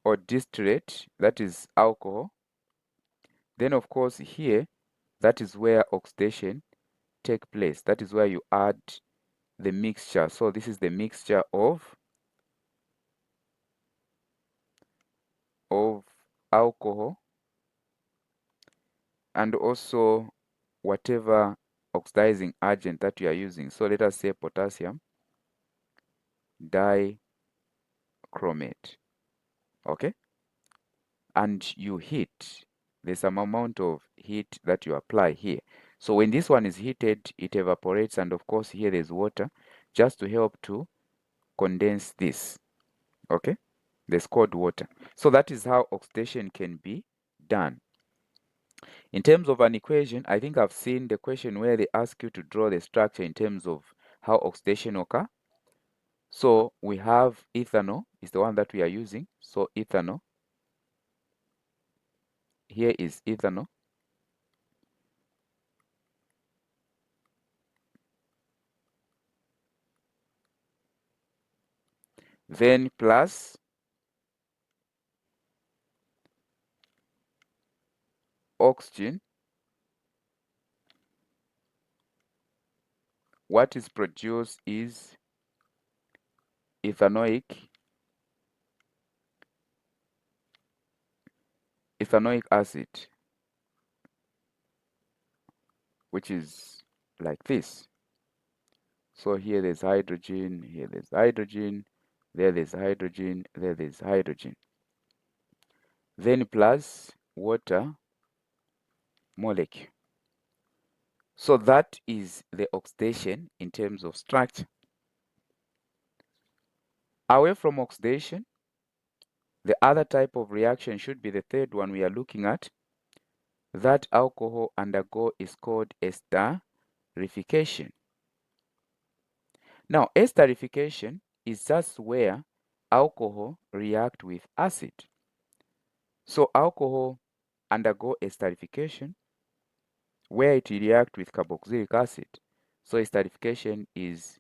or distillate, that is alcohol. Then of course here, that is where oxidation take place. That is where you add the mixture. So this is the mixture of alcohol and also whatever oxidizing agent that you are using. So let us say potassium dichromate. Okay, and you heat. There's some amount of heat that you apply here. So when this one is heated, it evaporates, and of course here there's water just to help to condense this. Okay, there's cold water. So that is how oxidation can be done. In terms of an equation, I think I've seen the question where they ask you to draw the structure in terms of how oxidation occurs. So we have ethanol is the one that we are using. So ethanol, here is ethanol. Then plus oxygen. What is produced is ethanoic acid, which is like this. So here there's hydrogen, here there's hydrogen, there's hydrogen, there's hydrogen. Then plus water molecule. So that is the oxidation in terms of structure. Away from oxidation, the other type of reaction should be the third one we are looking at. That alcohol undergo is called esterification. Now, esterification is just where alcohol react with acid. So alcohol undergo esterification where it react with carboxylic acid. So esterification is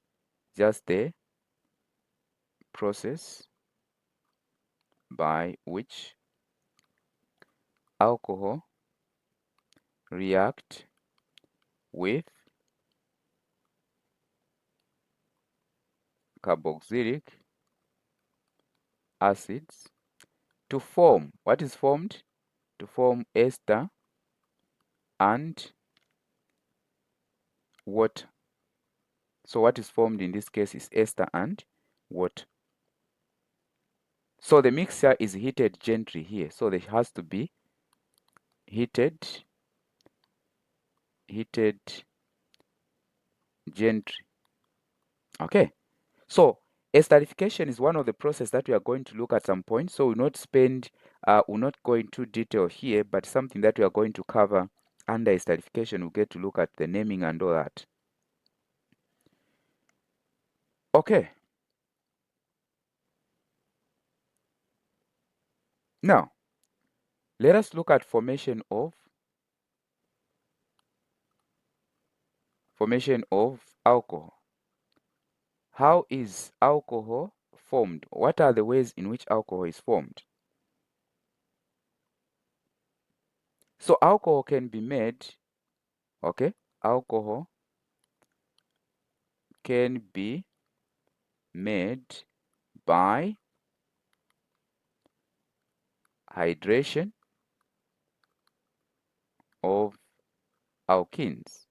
just the process by which alcohol react with carboxylic acids to form, what is formed? To form ester and water. So what is formed in this case is ester and water. So the mixture is heated gently here. So there has to be heated gently. Okay. So esterification is one of the processes that we are going to look at some point. So we'll not go into detail here, but something that we are going to cover under esterification. We'll get to look at the naming and all that. Okay. Now, let us look at formation of alcohol. How is alcohol formed? What are the ways in which alcohol is formed? So alcohol can be made, okay? Alcohol can be made by hydration of alkenes.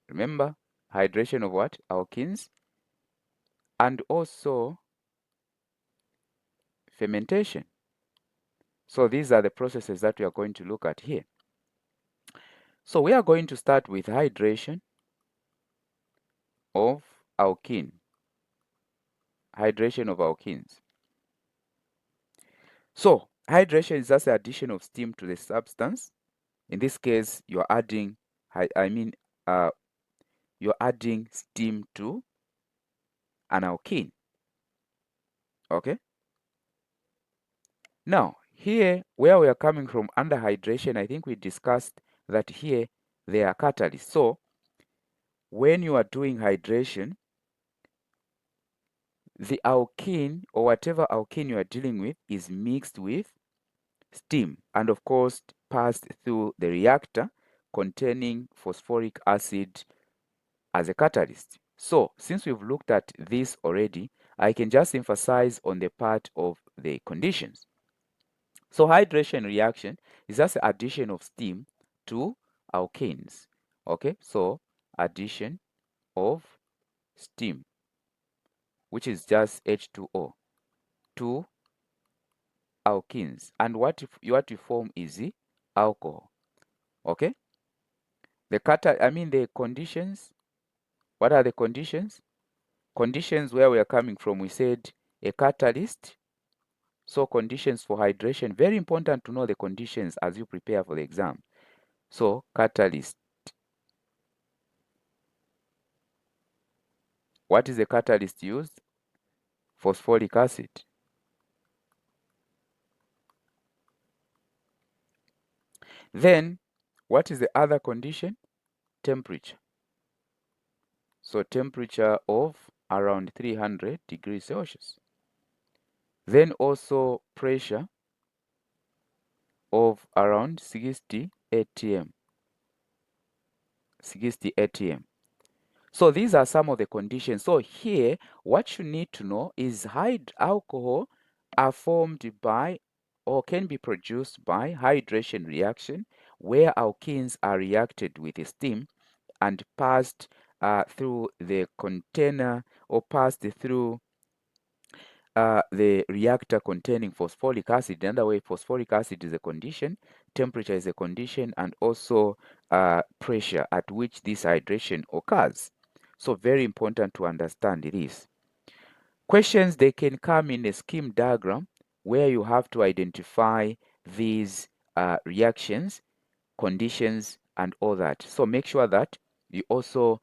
Remember, hydration of what? Alkenes. And also fermentation. So these are the processes that we are going to look at here. So we are going to start with hydration of alkene. Hydration of alkenes. So hydration is just the addition of steam to the substance. In this case, you're adding, you're adding steam to an alkene. Okay. Now, here where we are coming from under hydration, I think we discussed that here they are catalysts. So when you are doing hydration, the alkene or whatever alkene you are dealing with is mixed with steam and of course passed through the reactor containing phosphoric acid as a catalyst. So since we've looked at this already, I can just emphasize on the part of the conditions. So hydration reaction is just addition of steam to alkanes. Okay, so addition of steam, which is just H2O, to alkenes. And what you form is the alcohol. Okay, the conditions. What are the conditions? Conditions where we are coming from, we said a catalyst. So conditions for hydration, very important to know the conditions as you prepare for the exam. So catalyst. What is the catalyst used? Phosphoric acid. Then, what is the other condition? Temperature. So temperature of around 300 degrees Celsius. Then also pressure of around 60 atm. 60 atm. So these are some of the conditions. So here, what you need to know is alcohol are formed by or can be produced by hydration reaction, where alkenes are reacted with steam and passed through the container or passed through the reactor containing phosphoric acid. In other way, phosphoric acid is a condition, temperature is a condition, and also pressure at which this hydration occurs. So very important to understand this. Questions, they can come in a scheme diagram where you have to identify these reactions, conditions, and all that. So make sure that you also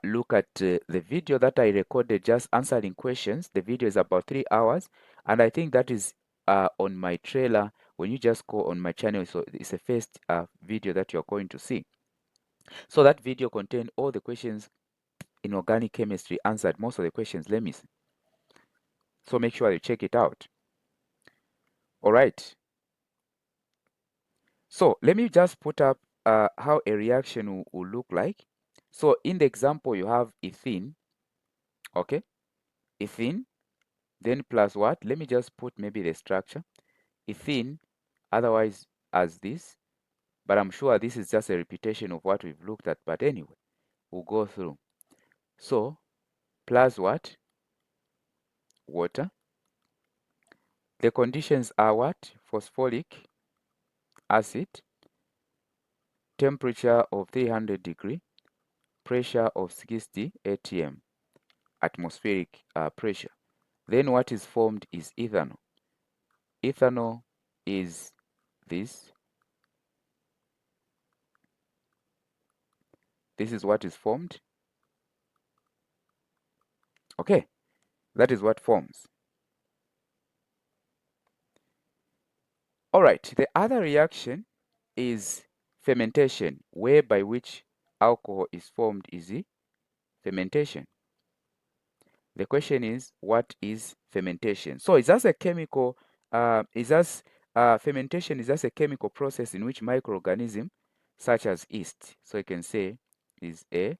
look at the video that I recorded just answering questions. The video is about 3 hours, and I think that is on my trailer. When you just go on my channel, so it's the first video that you're going to see. So that video contained all the questions in organic chemistry, answered most of the questions. Let me see. So make sure you check it out. All right. So let me just put up how a reaction will look like. So in the example, you have ethene, okay? Ethene, then plus what? Let me just put maybe the structure. Ethene, otherwise as this, but I'm sure this is just a repetition of what we've looked at. But anyway, we'll go through. So plus what? Water. The conditions are what? Phosphoric acid, temperature of 300 degree, pressure of 60 atm, atmospheric pressure. Then what is formed is ethanol. Ethanol is this. This is what is formed. Okay, that is what forms. All right, the other reaction is fermentation, whereby which alcohol is formed is the fermentation. The question is, what is fermentation? So it's just a chemical, fermentation is just a chemical process in which microorganisms such as yeast, so you can say is a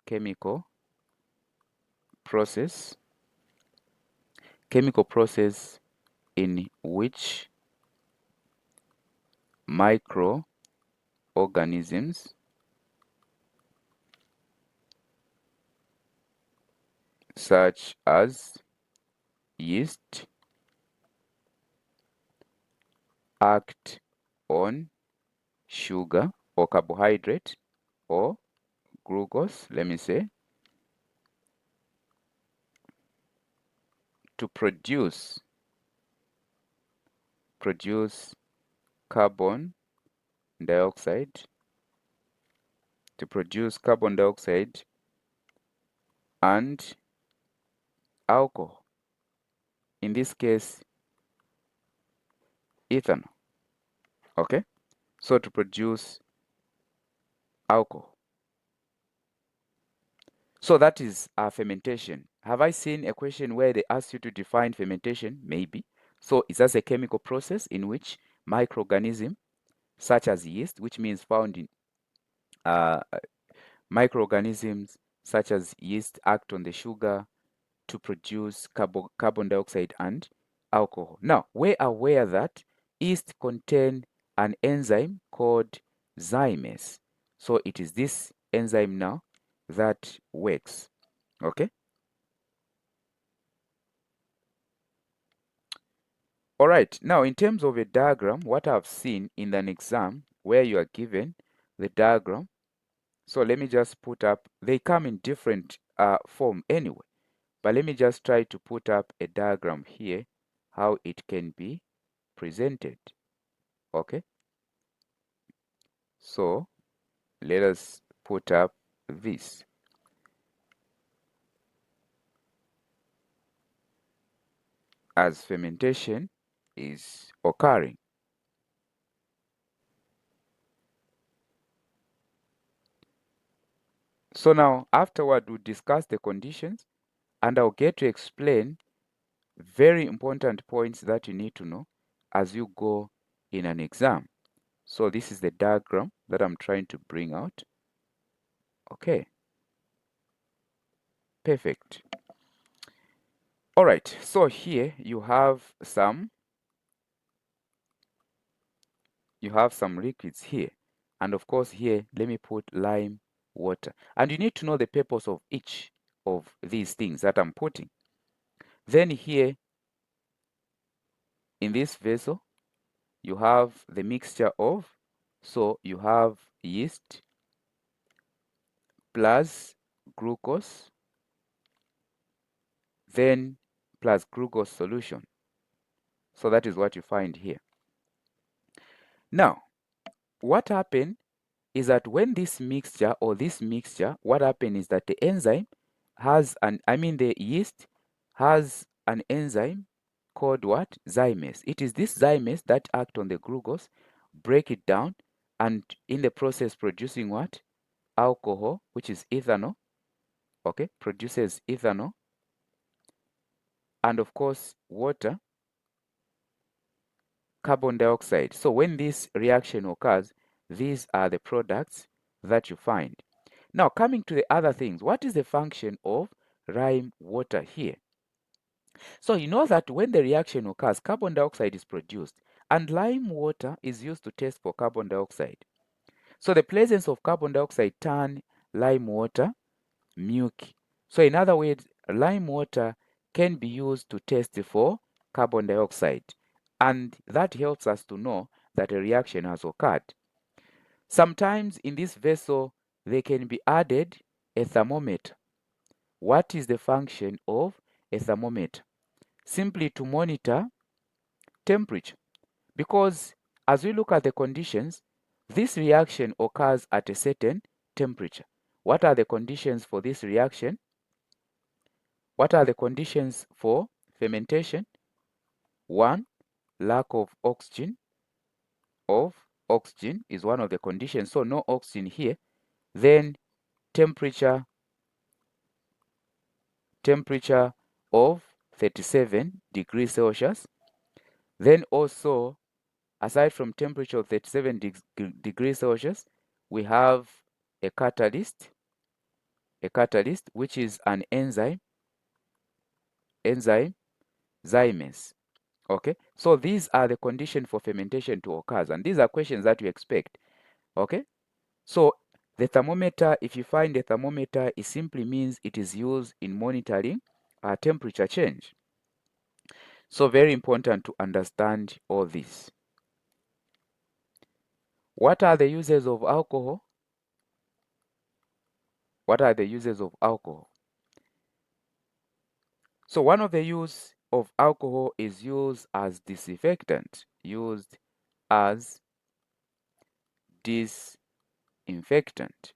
chemical process in which microorganisms such as yeast act on sugar or carbohydrate or glucose, let me say, to produce carbon dioxide, to produce carbon dioxide and alcohol. In this case, ethanol. Okay, so to produce alcohol. So that is fermentation. Have I seen a question where they ask you to define fermentation? Maybe. So it's just a chemical process in which microorganisms such as yeast, which means found in uh, microorganisms such as yeast act on the sugar to produce carbon dioxide and alcohol. Now, we're aware that yeast contain an enzyme called zymase. So it is this enzyme now that works. Okay. All right. Now, in terms of a diagram, what I've seen in an exam where you are given the diagram. So let me just put up, they come in different form anyway, but let me just try to put up a diagram here, how it can be presented. Okay. So let us put up this. As fermentation is occurring. So now afterward we'll discuss the conditions and I'll get to explain very important points that you need to know as you go in an exam. So this is the diagram that I'm trying to bring out. Okay. Perfect. All right. So here you have some liquids here. And of course here, let me put lime water. And you need to know the purpose of each of these things that I'm putting. Then here in this vessel, you have the mixture of, so you have yeast plus glucose, then plus glucose solution. So that is what you find here. Now, what happened is that when this mixture, what happened is that the enzyme has the yeast has an enzyme called what? Zymase. It is this zymase that act on the glucose, break it down, and in the process producing what? Alcohol, which is ethanol. Okay, produces ethanol. And of course, water, carbon dioxide. So when this reaction occurs, these are the products that you find. Now, coming to the other things, what is the function of lime water here? So you know that when the reaction occurs, carbon dioxide is produced, and lime water is used to test for carbon dioxide. So the presence of carbon dioxide turn lime water milky. So in other words, lime water can be used to test for carbon dioxide, and that helps us to know that a reaction has occurred. Sometimes in this vessel, they can be added a thermometer. What is the function of a thermometer? Simply to monitor temperature. Because as we look at the conditions, this reaction occurs at a certain temperature. What are the conditions for this reaction? What are the conditions for fermentation? 1. Lack of oxygen. Oxygen is one of the conditions. So no oxygen here. Then temperature of 37 degrees Celsius. Then also, aside from temperature of 37 degrees Celsius, we have a catalyst, which is an enzyme zymase. Okay, so these are the conditions for fermentation to occur, and these are questions that you expect. Okay, so the thermometer, if you find a thermometer, it simply means it is used in monitoring temperature change. So very important to understand all this. What are the uses of alcohol? What are the uses of alcohol? So one of the use of alcohol is used as disinfectant, used as disinfectant.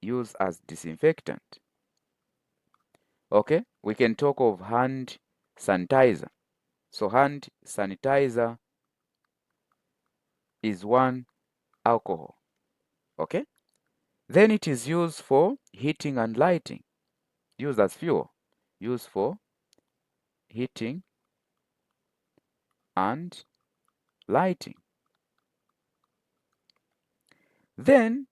Used as disinfectant. Okay, we can talk of hand sanitizer. So hand sanitizer is one alcohol. Okay, then it is used for heating and lighting. Used as fuel. Used for heating and lighting. Then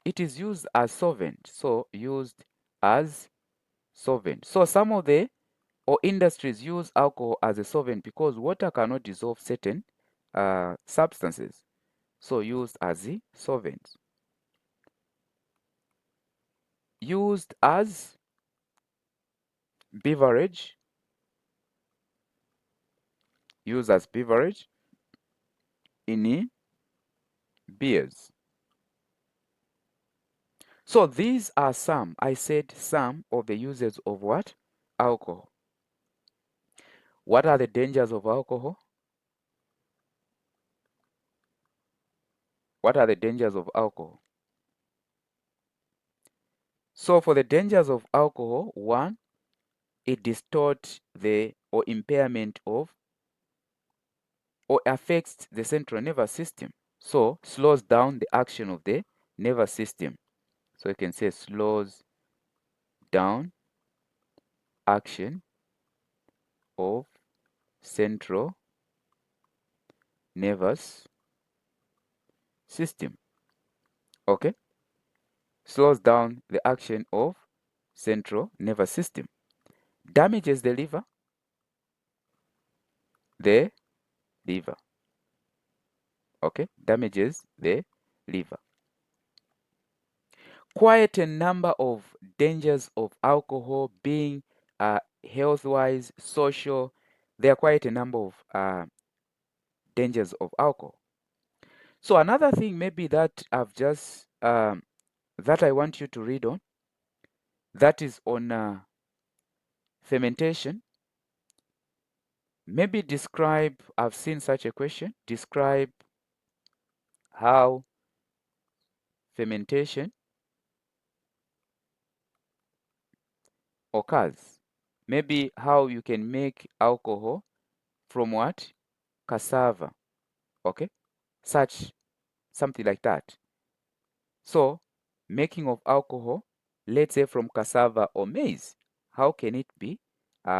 it is used as solvent. So used as solvent. So some of the industries use alcohol as a solvent because water cannot dissolve certain substances. So used as a solvent. Used as beverage. Used as beverage in beers. So these are some, I said some of the uses of what? Alcohol. What are the dangers of alcohol? What are the dangers of alcohol? So for the dangers of alcohol, one, it distorts the or impairment of or affects the central nervous system. So slows down the action of the nervous system. So you can say slows down action of central nervous system. Okay? Slows down the action of central nervous system. Damages the liver. The liver. Okay? Damages the liver. Quite a number of dangers of alcohol being health-wise, social. There are quite a number of dangers of alcohol. So another thing maybe that I've just that I want you to read on, that is on fermentation. Maybe describe, I've seen such a question, describe how fermentation occurs. Maybe how you can make alcohol from what? Cassava. Okay? Something like that. So, making of alcohol, let's say from cassava or maize, how can it be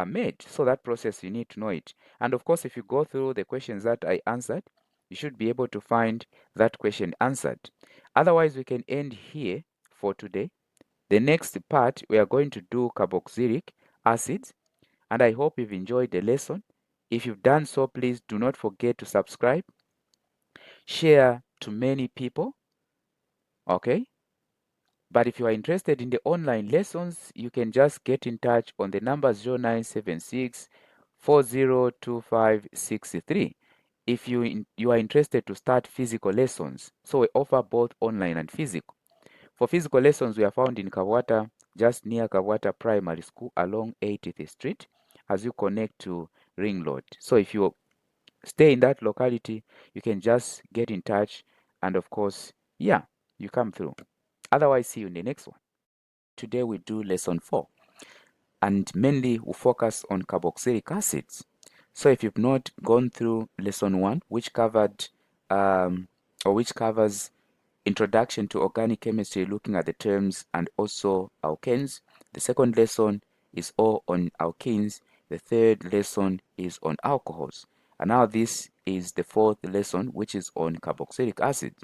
made? So that process, you need to know it. And of course, if you go through the questions that I answered, you should be able to find that question answered. Otherwise, we can end here for today. The next part, we are going to do carboxylic acids, and I hope you've enjoyed the lesson. If you've done so, please do not forget to subscribe, share to many people, okay? But if you are interested in the online lessons, you can just get in touch on the number 0976 402563 if you are interested to start physical lessons. So we offer both online and physical. For physical lessons, we are found in Kabwata, just near Kabwata Primary School along 80th Street as you connect to Ring Road. So if you stay in that locality, you can just get in touch and of course, yeah, you come through. Otherwise, see you in the next one. Today we do lesson 4 and mainly we focus on carboxylic acids. So if you've not gone through lesson 1, which covered which covers introduction to organic chemistry, looking at the terms and also alkanes, the second lesson is all on alkenes, the third lesson is on alcohols, and now this is the fourth lesson, which is on carboxylic acid.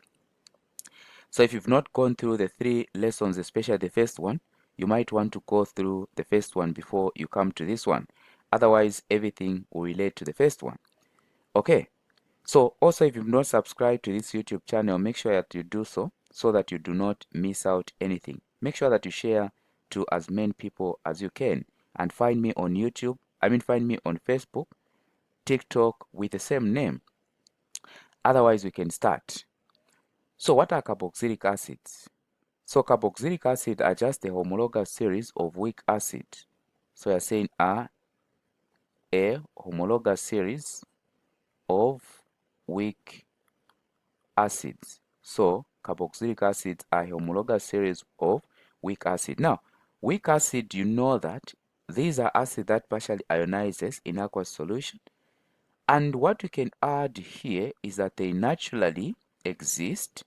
So if you've not gone through the 3 lessons, especially the first one, you might want to go through the first one before you come to this one. Otherwise, everything will relate to the first one. Okay. So also, if you've not subscribed to this YouTube channel, make sure that you do so that you do not miss out anything. Make sure that you share to as many people as you can. And find me on YouTube. Find me on Facebook, TikTok with the same name. Otherwise, we can start. So what are carboxylic acids? So carboxylic acid are just a homologous series of weak acid. So you're saying are a homologous series of weak acids. So carboxylic acids are homologous series of weak acid. Now, weak acid, you know that these are acids that partially ionizes in aqueous solution. And what we can add here is that they naturally exist.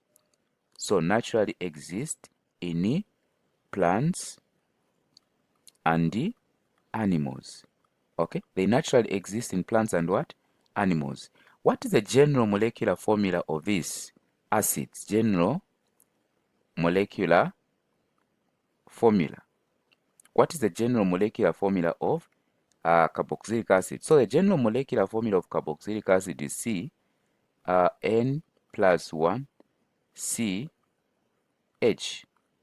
So naturally exist in plants and animals. Okay, they naturally exist in plants and what? Animals. What is the general molecular formula of these acids? General molecular formula. What is the general molecular formula of carboxylic acid? So the general molecular formula of carboxylic acid is C N plus 1 CH.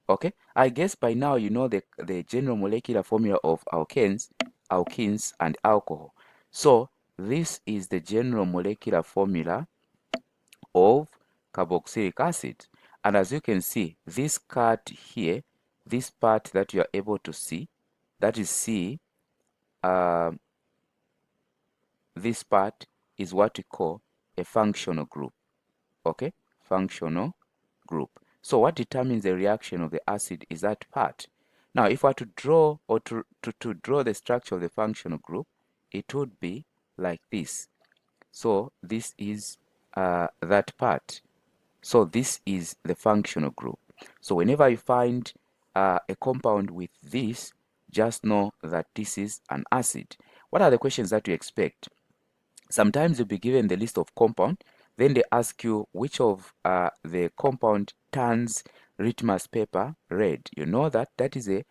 Okay, I guess by now you know the general molecular formula of alkenes and alcohol. So this is the general molecular formula of carboxylic acid. And as you can see, this cut here, this part that you are able to see, that is C, this part is what we call a functional group. Okay, functional group. So what determines the reaction of the acid is that part. Now, if I were to draw or to draw the structure of the functional group, it would be like this. So this is that part. So this is the functional group. So whenever you find a compound with this, just know that this is an acid. What are the questions that you expect? Sometimes you'll be given the list of compound, then they ask you which of the compound turns litmus paper red. You know that that is a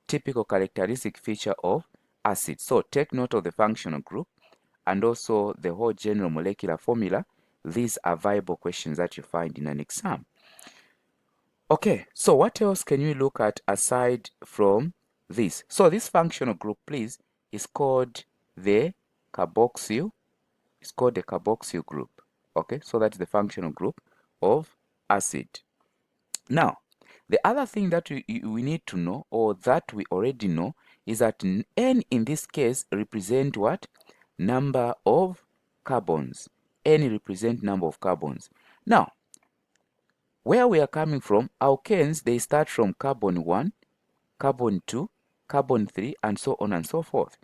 typical characteristic feature of acid. So take note of the functional group and also the whole general molecular formula. These are viable questions that you find in an exam. Okay, so what else can you look at aside from this? So this functional group, please, is called the carboxyl. It's called the carboxyl group. Okay, so that's the functional group of acid. Now, the other thing that we need to know, or that we already know, is that N in this case represent what? Number of carbons. N represent number of carbons. Now, where we are coming from, alkanes, they start from carbon 1, carbon 2, carbon 3, and so on and so forth.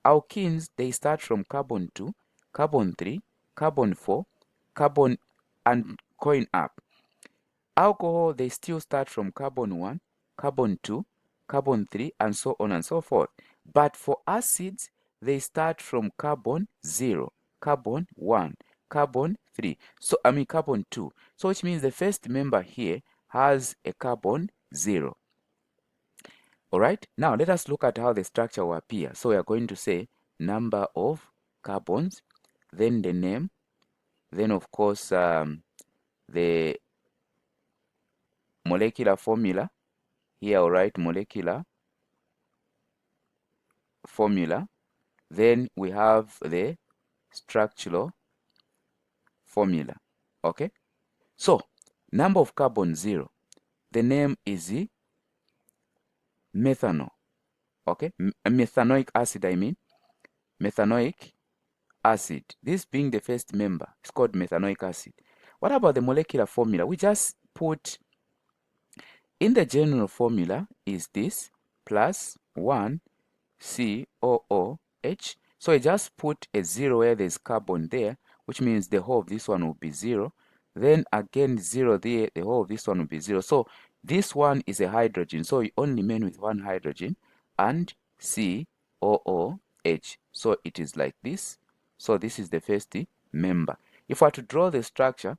Alkenes, they start from carbon 2, carbon 3, carbon 4, carbon, and going up. Alcohol, they still start from carbon 1, carbon 2, carbon 3, and so on and so forth. But for acids, they start from carbon 0, carbon 1, carbon 3. So, carbon 2. So, which means the first member here has a carbon 0. All right, now let us look at how the structure will appear. So we are going to say number of carbons, then the name, then of course the molecular formula. Here I'll write molecular formula. Then we have the structural formula. Okay, so number of carbon 0. The name is methanol. Okay, methanoic acid, methanoic acid. This being the first member, it's called methanoic acid. What about the molecular formula? We just put in the general formula is this plus 1 COOH. So I just put a 0 where there's carbon there, which means the whole of this one will be 0. Then again 0 there, the whole of this one will be 0. So this one is a hydrogen, so you only remain with one hydrogen and COOH. So it is like this. So this is the first member. If I were to draw the structure,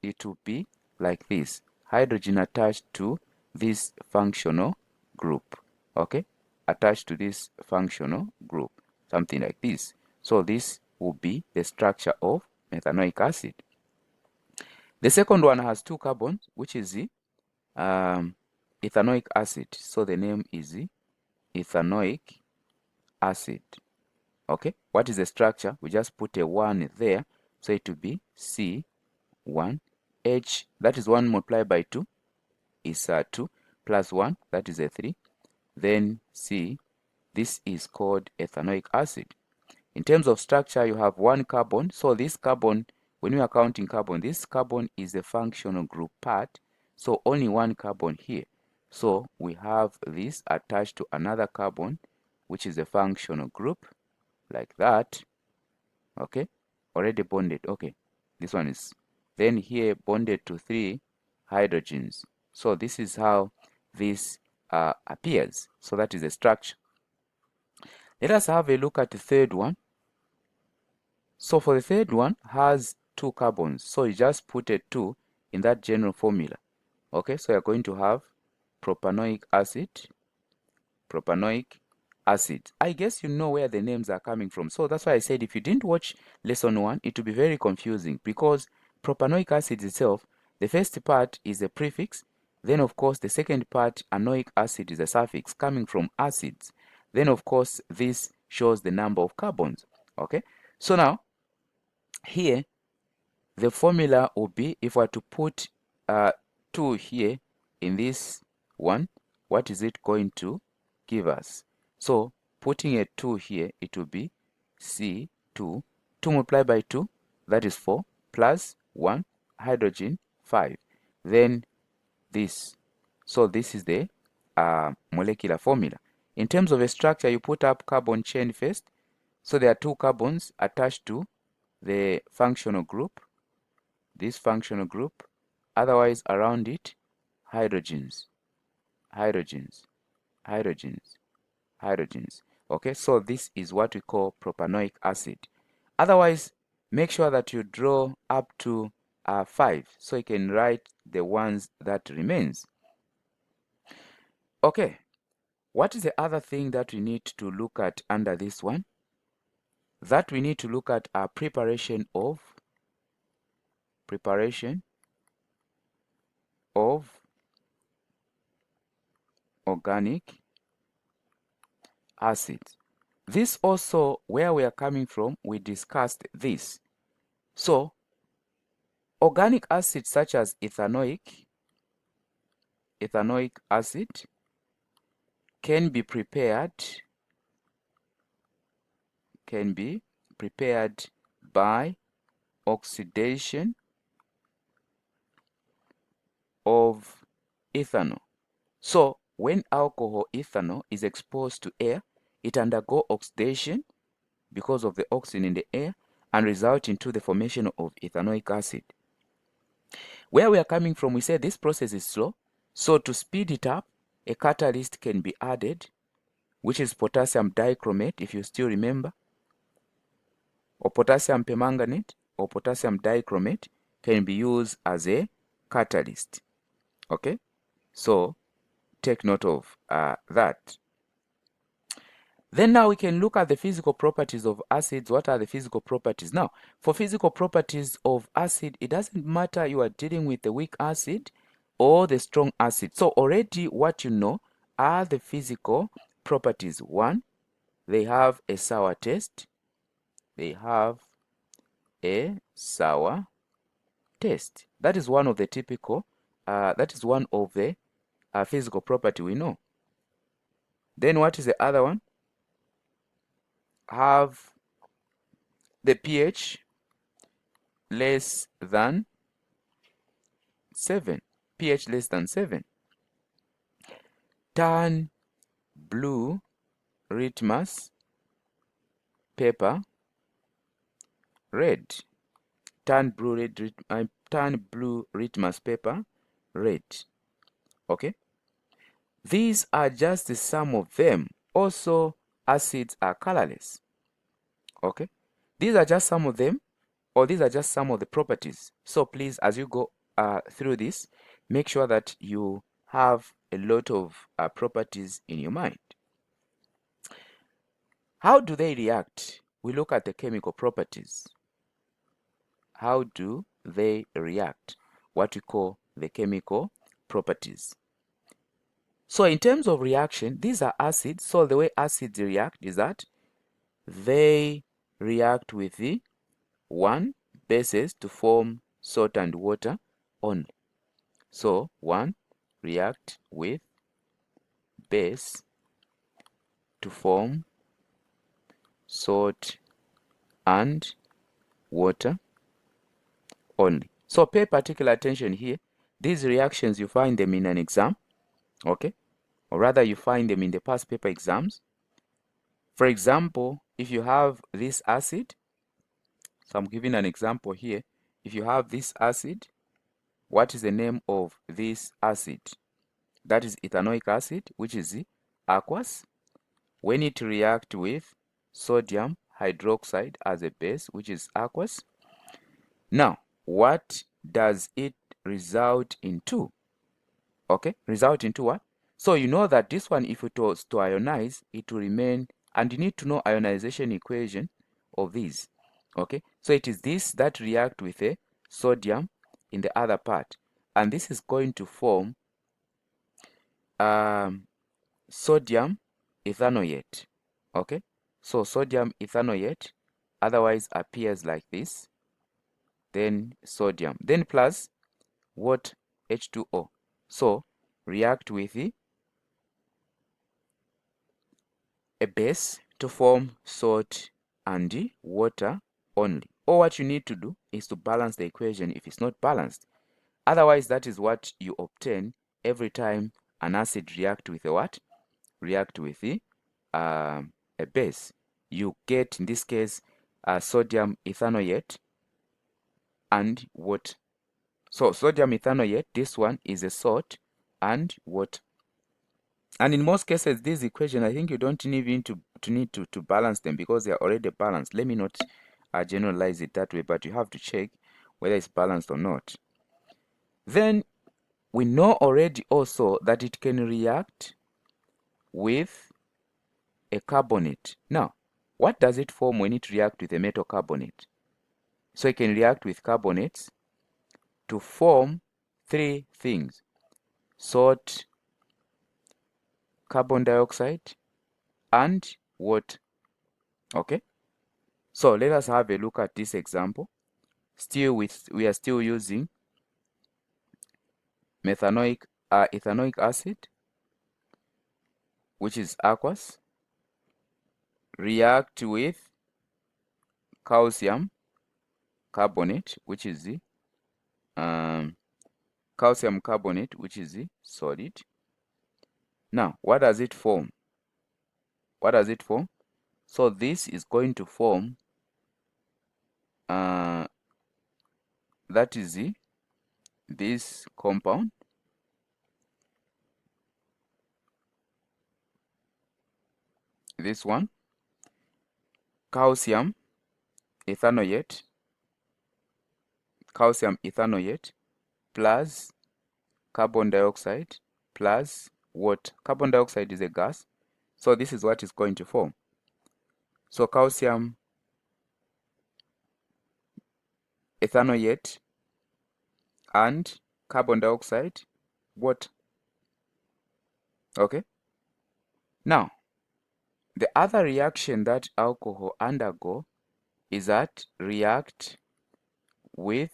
it will be like this. Hydrogen attached to this functional group. Okay, attached to this functional group, something like this. So this will be the structure of methanoic acid. The second one has 2 carbons, which is the ethanoic acid. So the name is the ethanoic acid. Okay, what is the structure? We just put a 1 there, so it will be C1H, that is 1 multiplied by 2 is 2, plus 1, that is a 3, then C, this is called ethanoic acid. In terms of structure, you have 1 carbon, so this carbon when we are counting carbon, this carbon is a functional group part, so only one carbon here. So we have this attached to another carbon, which is a functional group, like that. Okay, already bonded. Okay, this one is then here bonded to 3 hydrogens. So this is how this appears. So that is the structure. Let us have a look at the third one. So for the third one, has 2 carbons. So you just put a 2 in that general formula. Okay, so you're going to have propanoic acid, propanoic acid. I guess you know where the names are coming from. So that's why I said if you didn't watch lesson 1, it will be very confusing, because propanoic acid itself, the first part is a prefix. Then, of course, the second part, anoic acid, is a suffix coming from acids. Then, of course, this shows the number of carbons. Okay, so now here the formula will be, if we are to put 2 here in this one, what is it going to give us? So putting a 2 here, it will be C2. 2 multiplied by 2, that is 4, plus 1, hydrogen 5. Then this. So this is the molecular formula. In terms of a structure, you put up carbon chain first. So there are 2 carbons attached to the functional group, this functional group. Otherwise, around it, hydrogens, hydrogens, hydrogens, hydrogens. Okay, so this is what we call propanoic acid. Otherwise, make sure that you draw up to 5, so you can write the ones that remains. Okay, what is the other thing that we need to look at under this one? That we need to look at our preparation of organic acids. This also, where we are coming from, we discussed this. So organic acids such as ethanoic acid can be prepared by oxidation of ethanol. So when alcohol ethanol is exposed to air, it undergoes oxidation because of the oxygen in the air and result into the formation of ethanoic acid. Where we are coming from, we said this process is slow, so to speed it up, a catalyst can be added, which is potassium dichromate, if you still remember, or potassium permanganate or potassium dichromate can be used as a catalyst. Okay, so take note of that. Then now we can look at the physical properties of acids. What are the physical properties? Now, for physical properties of acid, it doesn't matter you are dealing with the weak acid or the strong acid. So already what you know are the physical properties. 1, they have a sour taste. They have a sour taste. That is one of the typical, that is one of the physical property we know. Then what is the other one? Have the pH less than 7. pH less than 7. Turn blue litmus paper red. Turn blue litmus paper red. Okay, these are just some of them. Also, acids are colorless. Okay, these are just some of them, or these are just some of the properties. So please, as you go through this, make sure that you have a lot of properties in your mind. How do they react? We look at the chemical properties. How do they react? What we call the chemical properties. So in terms of reaction, these are acids. So the way acids react is that they react with the 1 bases to form salt and water only. So 1 react with base to form salt and water. only. So pay particular attention here. These reactions, you find them in an exam, okay? Or rather, you find them in the past paper exams. For example, if you have this acid, so I'm giving an example here. If you have this acid, what is the name of this acid? That is ethanoic acid, which is aqueous. When it reacts with sodium hydroxide as a base, which is aqueous. Now, what does it result into? Okay, result into what? So you know that this one, if it was to ionize, it will remain, and you need to know ionization equation of these. Okay, so it is this that react with a sodium in the other part, and this is going to form sodium ethanoate. Okay, so sodium ethanoate otherwise appears like this, then sodium, then plus what? H2O. So react with a base to form salt and water only. All what you need to do is to balance the equation if it's not balanced. Otherwise, that is what you obtain every time an acid react with a what? React with a base. You get, in this case, sodium ethanoate and water. So sodium ethanoate, this one is a salt and water. And in most cases, this equation, I think you don't even need to balance them because they are already balanced. Let me not generalize it that way, but you have to check whether it's balanced or not. Then we know already also that it can react with a carbonate. Now, what does it form when it reacts with a metal carbonate? So it can react with carbonates to form three things: salt, carbon dioxide, and water. Okay, so let us have a look at this example. We are still using ethanoic acid, which is aqueous, react with calcium carbonate, which is the calcium carbonate, which is the solid. Now, what does it form? What does it form? So this is going to form that is this compound, this one, calcium ethanoate plus carbon dioxide plus water. Carbon dioxide is a gas, so this is what is going to form. So calcium ethanoate and carbon dioxide, water. Okay. Now, the other reaction that alcohol undergo is that react with,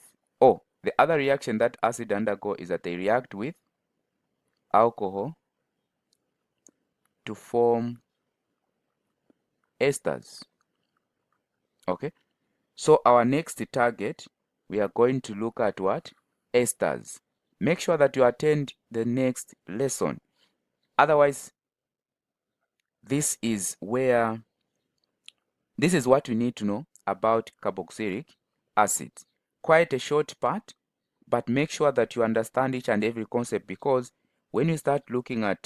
the other reaction that acid undergo is that they react with alcohol to form esters. Okay. So our next target, we are going to look at what? Esters. Make sure that you attend the next lesson. Otherwise, this is what we need to know about carboxylic acid. Quite a short part, but make sure that you understand each and every concept, because when you start looking at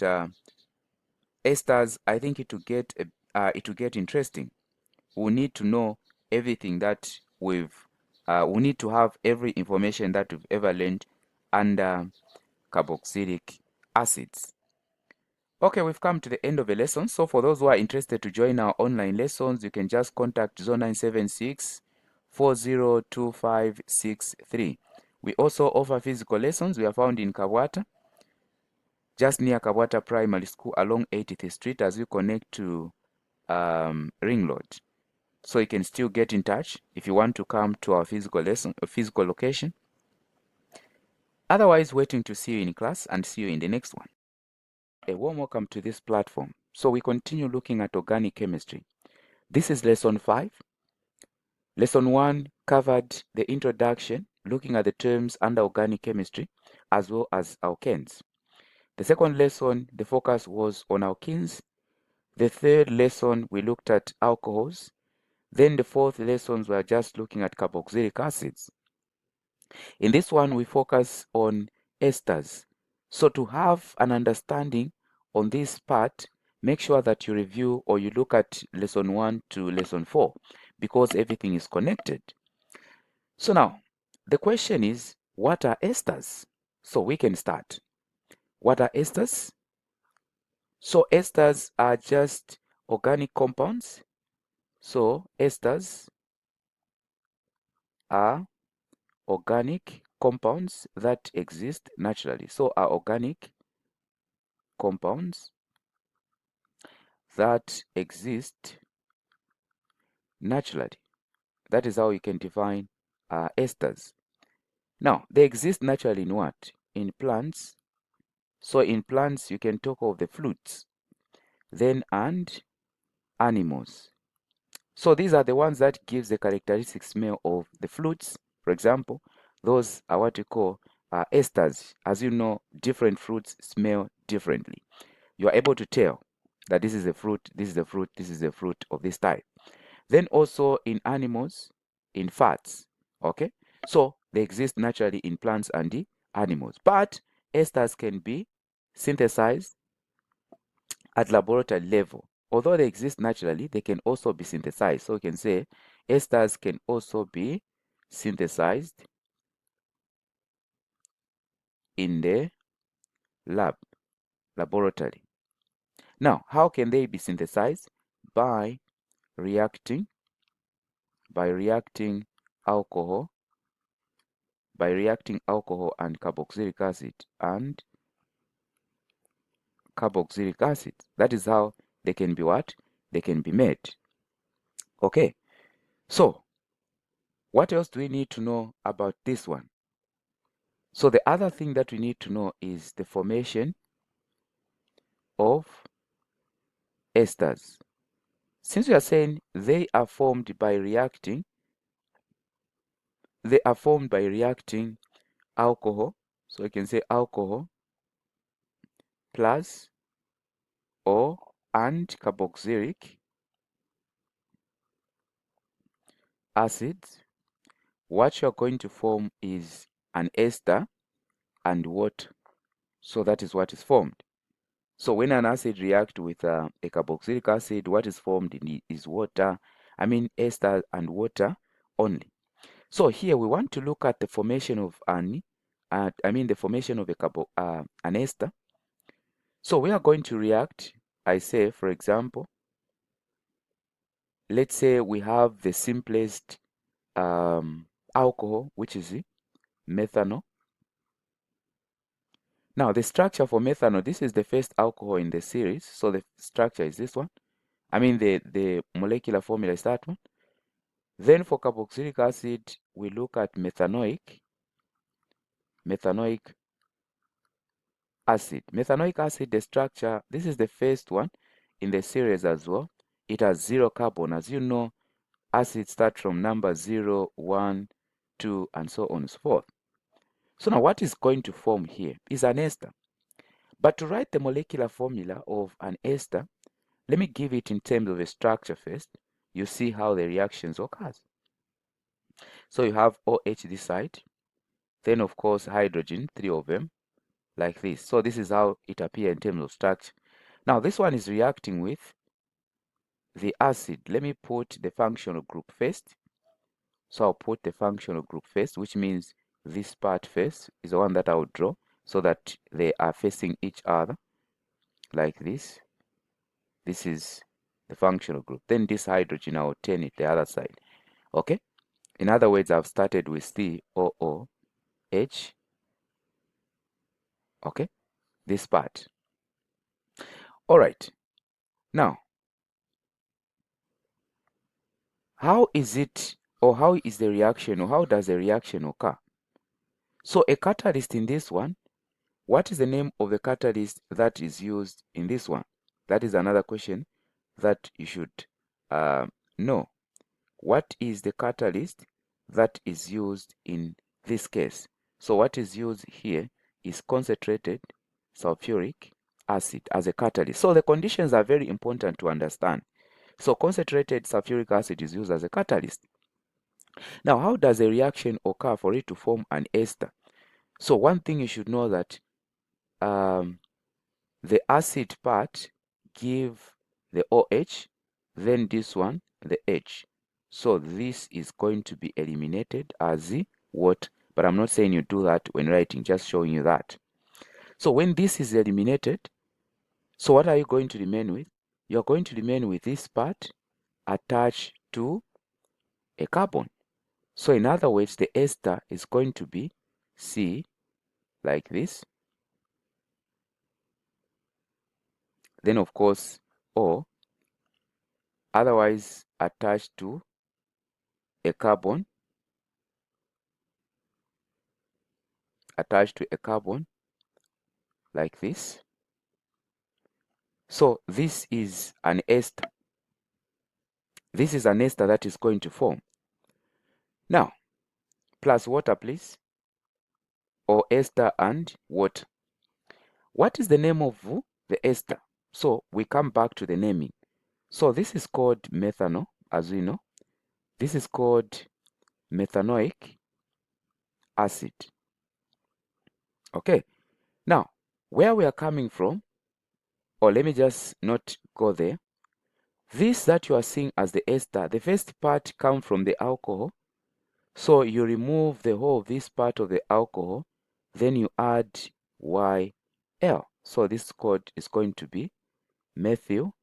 esters, I think it will get interesting. We need to know everything that we need to have every information that we've ever learned under carboxylic acids. Okay, we've come to the end of the lesson. So for those who are interested to join our online lessons, you can just contact 0976 402563. We also offer physical lessons. We are found in Kabwata, just near Kabwata Primary School along 80th Street as you connect to Ring Road. So you can still get in touch if you want to come to our physical location. Otherwise, waiting to see you in class and see you in the next one. A warm welcome to this platform. So we continue looking at organic chemistry. This is lesson 5. Lesson 1 covered the introduction looking at the terms under organic chemistry as well as alkanes. The second lesson, the focus was on alkenes. The third lesson, we looked at alcohols. Then the fourth lessons, we are just looking at carboxylic acids. In this one, we focus on esters. So to have an understanding on this part, make sure that you review or you look at lesson 1 to lesson 4 because everything is connected. So now, the question is, what are esters? So we can start. What are esters? So esters are just organic compounds. So esters are organic compounds that exist naturally. So are organic compounds that exist naturally. That is how you can define esters. Now, they exist naturally in what? In plants. So in plants, you can talk of the fruits, then and animals. So these are the ones that gives the characteristic smell of the fruits. For example, those are what you call esters. As you know, different fruits smell differently. You are able to tell that this is a fruit, this is a fruit, this is a fruit of this type. Then also in animals, in fats, okay? So they exist naturally in plants and the animals. But esters can be synthesized at laboratory level. Although they exist naturally, they can also be synthesized. So we can say esters can also be synthesized in the laboratory. Now, how can they be synthesized? By reacting alcohol and carboxylic acid. That is how they can be what? They can be made. Okay. So, what else do we need to know about this one? So the other thing that we need to know is the formation of esters. Since we are saying they are formed by reacting alcohol, so we can say alcohol plus or and carboxylic acids. What you're going to form is an ester and water. So that is what is formed. So when an acid reacts with a carboxylic acid, what is formed is water. I mean ester and water only. So here we want to look at the formation of an ester. So we are going to react. I say, for example, let's say we have the simplest alcohol, which is methanol. Now the structure for methanol, this is the first alcohol in the series. So the structure is this one. I mean the molecular formula is that one. Then for carboxylic acid, we look at methanoic acid. Methanoic acid, the structure, this is the first one in the series as well. It has 0 carbon. As you know, acids start from number 0, 1, 2, and so on and so forth. So now what is going to form here is an ester. But to write the molecular formula of an ester, let me give it in terms of a structure first. You see how the reactions occurs. So you have OH this side, then of course hydrogen, 3 of them, like this. So this is how it appears in terms of structure. Now this one is reacting with the acid. Let me put the functional group first. So I'll put the functional group first, which means this part first is the one that I will draw so that they are facing each other like this. This is the functional group. Then this hydrogen, I will turn it the other side. Okay? In other words, I've started with COOH. Okay? This part. All right. Now, how is it, or how is the reaction, or how does the reaction occur? So a catalyst in this one, what is the name of the catalyst that is used in this one? That is another question that you should know. What is the catalyst that is used in this case. So what is used here is concentrated sulfuric acid as a catalyst. So the conditions are very important to understand. So concentrated sulfuric acid is used as a catalyst. Now, how does a reaction occur for it to form an ester? So one thing you should know that the acid part give the OH, then this one, the H. So this is going to be eliminated as the what? But I'm not saying you do that when writing, just showing you that. So when this is eliminated, so what are you going to remain with? You're going to remain with this part attached to a carbon. So in other words, the ester is going to be C like this. Then of course O, otherwise attached to a carbon, like this. So this is an ester. This is an ester that is going to form. Now, plus water, please, or ester and water. What is the name of the ester? So we come back to the naming. So this is called methanol, as we know. This is called methanoic acid. Okay. Now, where we are coming from, or let me just not go there. This that you are seeing as the ester, the first part comes from the alcohol. So you remove the whole of this part of the alcohol, then you add YL. So this code is going to be methyl.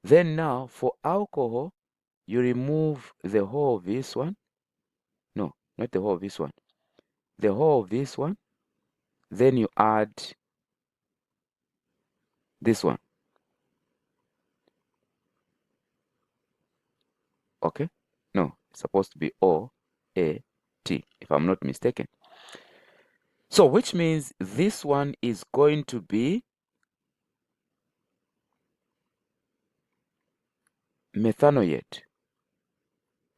Then now for alcohol, you remove the whole of this one. No, not the whole of this one. The whole of this one. Then you add this one. Okay? No, it's supposed to be O-A-T, if I'm not mistaken. So which means this one is going to be methanoate.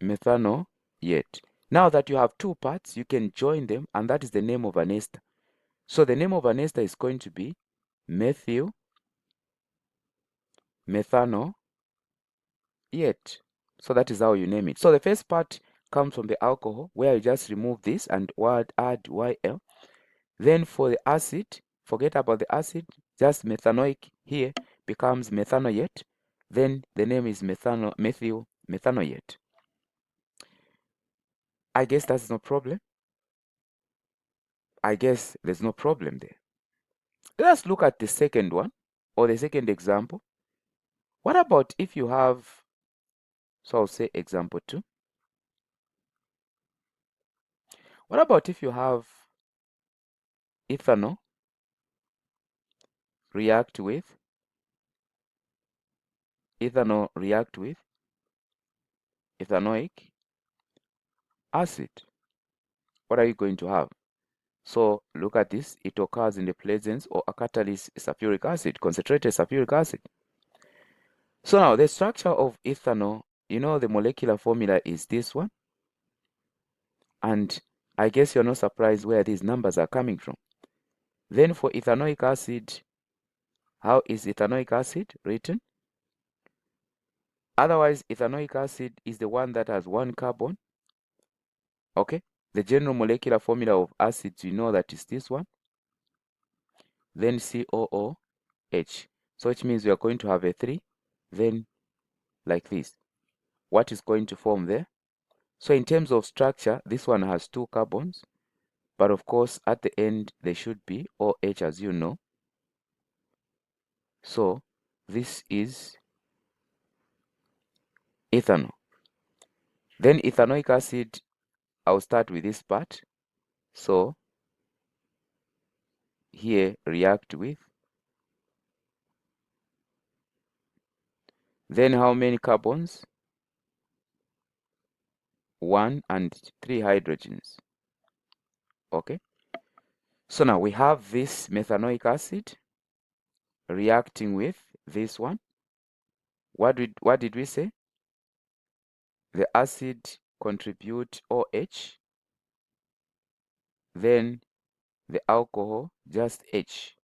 Methanoate. Now that you have two parts, you can join them, and that is the name of an ester. So the name of an ester is going to be methyl methanoate. So that is how you name it. So the first part comes from the alcohol, where you just remove this and add YL. Then for the acid, forget about the acid, just methanoic here becomes methanoate. Then the name is methyl methanoate. I guess that's no problem. I guess there's no problem there. Let's look at the second one, or the second example. What about if you have, so I'll say example 2. What about if you have ethanol react with ethanoic acid? What are you going to have? So look at this. It occurs in the presence or a catalyst sulfuric acid, concentrated sulfuric acid. So now the structure of ethanol, you know, the molecular formula is this one. And I guess you're not surprised where these numbers are coming from. Then for ethanoic acid, how is ethanoic acid written? Otherwise, ethanoic acid is the one that has one carbon. Okay, the general molecular formula of acids, you know that is this one. Then COOH. So which means we are going to have a 3, then like this. What is going to form there? So in terms of structure, this one has 2 carbons. But of course, at the end, there should be OH, as you know. So this is ethanol. Then ethanoic acid, I'll start with this part. So here react with. Then how many carbons? 1 and 3 hydrogens. Okay. So now we have this methanoic acid reacting with this one. What did we say? The acid contribute OH. then the alcohol just H.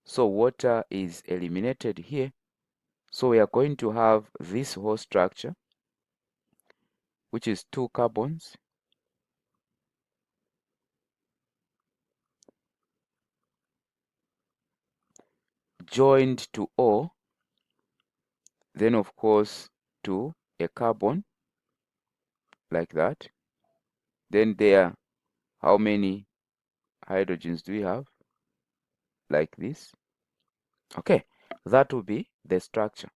So water is eliminated here. So we are going to have this whole structure, which is 2 carbons, joined to O, then of course to a carbon, like that. Then there, how many hydrogens do we have? Like this. Okay, that will be the structure.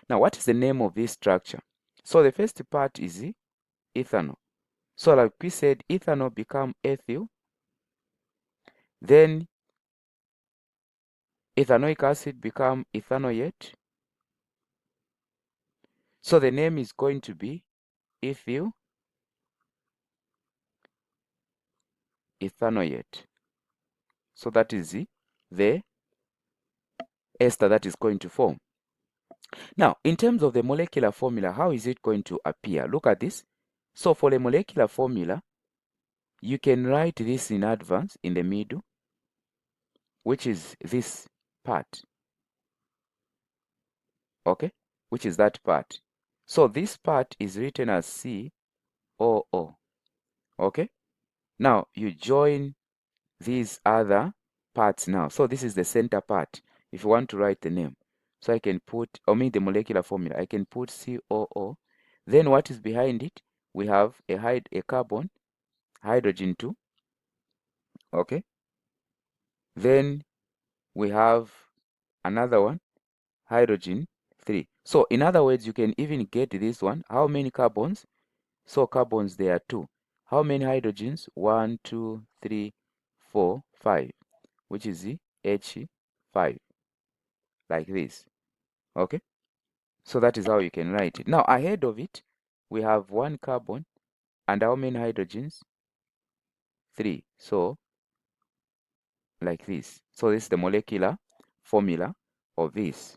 Now, what is the name of this structure? So the first part is ethanol. So like we said, ethanol become ethyl, then ethanoic acid become ethanoate. So the name is going to be ethyl ethanoate. So that is the ester that is going to form. Now, in terms of the molecular formula, how is it going to appear? Look at this. So for the molecular formula, you can write this in advance in the middle, which is this part. Okay, which is that part. So this part is written as COO. Okay, now you join these other parts now. So this is the center part. If you want to write the name, so I can put, or mean the molecular formula, I can put COO. Then what is behind it? We have a carbon, hydrogen 2. Okay, then we have another one, hydrogen 3. So in other words, you can even get this one. How many carbons? So carbons, there are 2. How many hydrogens? 1, 2, 3, 4, 5, which is the H5, like this. Okay, so that is how you can write it. Now ahead of it, we have 1 carbon and how many hydrogens? 3. So like this. So this is the molecular formula of this.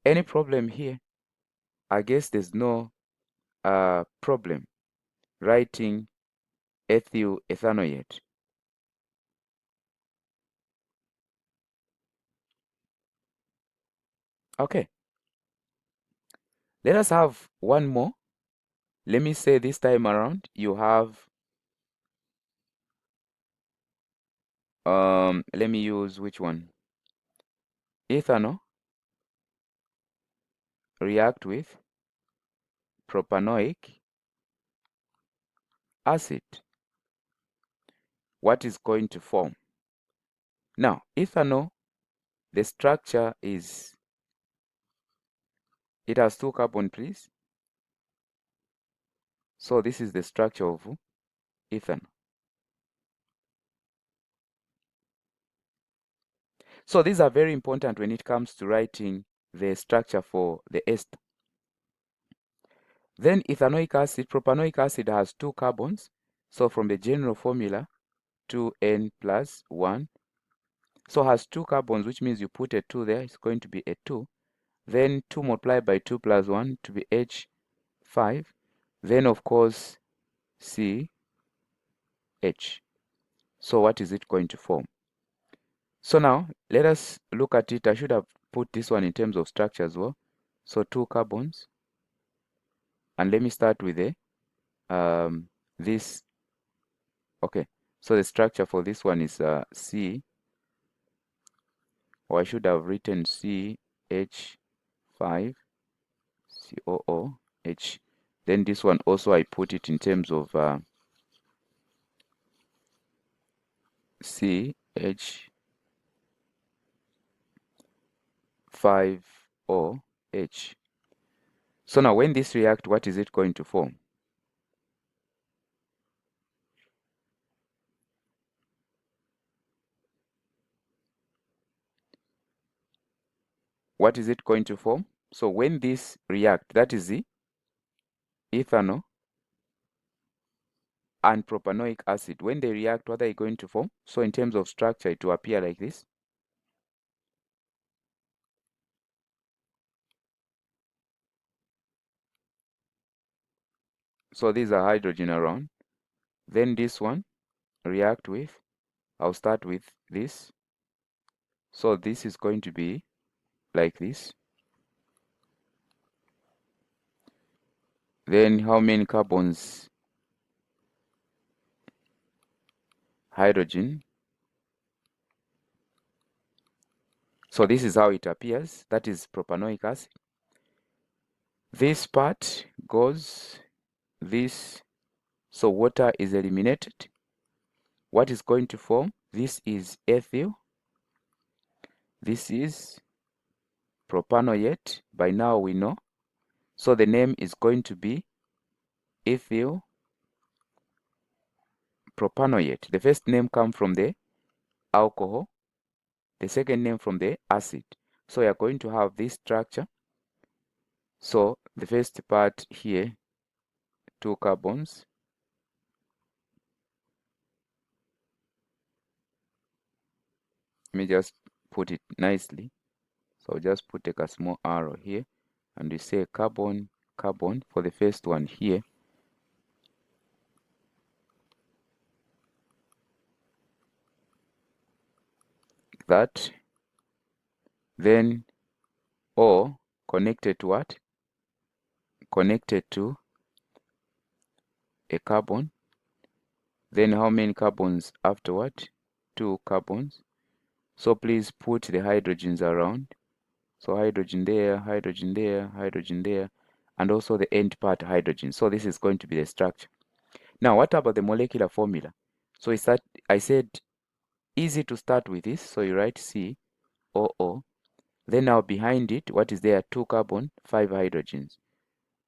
Any problem here? I guess there's no problem writing ethyl ethanoate. Okay, let us have one more. Let me say this time around you have let me use which one? Ethanol react with propanoic acid. What is going to form? Now, ethanol, the structure is, it has 2 carbon, please. So this is the structure of ethanol. So these are very important when it comes to writing the structure for the ester. Then ethanoic acid, propanoic acid has 2 carbons. So from the general formula, 2N plus 1. So has 2 carbons, which means you put a 2 there, it's going to be a 2. Then 2 multiplied by 2 plus 1 to be H5. Then of course CH. So what is it going to form? So now let us look at it. I should have put this one in terms of structure as well. So 2 carbons. And let me start with this. Okay. So the structure for this one is C, or I should have written CH5 COOH. Then this one also I put it in terms of CH5OH. So now when this react, what is it going to form? What is it going to form? So when this react, that is the ethanol and propanoic acid. When they react, what are they going to form? So in terms of structure, it will appear like this. So these are hydrogen around. Then this one react with, I'll start with this. So this is going to be like this. Then how many carbons? Hydrogen. So this is how it appears. That is propanoic acid. This part goes this. So water is eliminated. What is going to form? This is ethyl. This is propanoate. By now we know. So the name is going to be ethyl propanoate. The first name comes from the alcohol. The second name from the acid. So we are going to have this structure. So the first part here, 2 carbons. Let me just put it nicely. So I'll just take a small arrow here and we say carbon, carbon for the first one here. That. Then O connected to what? Connected to a carbon. Then how many carbons afterward? 2 carbons. So please put the hydrogens around. So hydrogen there, hydrogen there, hydrogen there, and also the end part hydrogen. So this is going to be the structure. Now, what about the molecular formula? So I said easy to start with this. So you write COO. Then now behind it, what is there? 2 carbon, 5 hydrogens.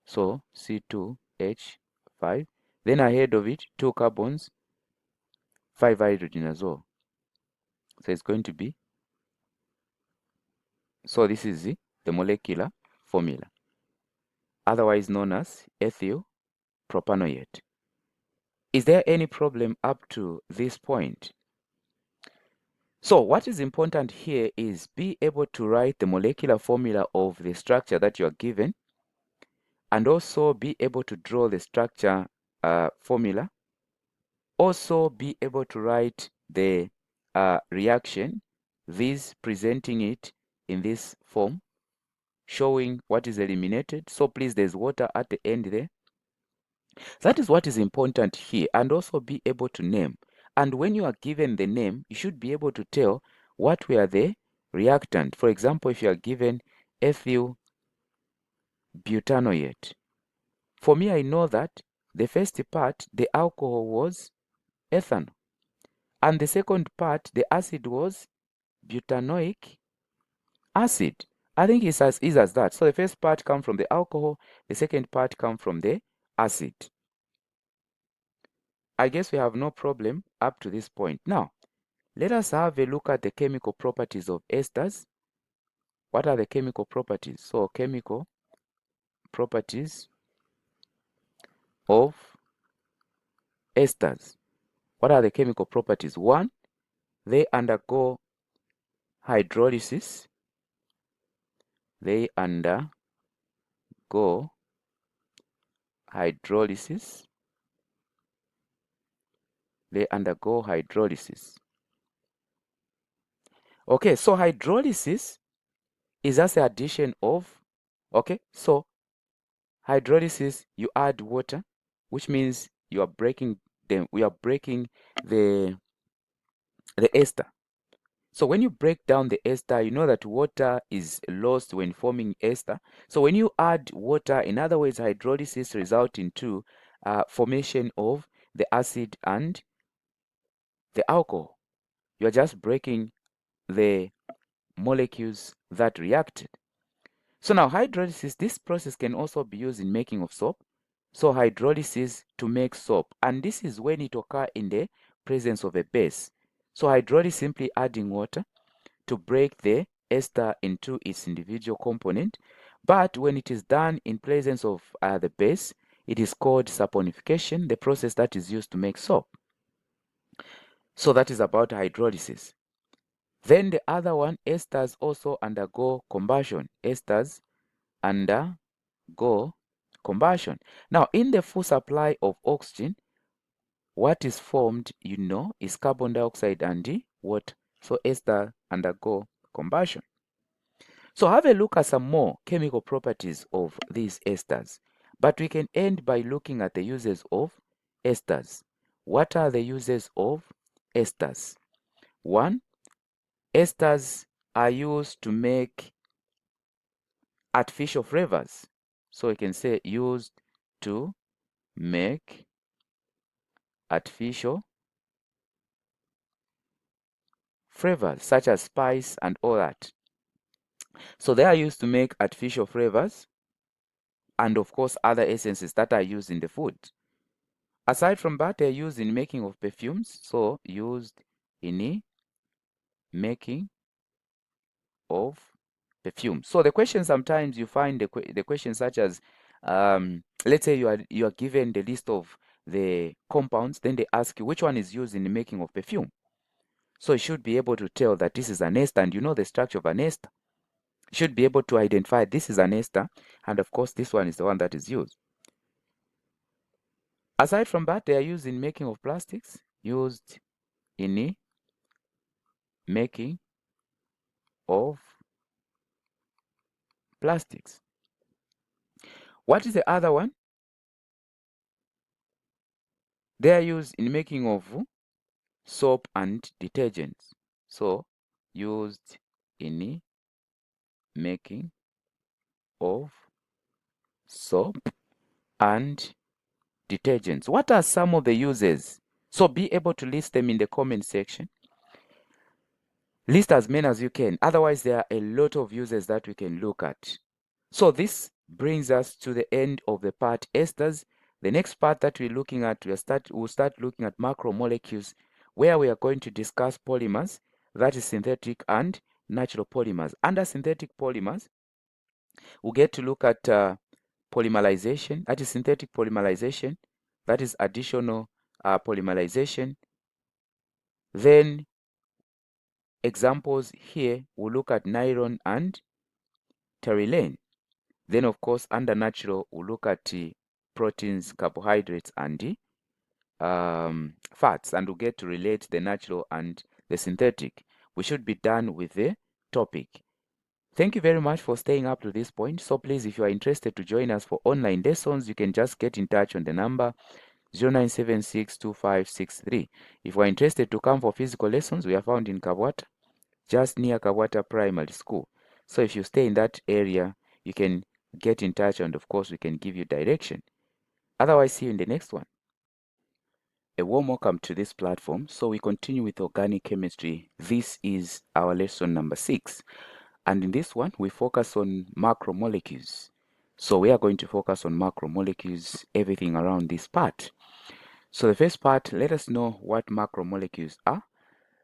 So C2H5. Then ahead of it, 2 carbons, 5 hydrogen as well. So it's going to be, so this is the molecular formula, otherwise known as ethyl propanoate. Is there any problem up to this point? So what is important here is be able to write the molecular formula of the structure that you are given, and also be able to draw the structure formula. Also be able to write the reaction, this presenting it in this form, showing what is eliminated. So please, there's water at the end there. That is what is important here, and also be able to name. And when you are given the name, you should be able to tell what were the reactant. For example, if you are given ethyl butanoate, for me, I know that the first part, the alcohol was ethanol, and the second part, the acid was butanoic acid. I think it's as easy as that. So the first part comes from the alcohol, the second part comes from the acid. I guess we have no problem up to this point. Now, let us have a look at the chemical properties of esters. What are the chemical properties? So, chemical properties of esters. What are the chemical properties? 1, they undergo hydrolysis. They undergo hydrolysis. They undergo hydrolysis. Okay, so hydrolysis is just the addition of, okay, so hydrolysis, you add water, which means you are breaking them. We are breaking the ester. So when you break down the ester, you know that water is lost when forming ester. So when you add water, in other words, hydrolysis results into formation of the acid and the alcohol. You are just breaking the molecules that reacted. So now hydrolysis, this process can also be used in making of soap. So hydrolysis to make soap, and this is when it occurs in the presence of a base. So hydrolysis simply adding water to break the ester into its individual component, but when it is done in presence of the base, it is called saponification, the process that is used to make soap. So that is about hydrolysis. Then the other one, esters also undergo combustion. Esters undergo combustion. Now, in the full supply of oxygen, what is formed, is carbon dioxide and water. So ester undergo combustion. So have a look at some more chemical properties of these esters. But we can end by looking at the uses of esters. What are the uses of esters? 1. Esters are used to make artificial flavors. So we can say used to make artificial flavors such as spice and all that. So they are used to make artificial flavors and of course other essences that are used in the food. Aside from that, they're used in making of perfumes. So used in making of perfume. So the question, sometimes you find the question such as, let's say you are given the list of the compounds, then they ask you which one is used in the making of perfume. So you should be able to tell that this is an ester, and you know the structure of an ester. You should be able to identify this is an ester, and of course this one is the one that is used. Aside from that, they are used in making of plastics, used in making of plastics. What is the other one? They are used in making of soap and detergents. So used in making of soap and detergents. What are some of the uses? So be able to list them in the comment section. List as many as you can. Otherwise, there are a lot of uses that we can look at. So this brings us to the end of the part esters. The next part that we're looking at, we'll start looking at macromolecules, where we are going to discuss polymers, that is synthetic and natural polymers. Under synthetic polymers, we'll get to look at polymerization, that is synthetic polymerization, that is additional polymerization. Then examples here, we'll look at nylon and terylene. Then, of course, under natural, we'll look at proteins, carbohydrates, and fats, and we'll get to relate the natural and the synthetic. We should be done with the topic. Thank you very much for staying up to this point. So please, if you are interested to join us for online lessons, you can just get in touch on the number 09762563. If you are interested to come for physical lessons, we are found in Kabwata, just near Kabwata Primary School. So if you stay in that area, you can get in touch, and of course we can give you direction. Otherwise, see you in the next one. A warm welcome to this platform. So we continue with organic chemistry. This is our lesson number 6, and in this one we focus on macromolecules. So we are going to focus on macromolecules, everything around this part. So the first part, let us know what macromolecules are.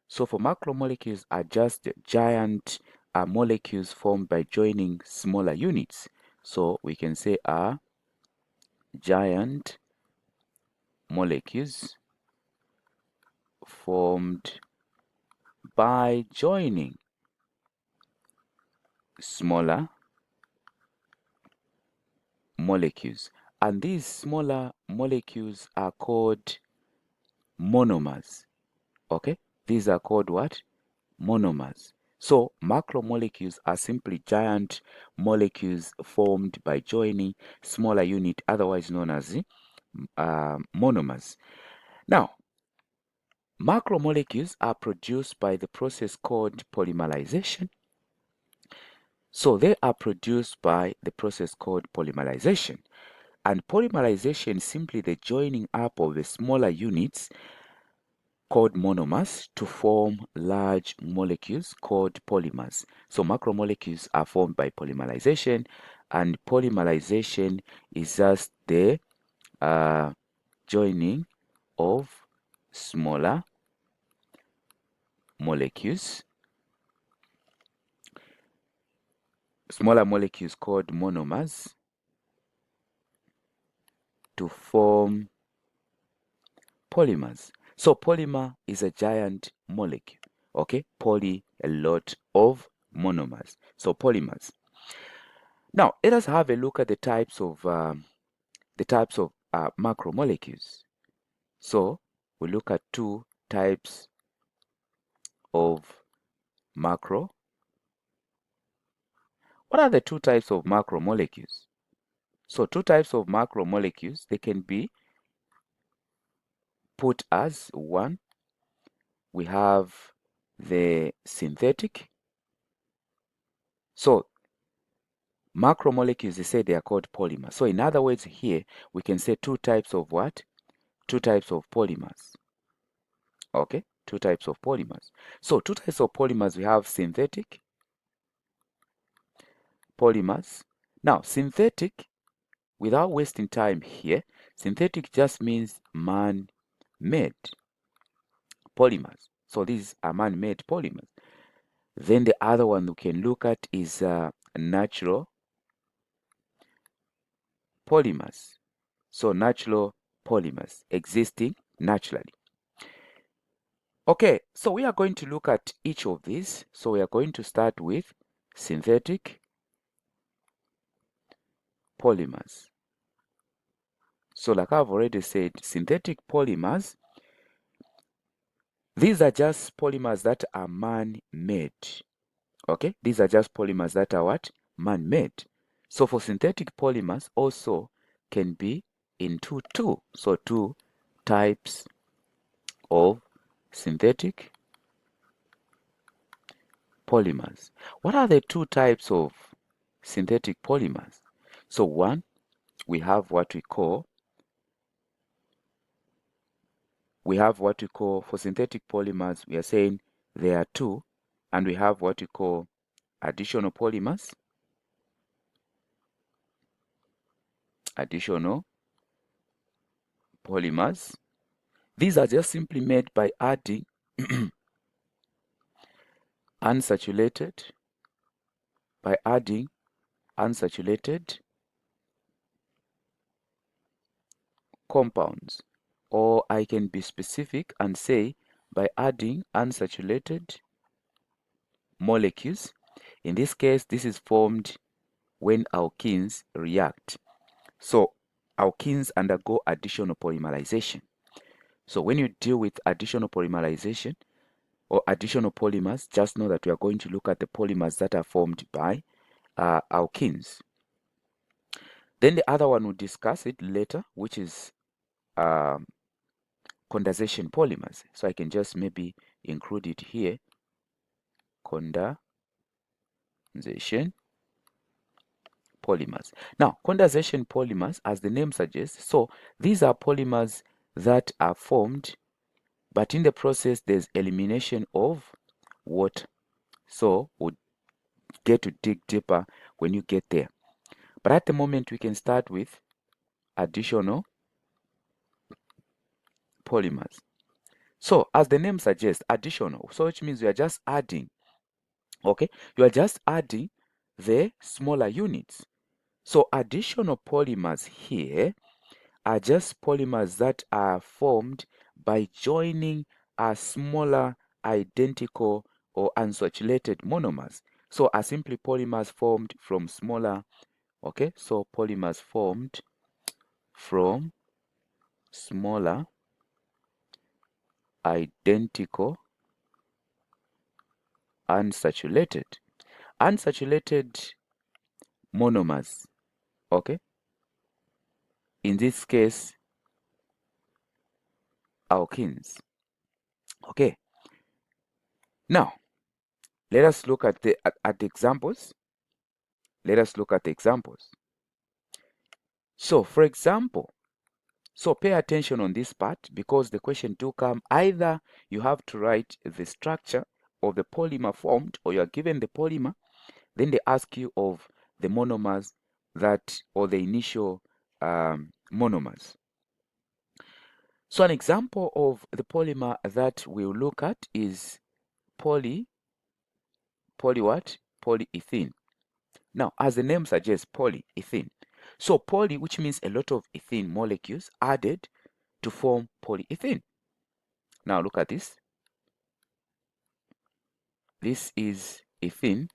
So for macromolecules are just giant molecules formed by joining smaller units. So we can say are giant molecules formed by joining smaller molecules. And these smaller molecules are called monomers. Okay? These are called what? Monomers. So macromolecules are simply giant molecules formed by joining smaller unit, otherwise known as monomers. Now, macromolecules are produced by the process called polymerization. So they are produced by the process called polymerization. And polymerization is simply the joining up of the smaller units called monomers to form large molecules called polymers. So macromolecules are formed by polymerization, and polymerization is just the joining of smaller molecules called monomers to form polymers. So polymer is a giant molecule. Okay, poly, a lot of monomers. So polymers. Now let us have a look at the types of the types of macromolecules. So we look at two types of macro. What are the two types of macromolecules? So two types of macromolecules, they can be put as one. We have the synthetic. So macromolecules, they say they are called polymers. So in other words, here we can say two types of what? Two types of polymers. Okay, two types of polymers. So two types of polymers, we have synthetic polymers. Now, synthetic, without wasting time here, synthetic just means man-made polymers. So these are man-made polymers. Then the other one we can look at is natural polymers. So natural polymers existing naturally. Okay, so we are going to look at each of these. So we are going to start with synthetic polymers. So like I've already said, synthetic polymers, these are just polymers that are man-made. Okay, these are just polymers that are what? Man-made. So for synthetic polymers also can be into two. So two types of synthetic polymers. What are the two types of synthetic polymers? So one, we have what we call for synthetic polymers, we are saying there are two, and we have what we call additional polymers. Additional polymers. These are just simply made by adding unsaturated compounds, or I can be specific and say by adding unsaturated molecules. In this case, this is formed when alkenes react. So alkenes undergo additional polymerization. So when you deal with additional polymerization or additional polymers, just know that we are going to look at the polymers that are formed by alkenes. Then the other one we'll discuss it later, which is condensation polymers. So I can just maybe include it here. Condensation polymers. Now, condensation polymers, as the name suggests, so these are polymers that are formed, but in the process, there's elimination of water. So we'll get to dig deeper when you get there. But at the moment, we can start with additional polymers. So as the name suggests, additional, so which means we are just adding, okay? You are just adding the smaller units. So additional polymers here are just polymers that are formed by joining a smaller identical or unsaturated monomers. So are simply polymers formed from smaller, okay? So polymers formed from smaller identical unsaturated monomers, okay? In this case, alkenes. Okay. Now, let us look at the examples. Let us look at the examples. So, for example, so pay attention on this part because the question do come either you have to write the structure of the polymer formed or you are given the polymer, then they ask you of the monomers that or the initial monomers. So an example of the polymer that we'll look at is polyethylene. Now, as the name suggests, polyethylene. So poly, which means a lot of ethene molecules added to form polyethylene. Now look at this. This is ethene.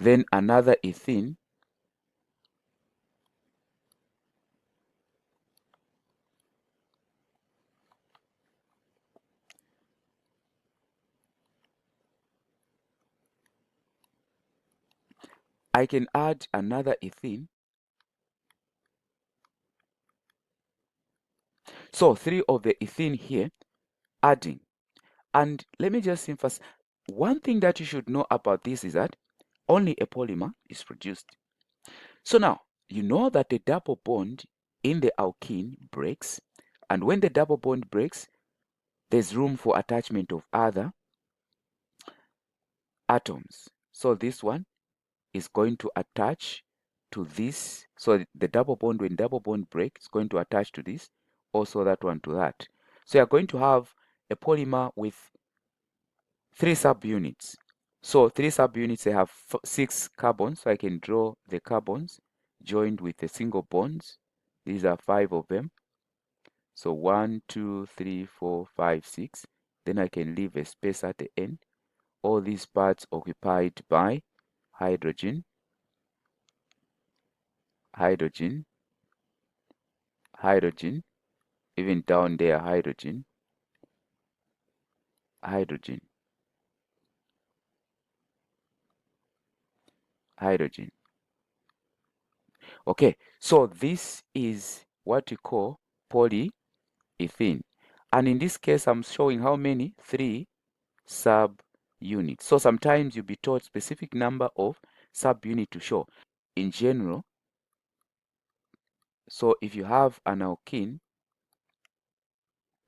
then another ethene, I can add another ethene. So 3 of the ethene here, adding. And let me just emphasize, one thing that you should know about this is that only a polymer is produced. So now, you know that the double bond in the alkene breaks, and when the double bond breaks, there's room for attachment of other atoms. So this one is going to attach to this. So the double bond, when double bond breaks, is going to attach to this, also that one to that. So you're going to have a polymer with 3 subunits. So 3 subunits, they have 6 carbons. So I can draw the carbons joined with the single bonds. These are 5 of them. So 1, 2, 3, 4, 5, 6. Then I can leave a space at the end. All these parts occupied by hydrogen, hydrogen, hydrogen, even down there, hydrogen, hydrogen, hydrogen. Okay, so this is what we call polyethene. And in this case, I'm showing how many? 3 subunits. So sometimes you'll be taught specific number of subunit to show. In general, so if you have an alkene,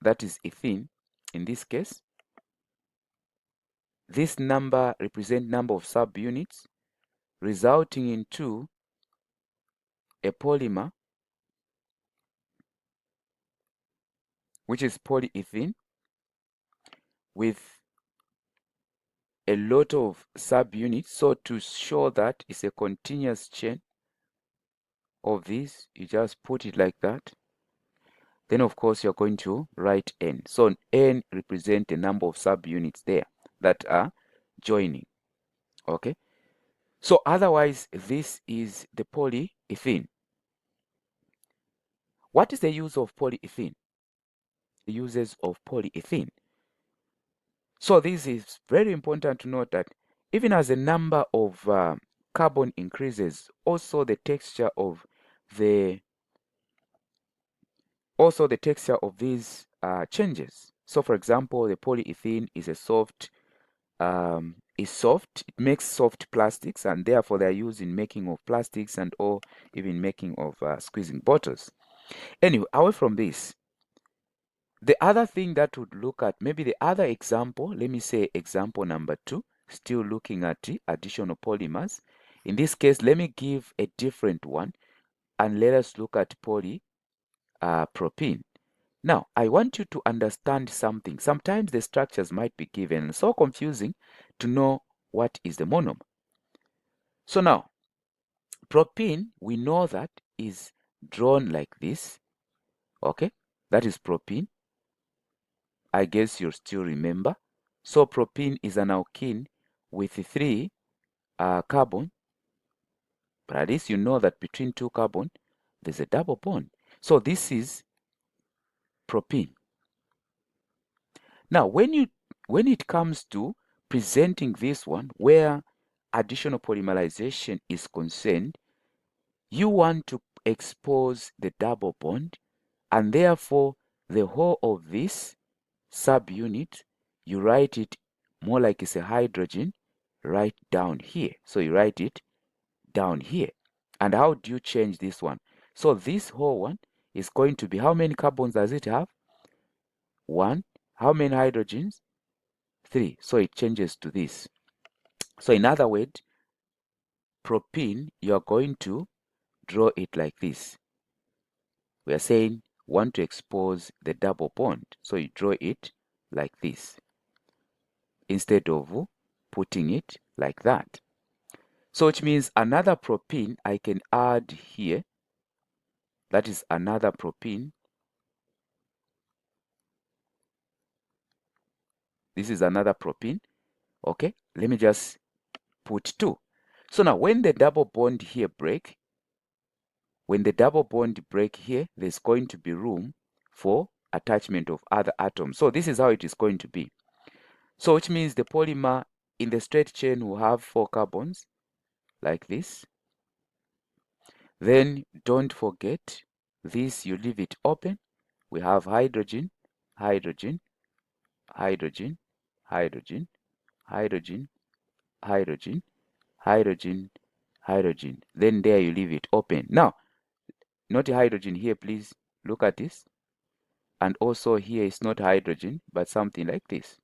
that is ethene, in this case, this number represents number of subunits, resulting into a polymer, which is polyethene, with a lot of subunits. So to show that it's a continuous chain of this, you just put it like that. Then of course you're going to write N. So N represents the number of subunits there that are joining. Okay. So otherwise, this is the polyethene. What is the use of polyethene? The uses of polyethene. So this is very important to note that even as the number of carbon increases, also the texture of these changes. So for example, the polyethene is a soft, it makes soft plastics, and therefore they are used in making of plastics and or even making of squeezing bottles. Anyway, away from this, the other thing that would look at, maybe the other example, let me say example number 2, still looking at the additional polymers. In this case, let me give a different one and let us look at polypropene. Now, I want you to understand something. Sometimes the structures might be given so confusing to know what is the monomer. So now, propene, we know that is drawn like this. Okay, that is propene. I guess you'll still remember. So propene is an alkene with 3 carbon, but at least you know that between 2 carbon, there's a double bond. So this is propene. Now, when it comes to presenting this one, where additional polymerization is concerned, you want to expose the double bond, and therefore the whole of this subunit, you write it more like it's a hydrogen right down here. So you write it down here. And how do you change this one? So this whole one is going to be, how many carbons does it have? 1. How many hydrogens? 3. So it changes to this. So in other words, propene, you're going to draw it like this. We are saying want to expose the double bond. So you draw it like this instead of putting it like that. So which means another propene I can add here. That is another propene. This is another propene. Okay, let me just put 2. So now when the double bond here break, when the double bond break here, there's going to be room for attachment of other atoms. So this is how it is going to be. So which means the polymer in the straight chain will have 4 carbons like this. Then don't forget this, you leave it open. We have hydrogen, hydrogen, hydrogen, hydrogen, hydrogen, hydrogen, hydrogen, hydrogen. Then there you leave it open. Now, not hydrogen here, please. Look at this. And also here is not hydrogen, but something like this.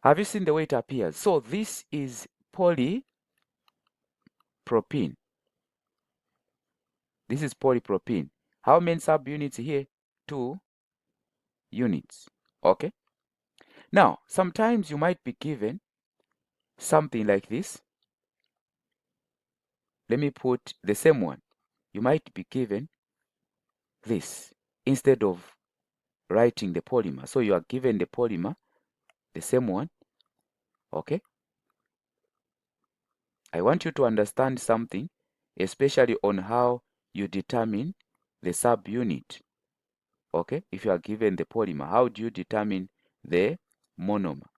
Have you seen the way it appears? So this is polypropene. This is polypropene. How many subunits here? 2 units. Okay. Now, sometimes you might be given something like this. Let me put the same one. You might be given this instead of writing the polymer. So you are given the polymer, the same one. Okay. I want you to understand something, especially on how you determine the subunit. Okay. If you are given the polymer, how do you determine the monomer?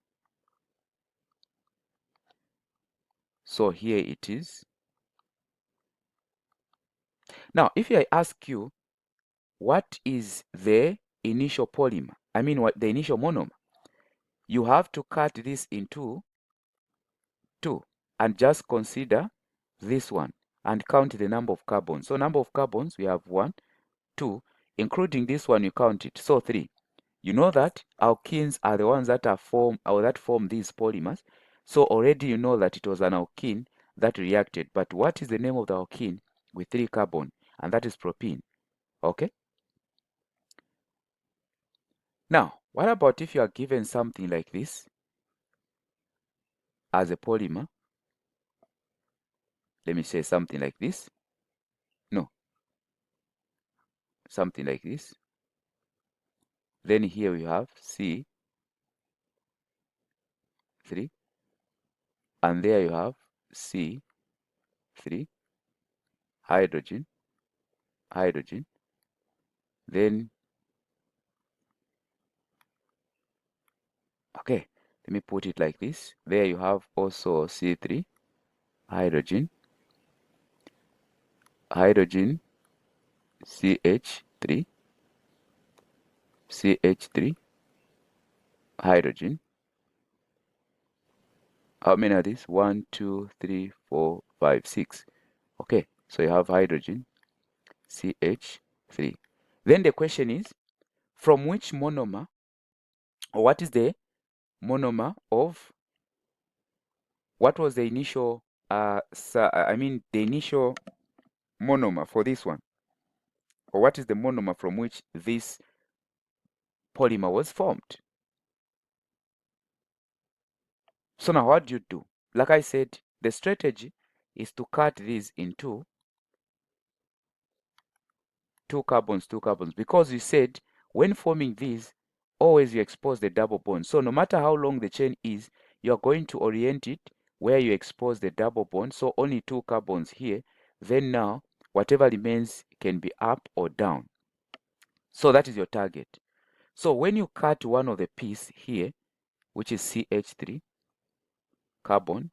So here it is. Now, if I ask you, what is the initial polymer? I mean, what the initial monomer? You have to cut this into 2 and just consider this one and count the number of carbons. So number of carbons, we have 1, 2, including this one, you count it. So 3. You know that alkenes are the ones that are form these polymers. So already you know that it was an alkene that reacted. But what is the name of the alkene with 3 carbon? And that is propene. Okay. Now, what about if you are given something like this as a polymer? Let me say something like this. No. Something like this. Then here we have C3. And there you have C3. Hydrogen. Hydrogen. Then, okay, let me put it like this. There you have also C3. Hydrogen. Hydrogen. CH3. CH3. Hydrogen. How many are these? 1, 2, 3, 4, 5, 6. Okay, so you have hydrogen, CH3. Then the question is, from which monomer, or what is the monomer of, what was the initial, the initial monomer for this one? Or what is the monomer from which this polymer was formed? So now what do you do? Like I said, the strategy is to cut these into 2 carbons, 2 carbons, because you said when forming these, always you expose the double bond. So no matter how long the chain is, you're going to orient it where you expose the double bond. So only 2 carbons here. Then now, whatever remains can be up or down. So that is your target. So when you cut one of the piece here, which is CH3, carbon,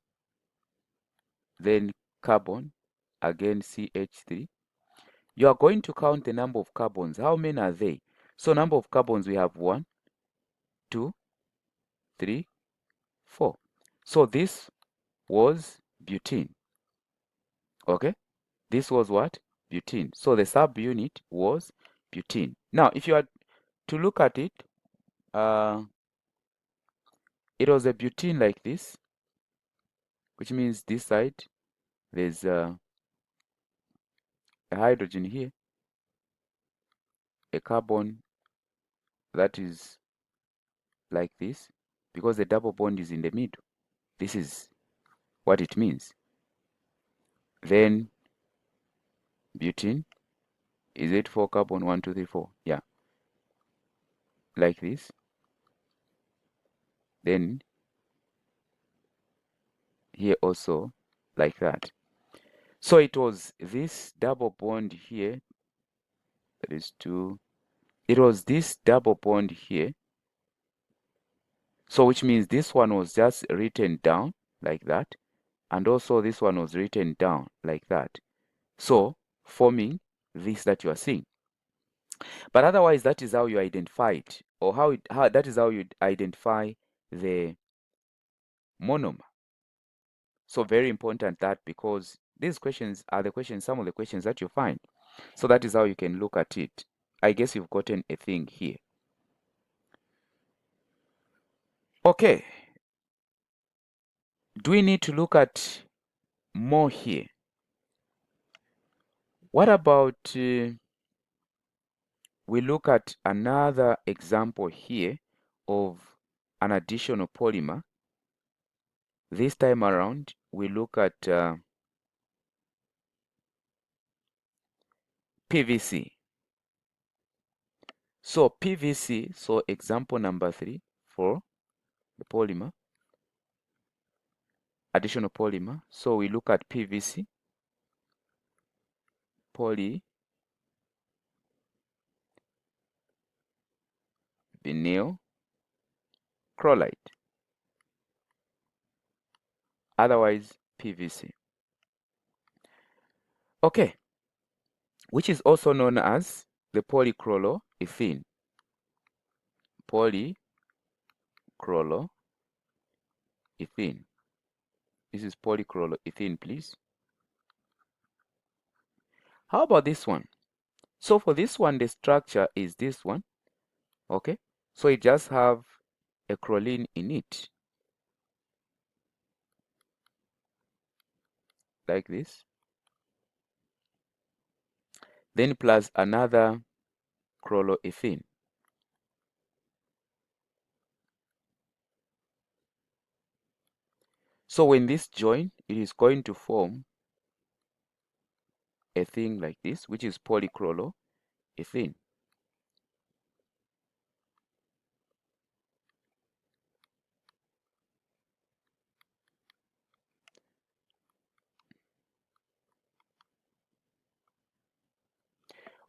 then carbon, again CH3, you are going to count the number of carbons. How many are they? So number of carbons, we have 1, 2, 3, 4. So this was butene. Okay, this was what? Butene. So the subunit was butene. Now, if you are to look at it, it was a butene like this, which means this side there's a hydrogen here, a carbon that is like this, because the double bond is in the middle. This is what it means. Then butene, is it 4 carbon? 1, 2, 3, 4. Yeah, like this. Then here also like that. So it was this double bond here, that is 2. It was this double bond here. So which means this one was just written down like that. And also this one was written down like that. So forming this that you are seeing. But otherwise, that is how you identify it, or how that is how you identify the monomer. So very important that, because these questions are some of the questions that you find. So that is how you can look at it. I guess you've gotten a thing here. Okay. Do we need to look at more here? What about we look at another example here of an additional polymer. This time around, we look at PVC. So PVC, so example number 3 for the polymer, additional polymer. So we look at PVC, polyvinyl chloride, otherwise PVC. Okay, which is also known as the polychloroethene. Polychloroethene. This is polychloroethene, please. How about this one? So for this one, the structure is this one. Okay, so it just have a choline in it, like this. Then plus another chloroethene. So when this join, it is going to form a thing like this, which is polychloroethene.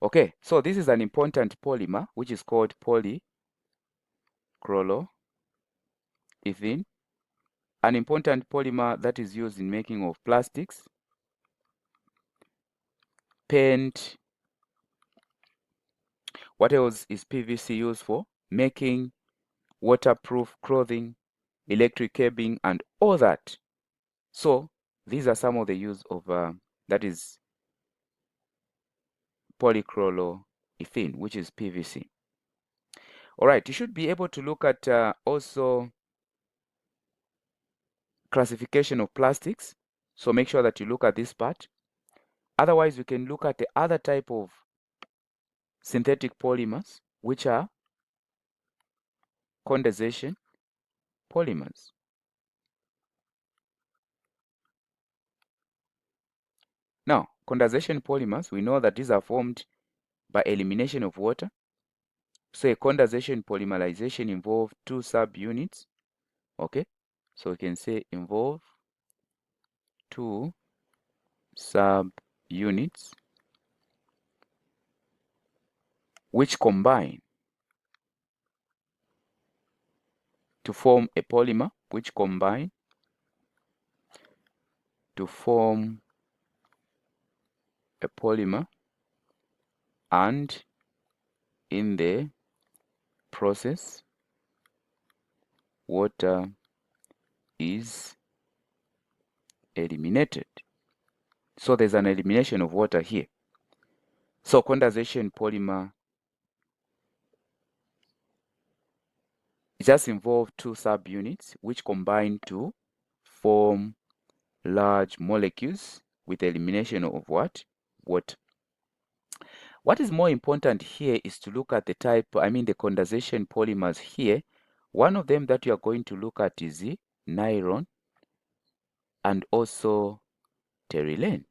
Okay, so this is an important polymer, which is called polychloroethene, an important polymer that is used in making of plastics, paint. What else is PVC used for? Making waterproof clothing, electric cabling, and all that. So these are some of the use of that is polychloroethene, which is PVC. All right, you should be able to look at also classification of plastics. So make sure that you look at this part. Otherwise, we can look at the other type of synthetic polymers, which are condensation polymers. Now, condensation polymers, we know that these are formed by elimination of water. So a condensation polymerization involves 2 subunits. Okay, so we can say involve 2 subunits which combine to form a polymer, and in the process water is eliminated. So there's an elimination of water here. So condensation polymer just involve 2 subunits which combine to form large molecules with elimination of what? Water. What is more important here is to look at the the condensation polymers here. One of them that you are going to look at is the nylon and also terylene.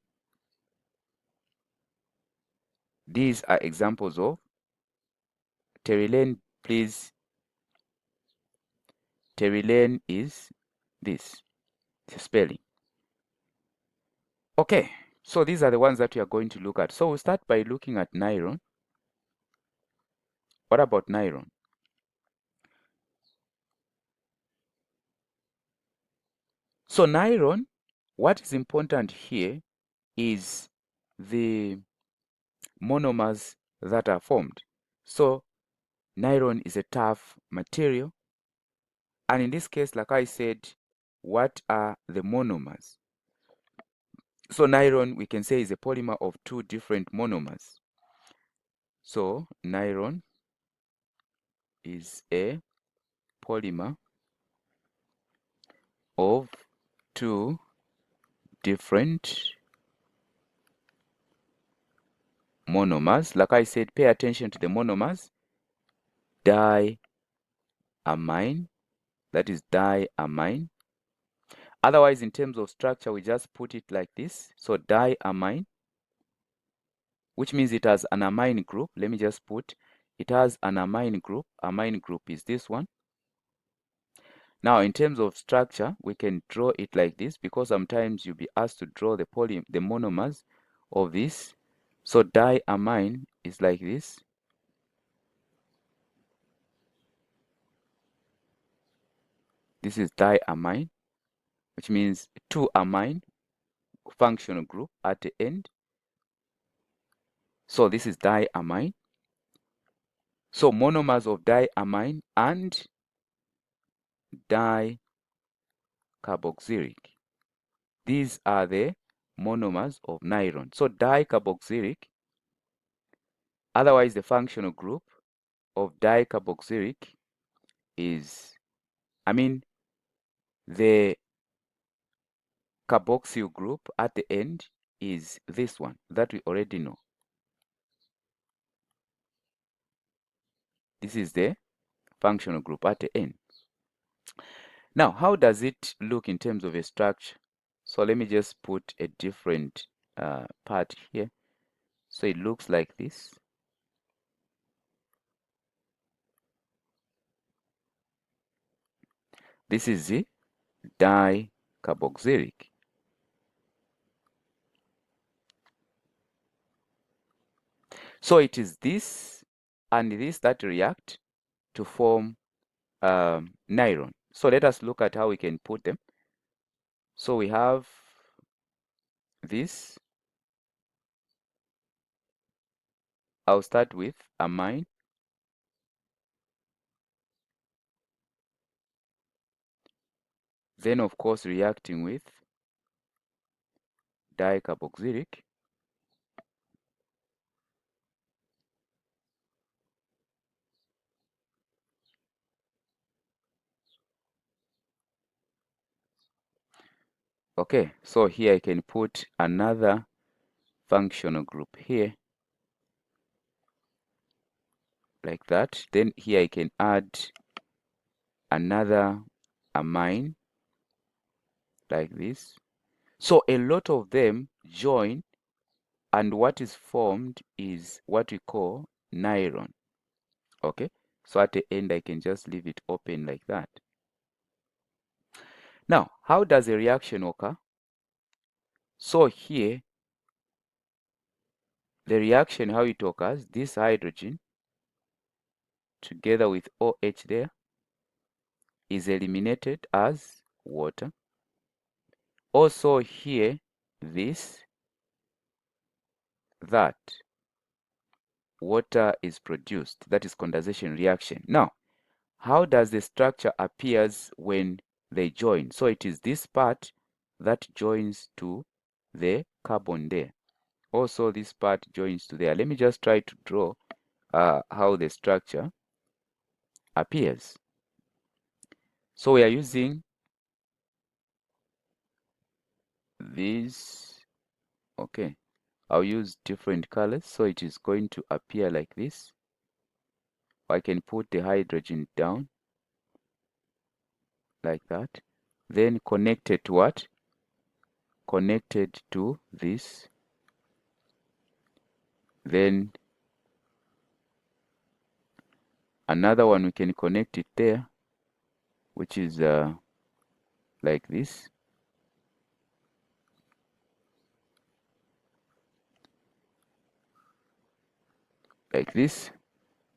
These are examples of terylene, please. Terylene is this, the spelling. Okay, so these are the ones that we are going to look at. So we'll start by looking at Niron. What about Niron? So Niron, what is important here is the monomers that are formed. So Niron is a tough material. And in this case, like I said, what are the monomers? So Niron, we can say, is a polymer of two different monomers. So Niron is a polymer of two different monomers. Like I said, pay attention to the monomers. Diamine, that is diamine. Otherwise, in terms of structure, we just put it like this. So diamine, which means it has an amine group. Let me just put, it has an amine group. Amine group is this one. Now, in terms of structure, we can draw it like this because sometimes you'll be asked to draw the monomers of this. So diamine is like this. This is diamine, which means two amine functional group at the end. So this is diamine. So monomers of diamine and dicarboxylic. These are the monomers of Niron. So dicarboxylic, otherwise the functional group of dicarboxylic is, the carboxyl group at the end is this one that we already know. This is the functional group at the end. Now, how does it look in terms of a structure? So let me just put a different part here. So it looks like this. This is the dicarboxylic. So it is this and this that react to form Niron. So let us look at how we can put them. So we have this. I'll start with amine. Then, of course, reacting with dicarboxylic. Okay, so here I can put another functional group here, like that. Then here I can add another amine, like this. So a lot of them join, and what is formed is what we call Niron. Okay, so at the end I can just leave it open like that. Now, how does a reaction occur? So here, the reaction, how it occurs, this hydrogen together with OH there is eliminated as water. Also here, that water is produced. That is condensation reaction. Now, how does the structure appears when they join? So it is this part that joins to the carbon there. Also, this part joins to there. Let me just try to draw how the structure appears. So we are using this. Okay, I'll use different colors, so it is going to appear like this. I can put the hydrogen down like that, then connected to what? Connected to this, then another one we can connect it there, which is like this. like this.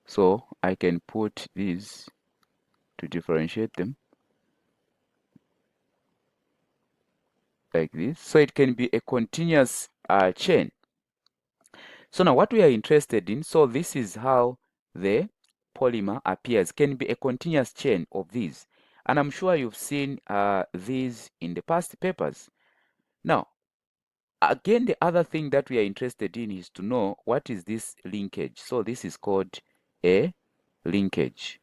So I can put these to differentiate them like this. So it can be a continuous chain. So now what we are interested in, so this is how the polymer appears, can be a continuous chain of these. And I'm sure you've seen these in the past papers. Now, again, the other thing that we are interested in is to know what is this linkage. So this is called a linkage.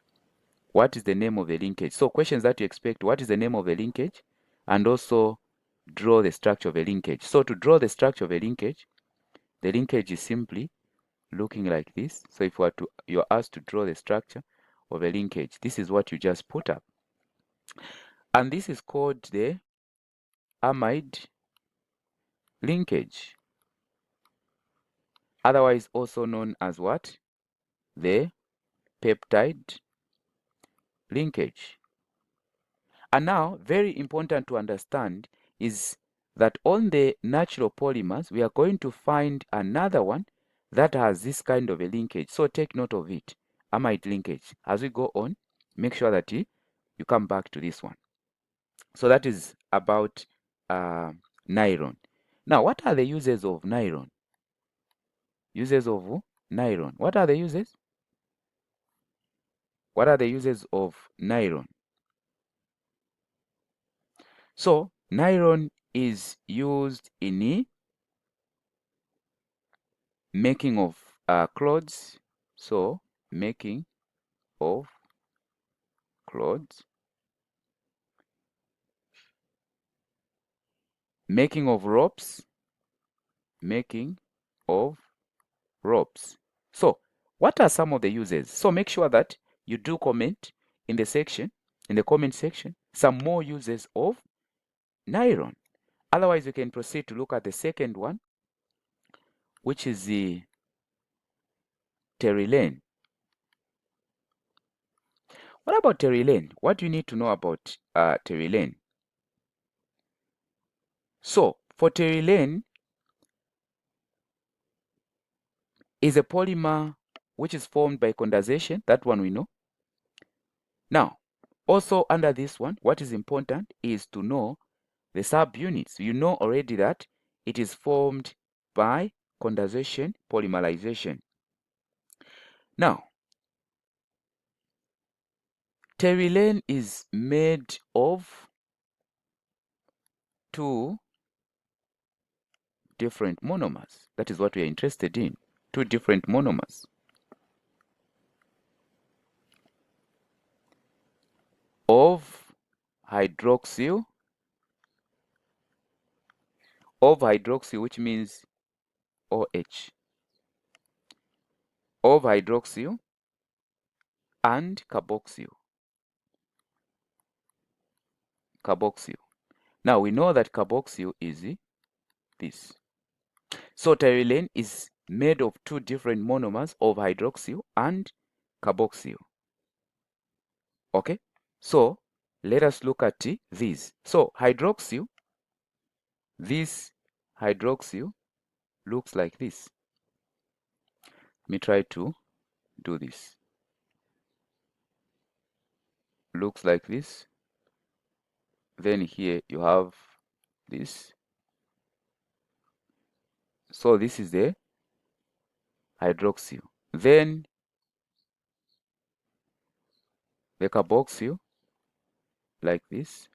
What is the name of the linkage? So questions that you expect, what is the name of the linkage? And also draw the structure of a linkage. So to draw the structure of a linkage, the linkage is simply looking like this. So if you're asked to draw the structure of a linkage, this is what you just put up. And this is called the amide linkage. Otherwise also known as what? The peptide linkage. And now, very important to understand is that on the natural polymers, we are going to find another one that has this kind of a linkage. So take note of it, amide linkage. As we go on, make sure that you come back to this one. So that is about nylon. Now, what are the uses of nylon? Uses of nylon. What are the uses? What are the uses of nylon? So, nylon is used in the making of clothes. So, making of clothes. Making of ropes. Making of ropes. So, what are some of the uses? So, make sure that you do comment in the section, in the comment section, some more uses of nylon. Otherwise, you can proceed to look at the second one, which is the terylene. What about terylene? What do you need to know about terylene? So, for terylene is a polymer which is formed by condensation. That one we know. Now, also under this one, what is important is to know the subunits. You know already that it is formed by condensation, polymerization. Now, terylene is made of two different monomers. That is what we are interested in. Two different monomers of hydroxyl, which means OH, of hydroxyl and carboxyl. Now we know that carboxyl is this. So terylene is made of two different monomers of hydroxyl and carboxyl. Okay, so let us look at these. So hydroxyl, this hydroxyl looks like this. Let me try to do this. Looks like this. Then here you have this. So this is the hydroxyl. Then the carboxyl, like this.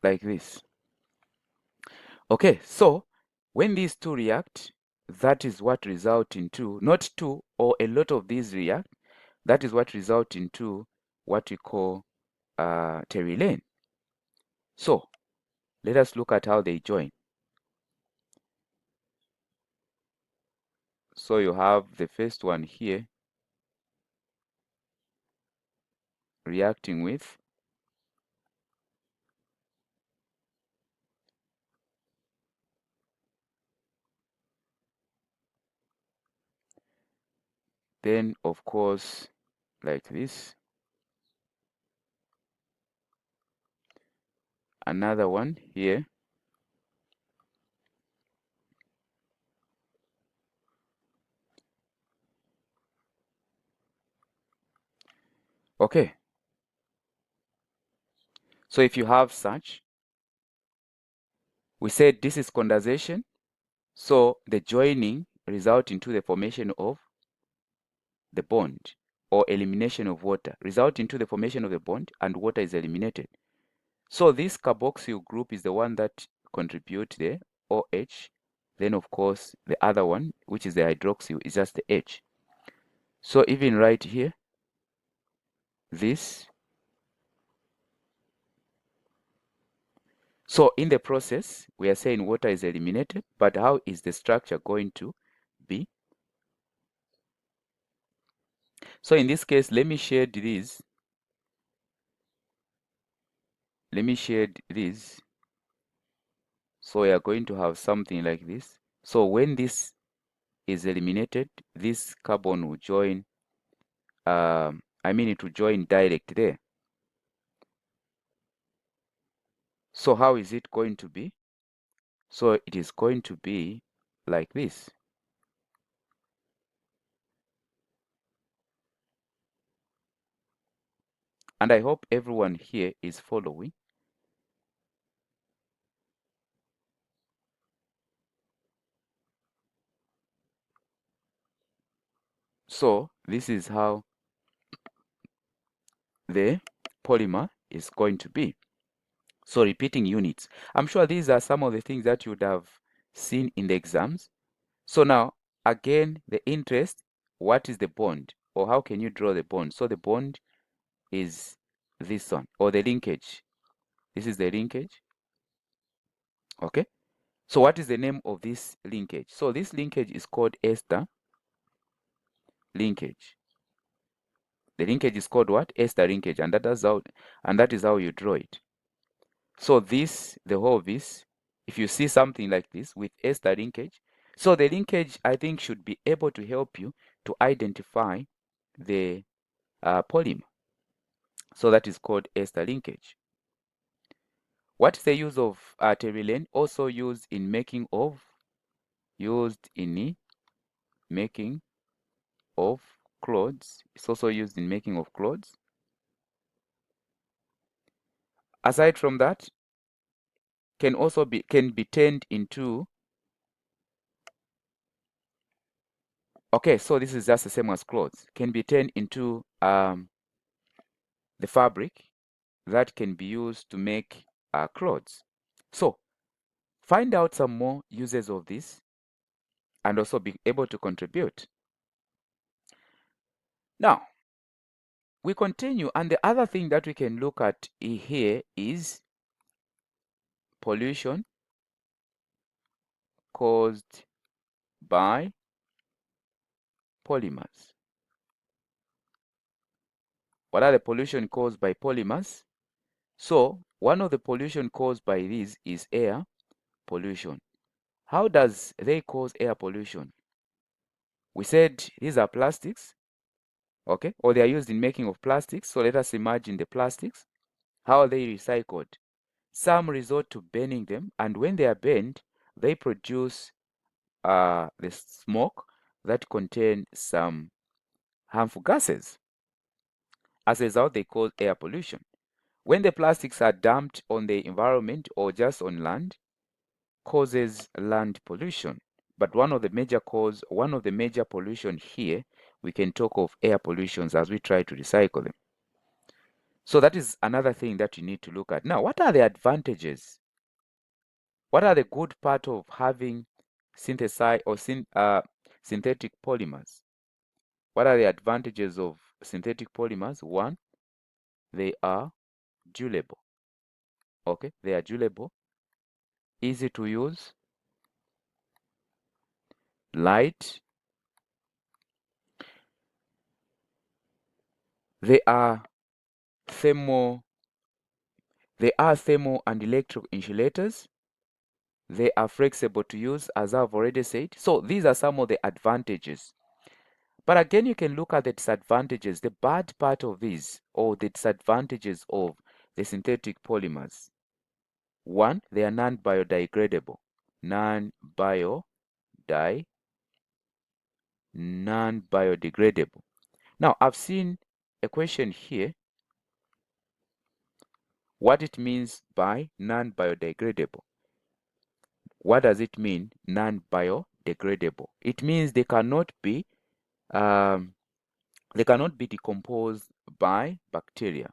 Like this. Okay, so when these two react, that is what result into, not two or a lot of these react, that is what result into what we call terylene. So let us look at how they join. So you have the first one here reacting with Then, of course, like this. Another one here. Okay. So if you have such, we said this is condensation. So the joining result into the formation of the bond, or elimination of water, result into the formation of the bond, and water is eliminated. So this carboxyl group is the one that contribute the OH. Then of course the other one, which is the hydroxyl, is just the H. So even right here, this. So in the process, we are saying water is eliminated, but how is the structure going to be? So in this case, let me shade these. Let me shade these. So we are going to have something like this. So when this is eliminated, this carbon will join, it will join direct there. So how is it going to be? So it is going to be like this. And I hope everyone here is following. So this is how the polymer is going to be. So repeating units. I'm sure these are some of the things that you would have seen in the exams. So now, again, the interest, what is the bond? Or how can you draw the bond? So the bond is this one, or the linkage. This is the linkage. Okay. So what is the name of this linkage? So this linkage is called ester linkage. The linkage is called what? Ester linkage, and that is how you draw it. So this, the whole of this, if you see something like this with ester linkage, so the linkage, I think, should be able to help you to identify the polymer. So that is called ester linkage. What is the use of terylene? Also used in making of clothes. It's also used in making of clothes. Aside from that, can be turned into. Okay, so this is just the same as clothes. Can be turned into the fabric that can be used to make clothes. So find out some more uses of this and also be able to contribute. Now, we continue, and the other thing that we can look at here is pollution caused by polymers. What are the pollution caused by polymers? So one of the pollution caused by these is air pollution. How does they cause air pollution? We said these are plastics, okay, or they are used in making of plastics. So let us imagine the plastics. How are they recycled? Some resort to burning them, and when they are burned, they produce the smoke that contain some harmful gases. As a result, they cause air pollution. When the plastics are dumped on the environment or just on land, causes land pollution. But one of the major pollution here, we can talk of air pollutions as we try to recycle them. So that is another thing that you need to look at. Now, what are the advantages? What are the good part of having synthesized or synthetic polymers? What are the advantages of synthetic polymers? One, they are durable. Okay, they are durable, easy to use, light. They are thermal and electric insulators. They are flexible to use, as I've already said. So these are some of the advantages. But again, you can look at the disadvantages, the bad part of these, or the disadvantages of the synthetic polymers. One, they are non-biodegradable. Non-biodegradable. Now, I've seen a question here, what it means by non-biodegradable. What does it mean, non-biodegradable? It means they cannot be decomposed by bacteria.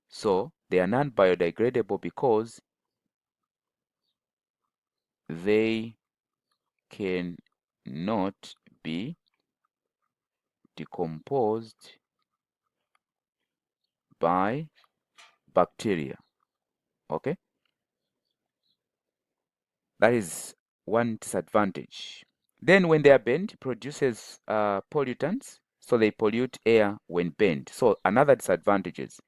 So they are non-biodegradable because they cannot be decomposed by bacteria. Okay, that is one disadvantage. Then when they are burned, it produces pollutants, so they pollute air when burned. So another disadvantages.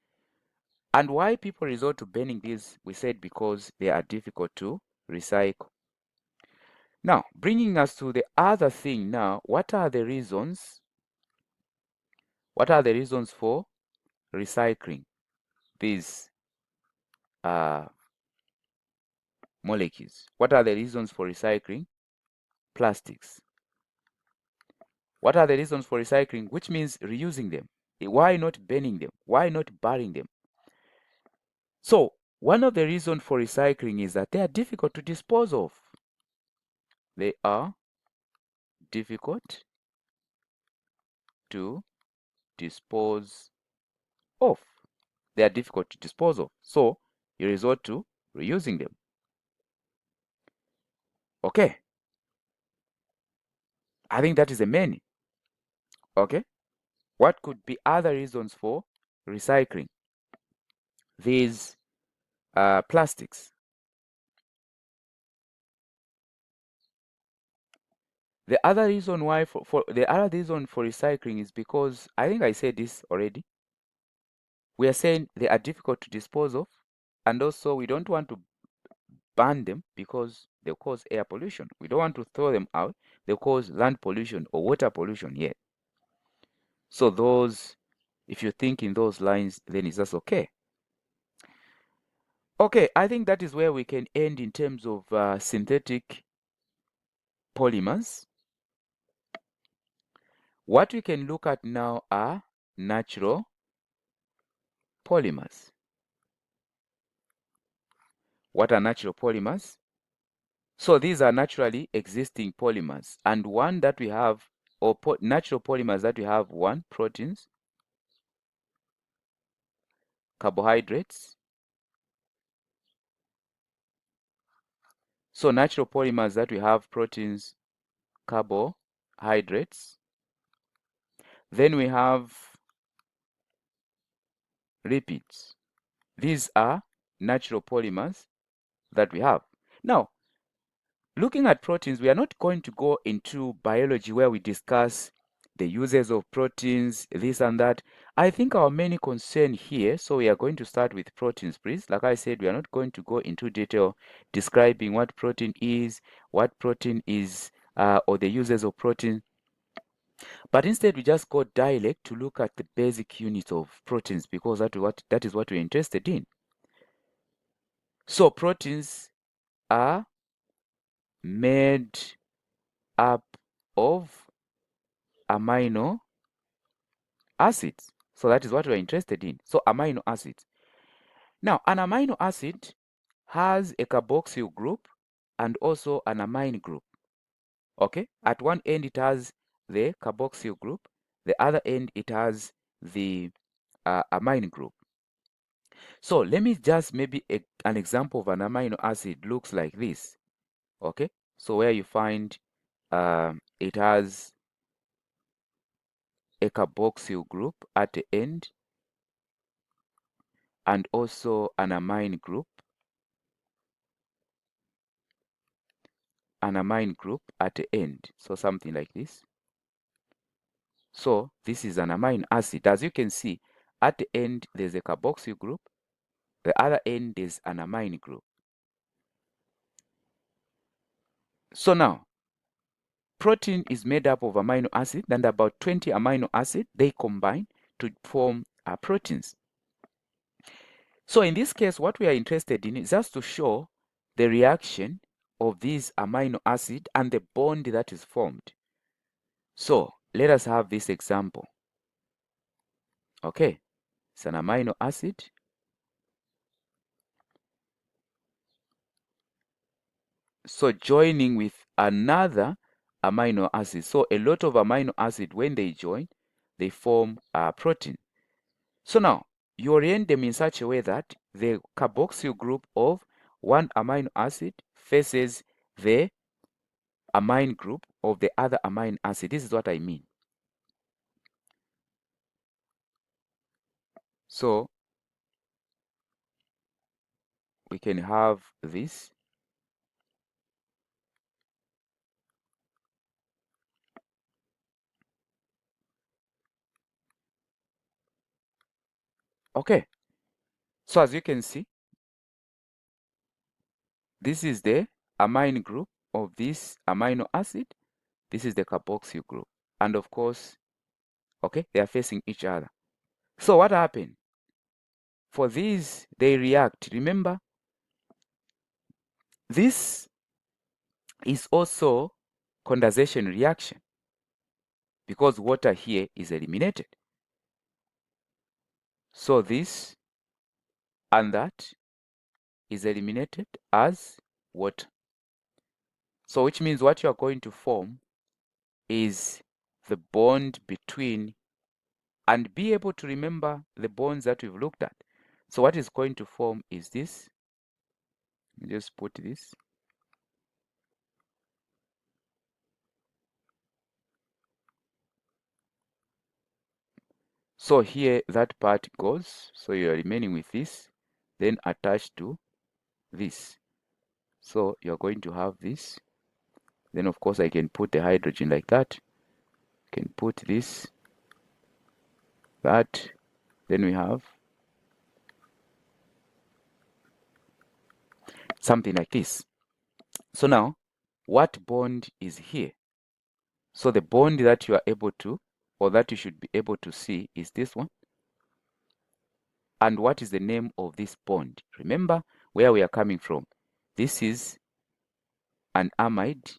And why people resort to burning these, we said because they are difficult to recycle. Now, bringing us to the other thing now, what are the reasons? What are the reasons for recycling these molecules? What are the reasons for recycling plastics? What are the reasons for recycling, which means reusing them? Why not burning them? Why not burying them? So, one of the reasons for recycling is that they are difficult to dispose of. They are difficult to dispose of. They are difficult to dispose of. So, you resort to reusing them. Okay. I think that is the main. Okay. What could be other reasons for recycling these plastics? The other reason why the other reason for recycling is because I think I said this already. We are saying they are difficult to dispose of, and also we don't want to burn them because they'll cause air pollution. We don't want to throw them out. They'll cause land pollution or water pollution yet. So those, if you think in those lines, then it's just okay. Okay, I think that is where we can end in terms of synthetic polymers. What we can look at now are natural polymers. What are natural polymers? So these are naturally existing polymers, and one that we have, or natural polymers that we have, one, proteins, carbohydrates. So natural polymers that we have, proteins, carbohydrates. Then we have lipids. These are natural polymers that we have. Now, looking at proteins, we are not going to go into biology where we discuss the uses of proteins, this and that. I think our main concern here, so we are going to start with proteins, please. Like I said, we are not going to go into detail describing what protein is, or the uses of protein. But instead, we just go direct to look at the basic units of proteins because that is what we're interested in. So proteins are made up of amino acids. So that is what we're interested in. So amino acids. Now, an amino acid has a carboxyl group and also an amine group. Okay? At one end, it has the carboxyl group. The other end, it has the amine group. So let me just maybe an example of an amino acid looks like this. Okay? So where you find it has a carboxyl group at the end and also an amine group at the end. So something like this. So this is an amino acid. As you can see, at the end there's a carboxyl group, the other end is an amine group. So now, protein is made up of amino acid, and about 20 amino acid, they combine to form proteins. So in this case, what we are interested in is just to show the reaction of these amino acid and the bond that is formed. So let us have this example. Okay, it's an amino acid. So joining with another amino acid. So a lot of amino acid, when they join, they form a protein. So now, you orient them in such a way that the carboxyl group of one amino acid faces the amine group of the other amino acid. This is what I mean. So we can have this. Okay. So as you can see, this is the amine group of this amino acid. This is the carboxyl group. And of course, okay, they are facing each other. So what happened? For these, they react. Remember, this is also condensation reaction because water here is eliminated. So this and that is eliminated as water. So which means what you are going to form is the bond between, and be able to remember the bonds that we've looked at. So what is going to form is this. Just put this. So here that part goes. So you are remaining with this, then attached to this. So you're going to have this. Then of course I can put the hydrogen like that. Can put this, that. Then we have something like this. So now, what bond is here? So the bond that you are able to, or that you should be able to see, is this one. And what is the name of this bond? Remember where we are coming from. This is an amide.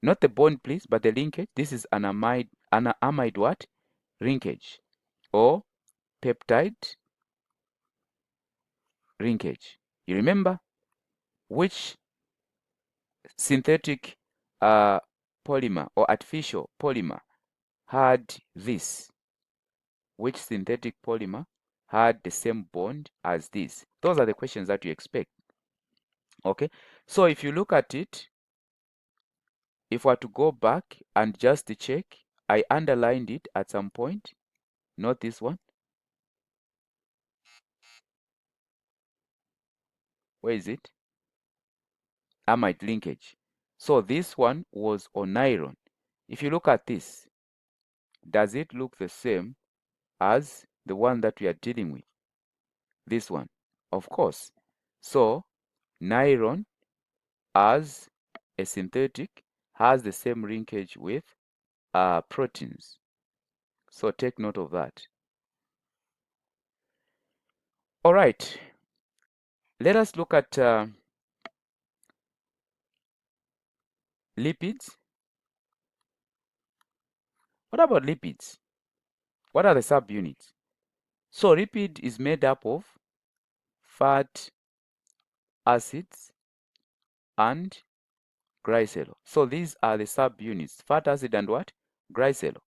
Not the bond, please, but the linkage. This is an amide what? Linkage. Or peptide linkage. You remember which synthetic polymer or artificial polymer had this? Which synthetic polymer had the same bond as this? Those are the questions that you expect. Okay, so if you look at it, if I were to go back and just to check, I underlined it at some point, not this one. Where is it? Amide linkage. So this one was on iron. If you look at this, does it look the same as the one that we are dealing with? This one, of course. So nylon as a synthetic has the same linkage with proteins. So take note of that. All right. Let us look at lipids. What about lipids? What are the subunits? So lipid is made up of fat, acids, and glycerol. So these are the subunits, fat acid and what? Glycerol.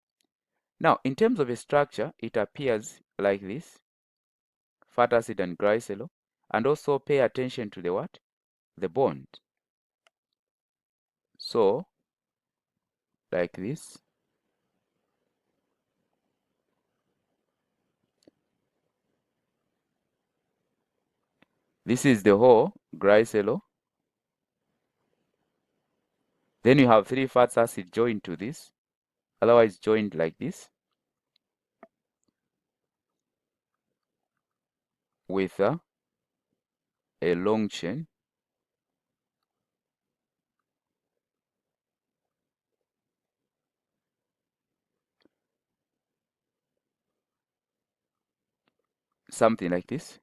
Now, in terms of a structure, it appears like this, fat acid and glycerol, and also pay attention to the what? The bond. So, like this. This is the whole glycerol. Then you have 3 fat acids joined to this, otherwise joined like this, with a long chain. something like this.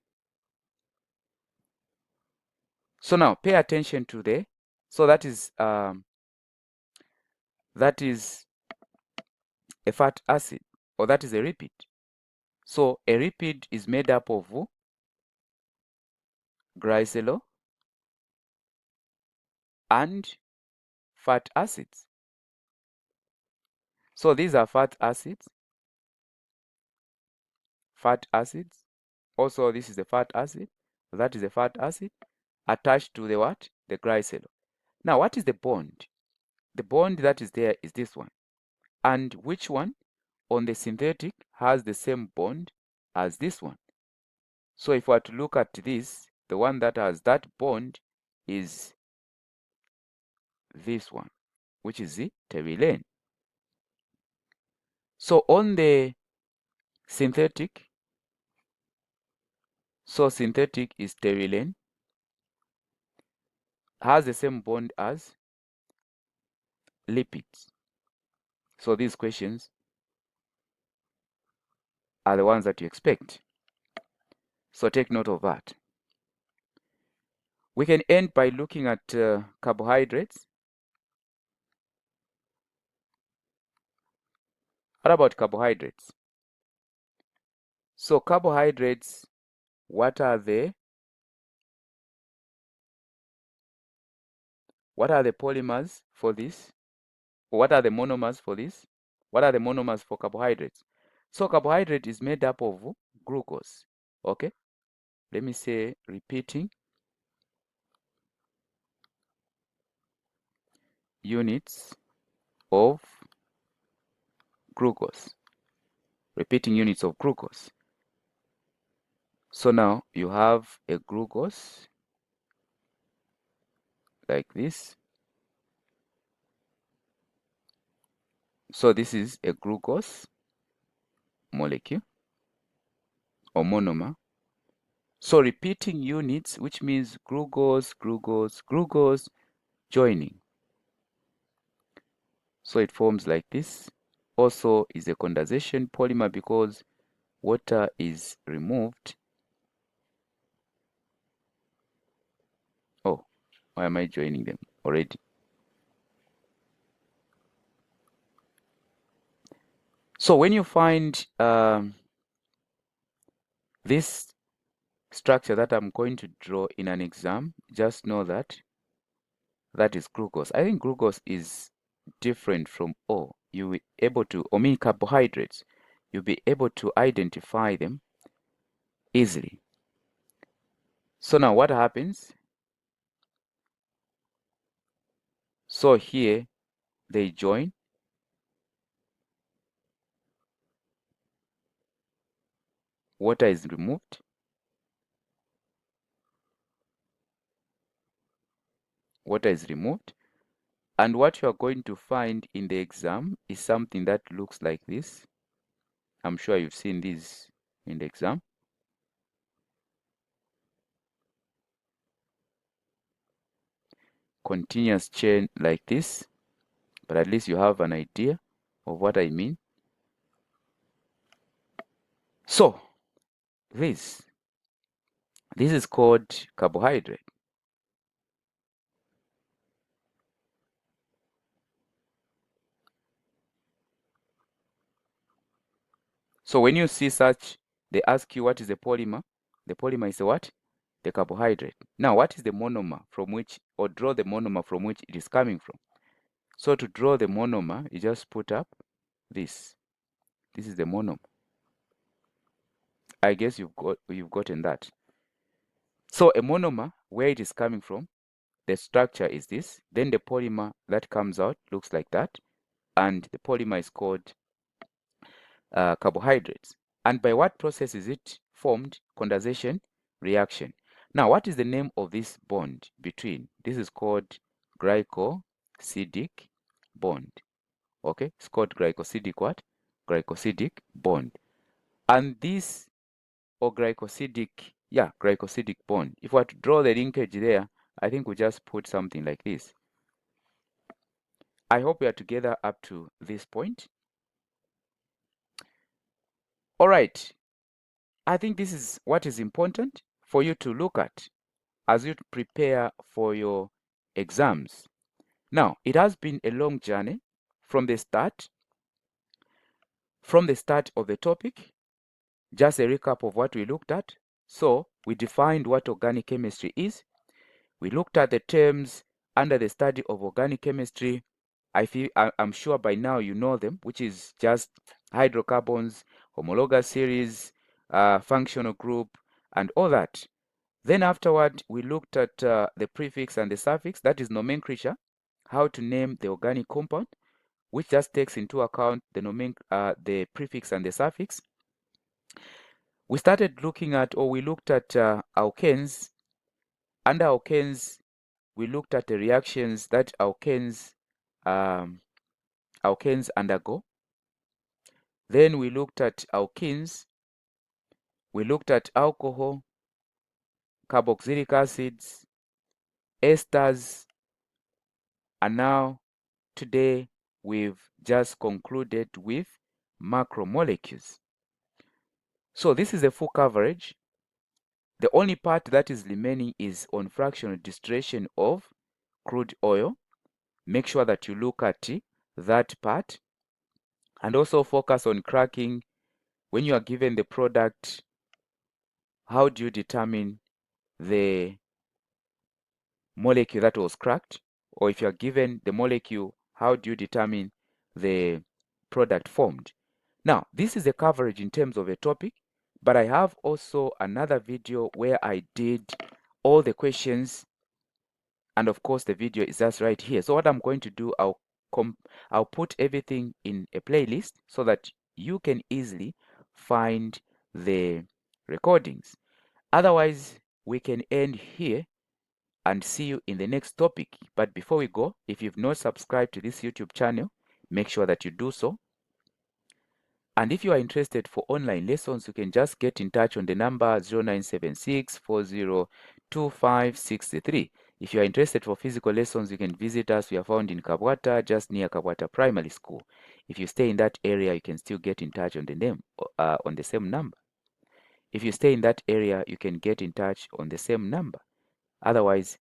So now pay attention to so that is a fat acid, or that is a lipid. So a lipid is made up of glycerol and fat acids. So these are fat acids. Also, this is a fat acid. That is a fat acid attached to the what? The glycerol. Now, what is the bond? The bond that is there is this one. And which one on the synthetic has the same bond as this one? So if we are to look at this, the one that has that bond is this one, which is the pterylene. So on the synthetic, synthetic is pterylene, has the same bond as lipids. So these questions are the ones that you expect. So take note of that. We can end by looking at carbohydrates. What about carbohydrates? So carbohydrates, what are the polymers for this? What are the monomers for this? What are the monomers for carbohydrates? So carbohydrate is made up of glucose. Okay, let me say repeating units of glucose. Repeating units of glucose. So now you have a glucose like this. So this is a glucose molecule or monomer. So repeating units, which means glucose, glucose, glucose joining. So it forms like this. Also is a condensation polymer because water is removed. Oh, why am I joining them already? So when you find this structure that I'm going to draw in an exam, just know that that is glucose. I think glucose is different from all. You will be able to, carbohydrates, you'll be able to identify them easily. So now what happens? So here they join. Water is removed. Water is removed. And what you are going to find in the exam is something that looks like this. I'm sure you've seen this in the exam. Continuous chain like this, but at least you have an idea of what I mean. So this is called carbohydrate. So when you see such, they ask you what is the polymer. The polymer is what? The carbohydrate. Now, what is the monomer from which, or draw the monomer from which it is coming from? So to draw the monomer, you just put up this. This is the monomer. I guess you've gotten that. So a monomer, where it is coming from, the structure is this. Then the polymer that comes out looks like that. And the polymer is called carbohydrates. And by what process is it formed? Condensation reaction. Now, what is the name of this bond between? This is called glycosidic bond. Okay, it's called glycosidic what? Glycosidic bond. And this, or glycosidic bond. If we were to draw the linkage there, I think we just put something like this. I hope we are together up to this point. All right. I think this is what is important for you to look at as you prepare for your exams. Now, it has been a long journey from the start of the topic. Just a recap of what we looked at. So, we defined what organic chemistry is. We looked at the terms under the study of organic chemistry. I'm sure by now you know them, which is just hydrocarbons, homologous series, functional group, and all that. Then afterward, we looked at the prefix and the suffix, that is nomenclature, how to name the organic compound, which just takes into account the prefix and the suffix. We started looking at, or we looked at alkanes. Under alkanes, we looked at the reactions that alkanes undergo. Then we looked at alkenes. We looked at alcohol, carboxylic acids, esters, and now today we've just concluded with macromolecules. So this is a full coverage. The only part that is remaining is on fractional distillation of crude oil. Make sure that you look at that part, and also focus on cracking. When you are given the product, how do you determine the molecule that was cracked? Or if you are given the molecule, how do you determine the product formed? Now, this is a coverage in terms of a topic, but I have also another video where I did all the questions, and of course the video is just right here. So what I'm going to do, I'll put everything in a playlist so that you can easily find the recordings. Otherwise, we can end here and see you in the next topic. But before we go, if you've not subscribed to this YouTube channel, make sure that you do so. And if you are interested for online lessons, you can just get in touch on the number 0976 402563. If you are interested for physical lessons, you can visit us. We are found in Kabwata, just near Kabwata Primary School. If you stay in that area, you can still get in touch on the same number. If you stay in that area, you can get in touch on the same number. Otherwise,